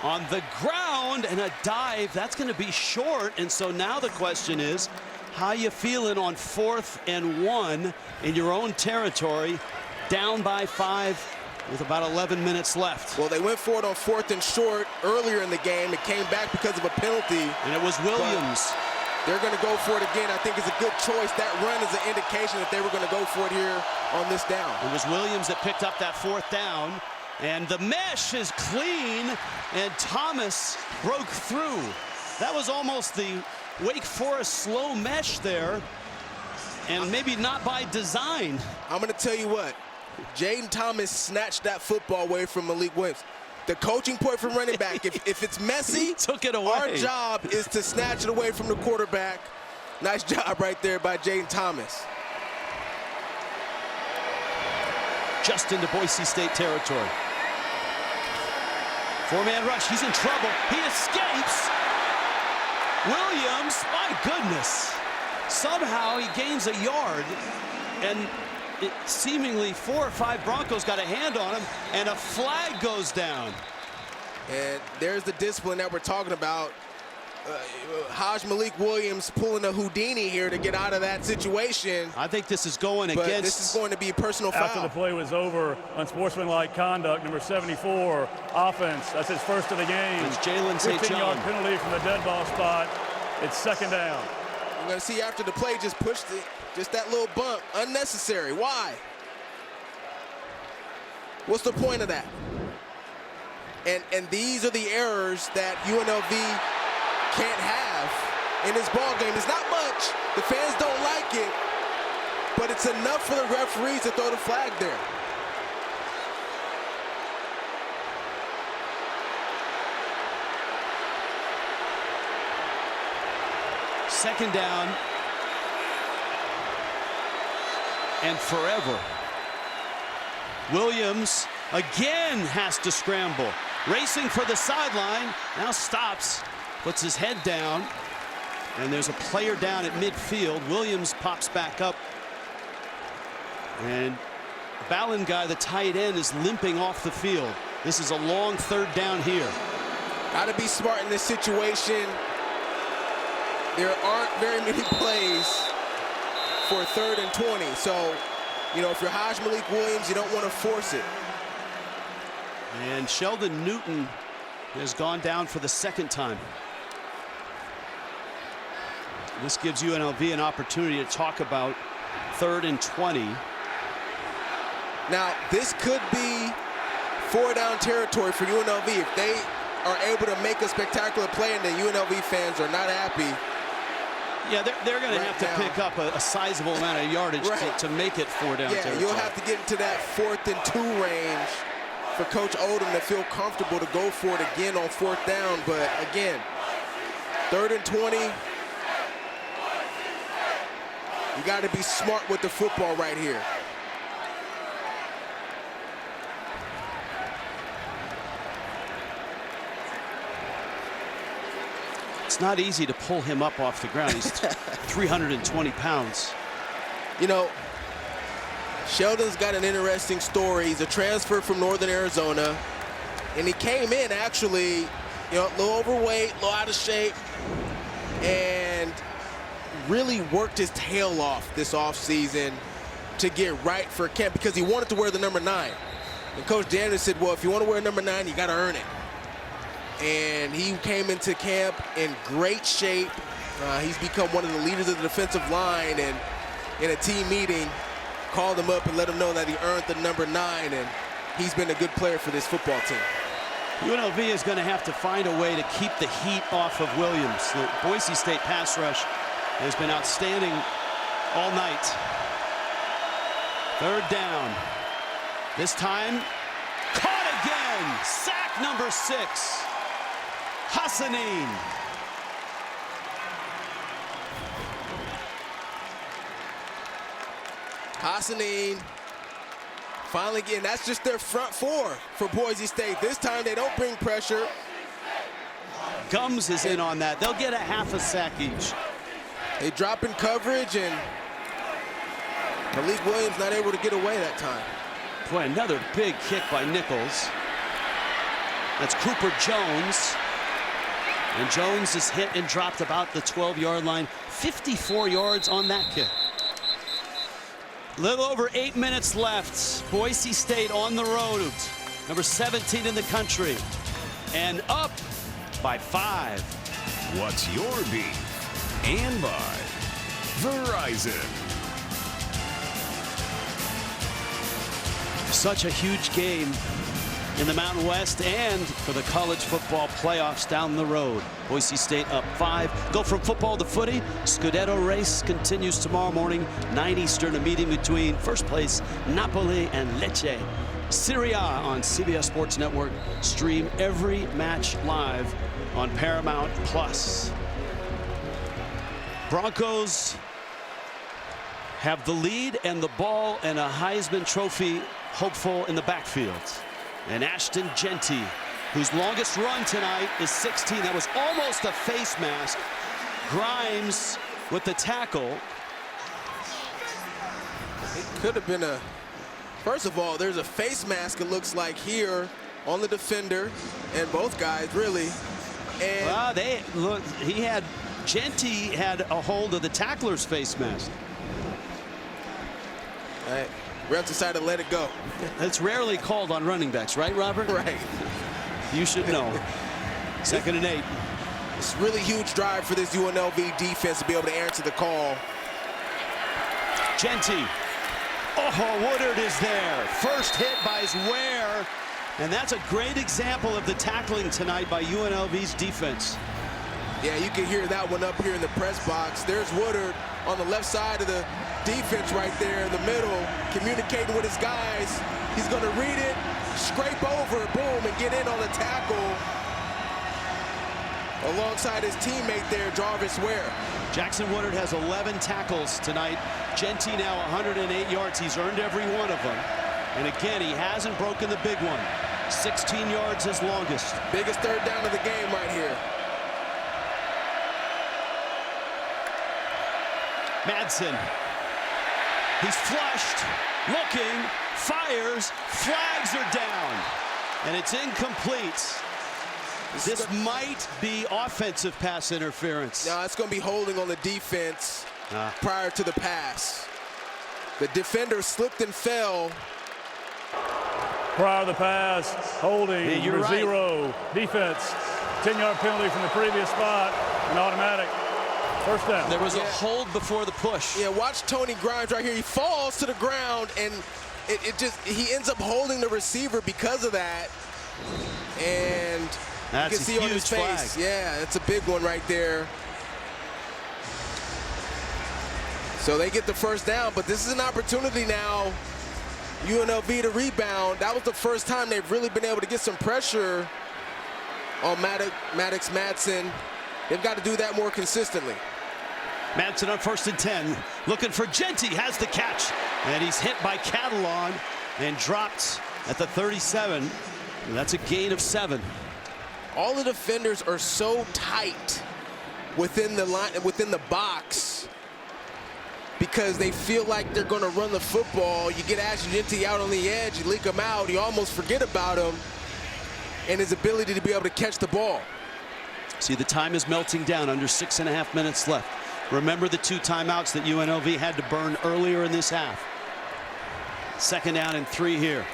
On the ground and a dive, that's going to be short. And so now the question is, how you feeling on 4th and 1 in your own territory, down by 5 with about 11 minutes left? Well, they went for it on 4th and short earlier in the game. It came back because of a penalty. And it was Williams. They're going to go for it again. I think it's a good choice. That run is an indication that they were going to go for it here on this down. It was Williams that picked up that 4th down. And the mesh is clean, and Thomas broke through. That was almost the Wake Forest slow mesh there, and maybe not by design. I'm going to tell you what. Jaden Thomas snatched that football away from Malik Williams. The coaching point from running back, if it's messy, took it away. Our job is to snatch it away from the quarterback. Nice job right there by Jaden Thomas. Just into Boise State territory. 4-man rush, he's in trouble. He escapes. Williams, my goodness. Somehow he gains a yard, and seemingly 4 or 5 Broncos got a hand on him, and a flag goes down. And there's the discipline that we're talking about. Malik Williams pulling a Houdini here to get out of that situation. I think this is going but against. This is going to be a personal foul. After the play was over, unsportsmanlike conduct, number 74, offense. That's his first of the game. It's Jalen St. John. 15-yard penalty from the dead ball spot. It's 2nd down. You're going to see after the play just pushed it, just that little bump, unnecessary. Why? What's the point of that? And these are the errors that UNLV can't have in this ball game. It's not much. The fans don't like it, but it's enough for the referees to throw the flag there. Second down and forever. Williams again has to scramble. Racing for the sideline, now stops, puts his head down, and there's a player down at midfield. Williams pops back up, and Ballen, the tight end, is limping off the field. This is a long 3rd down here. Got to be smart in this situation. There aren't very many plays for 3rd and 20. So, you know, if you're Malik Williams, you don't want to force it. And Sheldon Newton has gone down for the 2nd time. This gives UNLV an opportunity to talk about 3rd and 20. Now, this could be 4-down territory for UNLV. If they are able to make a spectacular play and the UNLV fans are not happy, Yeah, they're going to have to pick up a sizable amount of yardage to make it 4 down. Yeah, you'll have to get into that 4th and 2 range for Coach Odom to feel comfortable to go for it again on 4th down. But again, 3rd and 20. You got to be smart with the football right here. It's not easy to pull him up off the ground. He's 320 pounds. You know, Sheldon's got an interesting story. He's a transfer from Northern Arizona, and he came in actually, you know, a little overweight, a little out of shape, and really worked his tail off this offseason to get right for camp because he wanted to wear the number 9. And Coach Daniels said, well, if you want to wear number 9, you got to earn it. And he came into camp in great shape. He's become one of the leaders of the defensive line, and in a team meeting, called him up and let him know that he earned the number 9, and he's been a good player for this football team. UNLV is going to have to find a way to keep the heat off of Williams. The Boise State pass rush has been outstanding all night. 3rd down. This time, caught again. Sack number 6. Hassanin. Hassanin finally getting, that's just their front 4 for Boise State. This time they don't bring pressure. Gums is in on that. They'll get a half a sack each. They drop in coverage, and Malik Williams not able to get away that time. Boy, another big kick by Nichols. That's Cooper Jones. And Jones is hit and dropped about the 12-yard line. 54 yards on that kick. A little over 8 minutes left. Boise State on the road. Number 17 in the country. And up by 5. What's your beef? And by Verizon. Such a huge game in the Mountain West and for the college football playoffs down the road. Boise State up 5. Go from football to footy. Scudetto race continues tomorrow morning, 9 Eastern, a meeting between first place Napoli and Lecce. Serie A on CBS Sports Network. Stream every match live on Paramount Plus. Broncos have the lead and the ball and a Heisman Trophy hopeful in the backfield. And Ashton Jeanty, whose longest run tonight is 16. That was almost a face mask. Grimes with the tackle. It could have been a, first of all, there's a face mask, it looks like, here on the defender, and both guys really. And well, Jeanty had a hold of the tackler's face mask. Right. Refs decided to let it go. That's rarely called on running backs, right, Robert? Right. You should know. 2nd and 8. It's a really huge drive for this UNLV defense to be able to answer the call. Jeanty. Oh, Woodard is there. First hit by Ware. And that's a great example of the tackling tonight by UNLV's defense. Yeah, you can hear that one up here in the press box. There's Woodard on the left side of the defense right there in the middle, communicating with his guys. He's going to read it, scrape over, boom, and get in on the tackle alongside his teammate there, Jarvis Ware. Jackson Woodard has 11 tackles tonight. Jeanty now 108 yards. He's earned every one of them. And again, he hasn't broken the big one. 16 yards his longest. Biggest 3rd down of the game right here. Madsen. He's flushed, looking, fires, flags are down, and it's incomplete. This might be offensive pass interference. No, it's going to be holding on the defense prior to the pass. The defender slipped and fell. Prior to the pass, holding, yeah, number right. 0, defense, 10-yard penalty from the previous spot, an automatic. First down. There was a hold before the push. Yeah, watch Tony Grimes right here. He falls to the ground, and he ends up holding the receiver because of that. And that's you can see on his face. flag. Yeah, it's a big one right there. So they get the first down, but this is an opportunity now, UNLV to rebound. That was the first time they've really been able to get some pressure on Maddox Madsen. They've got to do that more consistently. Madsen on 1st and 10, looking for Genty, has the catch, and he's hit by Catalon and dropped at the 37. That's a gain of 7. All the defenders are so tight within the line, within the box, because they feel like they're going to run the football. You get Ashton Genty out on the edge, you leak him out, you almost forget about him and his ability to be able to catch the ball. See, the time is melting down, under 6.5 minutes left. Remember the 2 timeouts that UNLV had to burn earlier in this half. 2nd down and 3 here.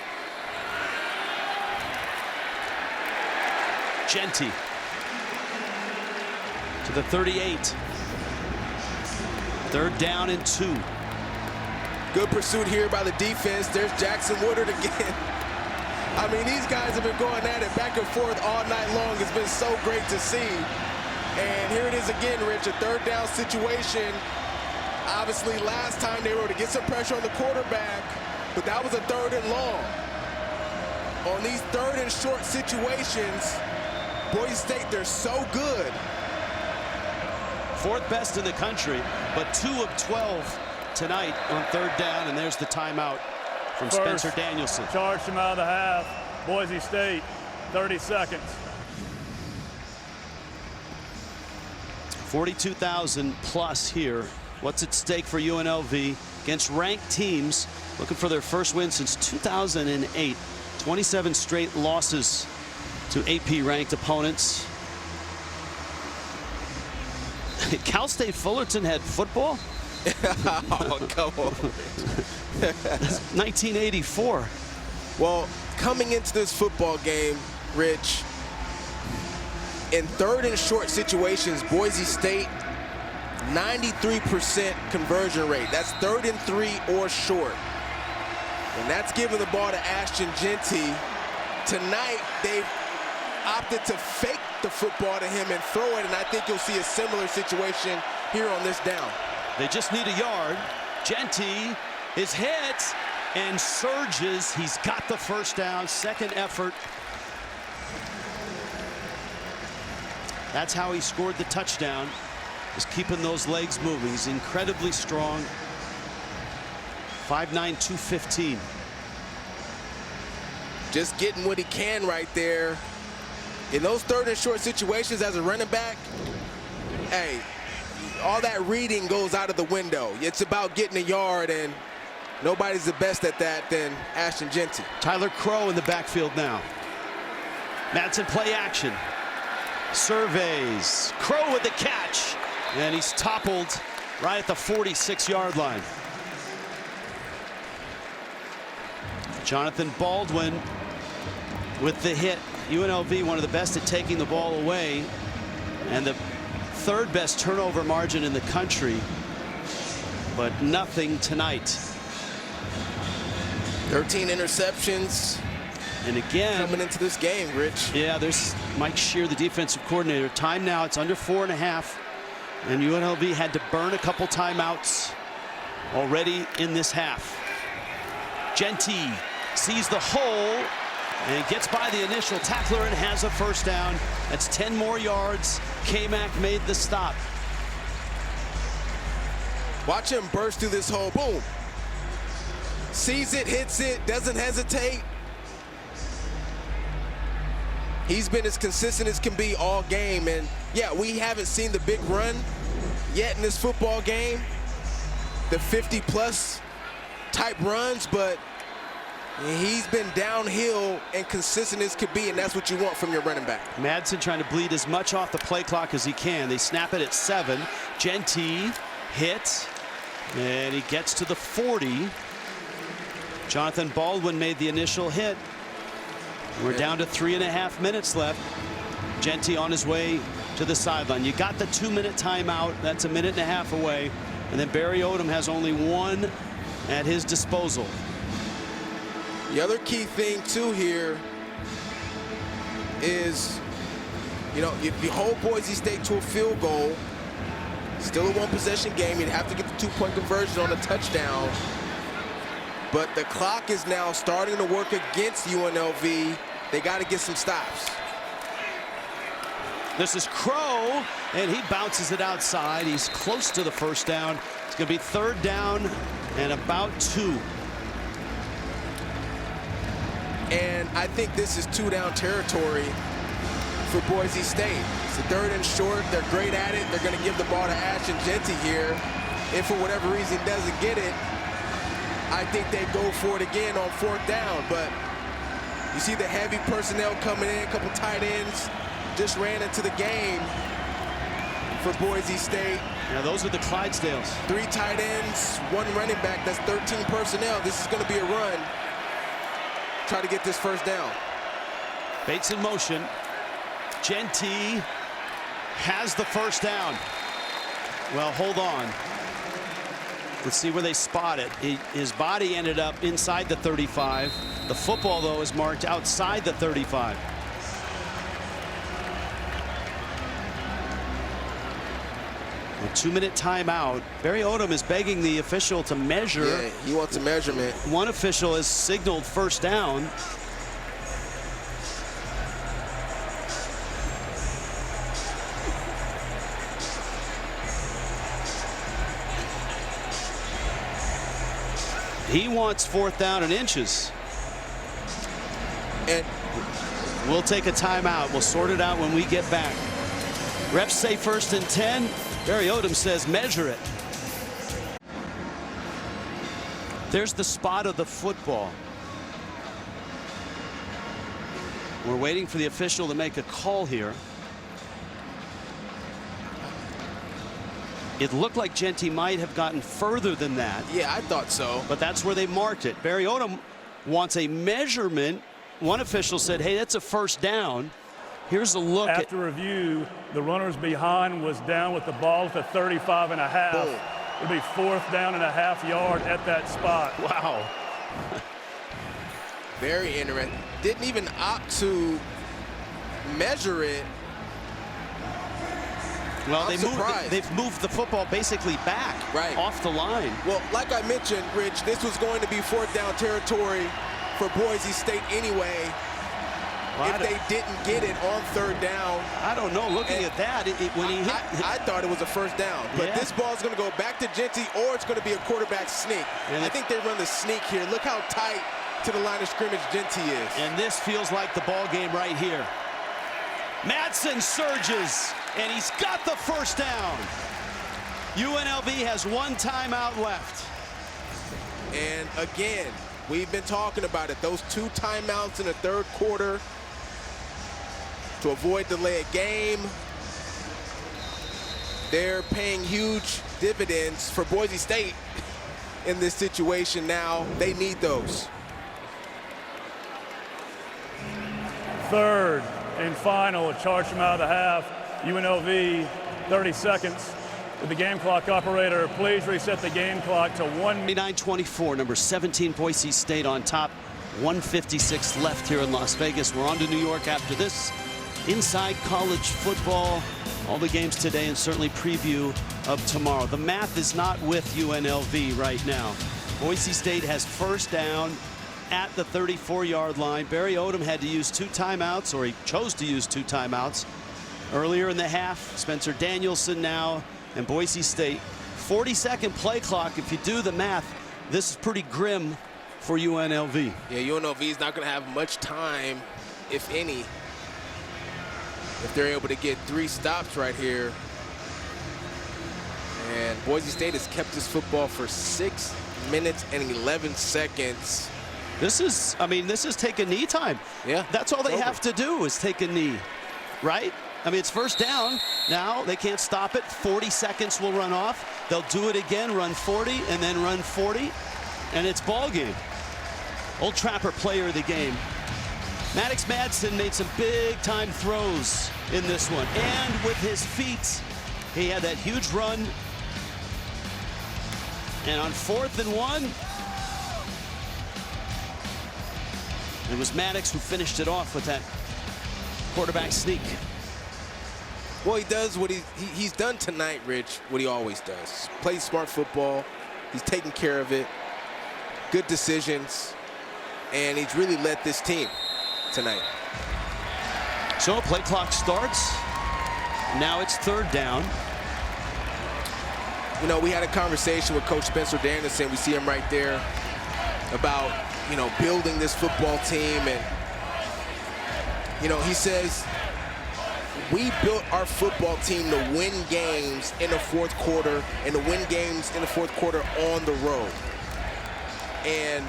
Genty to the 38. 3rd down and 2. Good pursuit here by the defense. There's Jackson Woodard again. I mean, these guys have been going at it back and forth all night long. It's been so great to see. And here it is again, Rich, a 3rd down situation. Obviously, last time they were able to get some pressure on the quarterback, but that was a 3rd and long. On these 3rd and short situations, Boise State, they're so good. 4th best in the country, but 2 of 12 tonight on 3rd down, and there's the timeout from Spencer Danielson. Charged him out of the half. Boise State, 30 seconds. 42,000 plus here. What's at stake for UNLV against ranked teams looking for their first win since 2008. 27 straight losses to AP ranked opponents. Cal State Fullerton had football? Oh, come on. 1984. Well, coming into this football game, Rich, in 3rd and short situations, Boise State, 93% conversion rate. That's 3rd and 3 or short. And that's giving the ball to Ashton Genty. Tonight, they've opted to fake the football to him and throw it, and I think you'll see a similar situation here on this down. They just need a yard. Genty is hit and surges. He's got the first down, 2nd effort. That's how he scored the touchdown, is keeping those legs moving. He's incredibly strong. 5'9", 215. Just getting what he can right there. In those 3rd and short situations as a running back, hey, all that reading goes out of the window. It's about getting a yard, and nobody's the best at that than Ashton Genty. Tyler Crow in the backfield now. Madsen play action. Surveys. Crow with the catch. And he's toppled right at the 46-yard line. Jonathan Baldwin with the hit. UNLV, one of the best at taking the ball away, and the 3rd best turnover margin in the country, but nothing tonight. 13 interceptions. And again, coming into this game, Rich. Yeah, there's Mike Shear, the defensive coordinator. Time now, it's under 4.5, and UNLV had to burn a couple timeouts already in this half. Genty sees the hole and gets by the initial tackler and has a first down. That's 10 more yards. K-Mac made the stop. Watch him burst through this hole. Boom. Sees it, hits it, doesn't hesitate. He's been as consistent as can be all game. And yeah, we haven't seen the big run yet in this football game, the 50-plus type runs, but he's been downhill and consistent as could be, and that's what you want from your running back. Madsen trying to bleed as much off the play clock as he can. They snap it at 7. Genty hit, and he gets to the 40. Jonathan Baldwin made the initial hit. We're down to 3.5 minutes left. Genty on his way to the sideline. You got the 2-minute timeout. That's a 1.5 minutes away. And then Barry Odom has only 1 at his disposal. The other key thing, too, here is, you know, if you hold Boise State to a field goal, Still a one-possession game. You'd have to get the two-point conversion on the touchdown. But the clock is now starting to work against UNLV. They got to get some stops. This is Crow, and he bounces it outside. He's close to the first down. It's going to be 3rd down and about 2. And I think this is 2-down territory for Boise State. It's a 3rd and short. They're great at it. They're going to give the ball to Ashton Jeanty here. If for whatever reason he doesn't get it, I think they go for it again on 4th down. But you see the heavy personnel coming in, a couple tight ends just ran into the game for Boise State. Yeah, those are the Clydesdales. 3 tight ends, 1 running back. That's 13 personnel. This is going to be a run. Try to get this 1st down. Bates in motion. Jeanty has the 1st down. Well, hold on. Let's see where they spot it. His body ended up inside the 35. The football, though, is marked outside the 35. A 2-minute timeout. Barry Odom is begging the official to measure. Yeah, he wants a measurement. One official has signaled 1st down. He wants 4th down and inches. And we'll take a timeout. We'll sort it out when we get back. Refs say 1st and 10. Barry Odom says measure it. There's the spot of the football. We're waiting for the official to make a call here. It looked like Jeanty might have gotten further than that. Yeah, I thought so. But that's where they marked it. Barry Odom wants a measurement. One official said, hey, that's a 1st down. Here's a look. After review, the runner's behind was down with the ball at the 35 and a half. Boom. It'll be 4th down and a half yard at that spot. Wow. Very interesting. Didn't even opt to measure it. Well, they've moved the football basically back off the line. Well, like I mentioned, Rich, this was going to be 4th down territory for Boise State anyway. Well, if they didn't get it on 3rd down. I don't know. Looking at that, when he hit, I thought it was a 1st down. But this ball is going to go back to Jeanty, or it's going to be a quarterback sneak. And I think they run the sneak here. Look how tight to the line of scrimmage Jeanty is. And this feels like the ball game right here. Madsen surges, and he's got the 1st down. UNLV has 1 timeout left. And again, we've been talking about it. Those 2 timeouts in the 3rd quarter to avoid delay of game. They're paying huge dividends for Boise State in this situation now. They need those. 3rd and final, a charge from out of the half. UNLV, 30 seconds. With the game clock operator, please reset the game clock to 1:29:24. Number 17, Boise State on top. 1:56 left here in Las Vegas. We're on to New York after this. Inside college football, all the games today, and certainly preview of tomorrow. The math is not with UNLV right now. Boise State has 1st down at the 34-yard line. Barry Odom had to use 2 timeouts, or he chose to use 2 timeouts earlier in the half. Spencer Danielson now, and Boise State. 40-second play clock. If you do the math, this is pretty grim for UNLV. Yeah, UNLV is not going to have much time, if any, if they're able to get 3 stops right here. And Boise State has kept this football for 6 minutes and 11 seconds. This is, I mean, this is take a knee time. Yeah. That's all they have to do is take a knee, right? I mean, it's 1st down. Now they can't stop it. 40 seconds will run off. They'll do it again, run 40, and then run 40, and it's ball game. Old Trapper player of the game. Maddox Madsen made some big-time throws in this one. And with his feet, he had that huge run. And on 4th and 1, it was Maddox who finished it off with that quarterback sneak. Well, he does what he's done tonight, Rich, what he always does. Plays smart football. He's taking care of it. Good decisions. And he's really led this team tonight. So play clock starts. Now it's 3rd down. You know, we had a conversation with Coach Spencer Danielson. We see him right there about, you know, building this football team. And, you know, he says, we built our football team to win games in the 4th quarter and to win games in the 4th quarter on the road. And,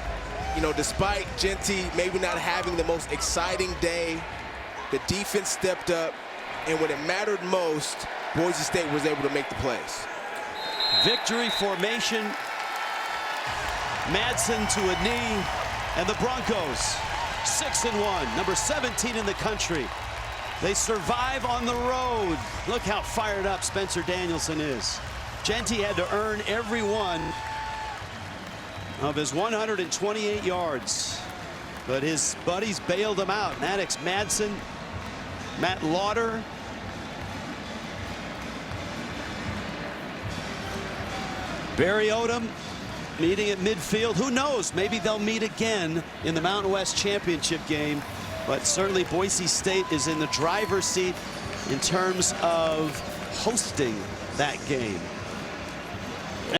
you know, despite Genty maybe not having the most exciting day, the defense stepped up, and when it mattered most, Boise State was able to make the plays. Victory formation. Madsen to a knee, and the Broncos 6-1, number 17 in the country. They survive on the road. Look how fired up Spencer Danielson is. Genty had to earn every one of his 128 yards, but his buddies bailed him out. Maddox Madsen, Matt Lauder, Barry Odom meeting at midfield. Who knows? Maybe they'll meet again in the Mountain West Championship game. But certainly Boise State is in the driver's seat in terms of hosting that game.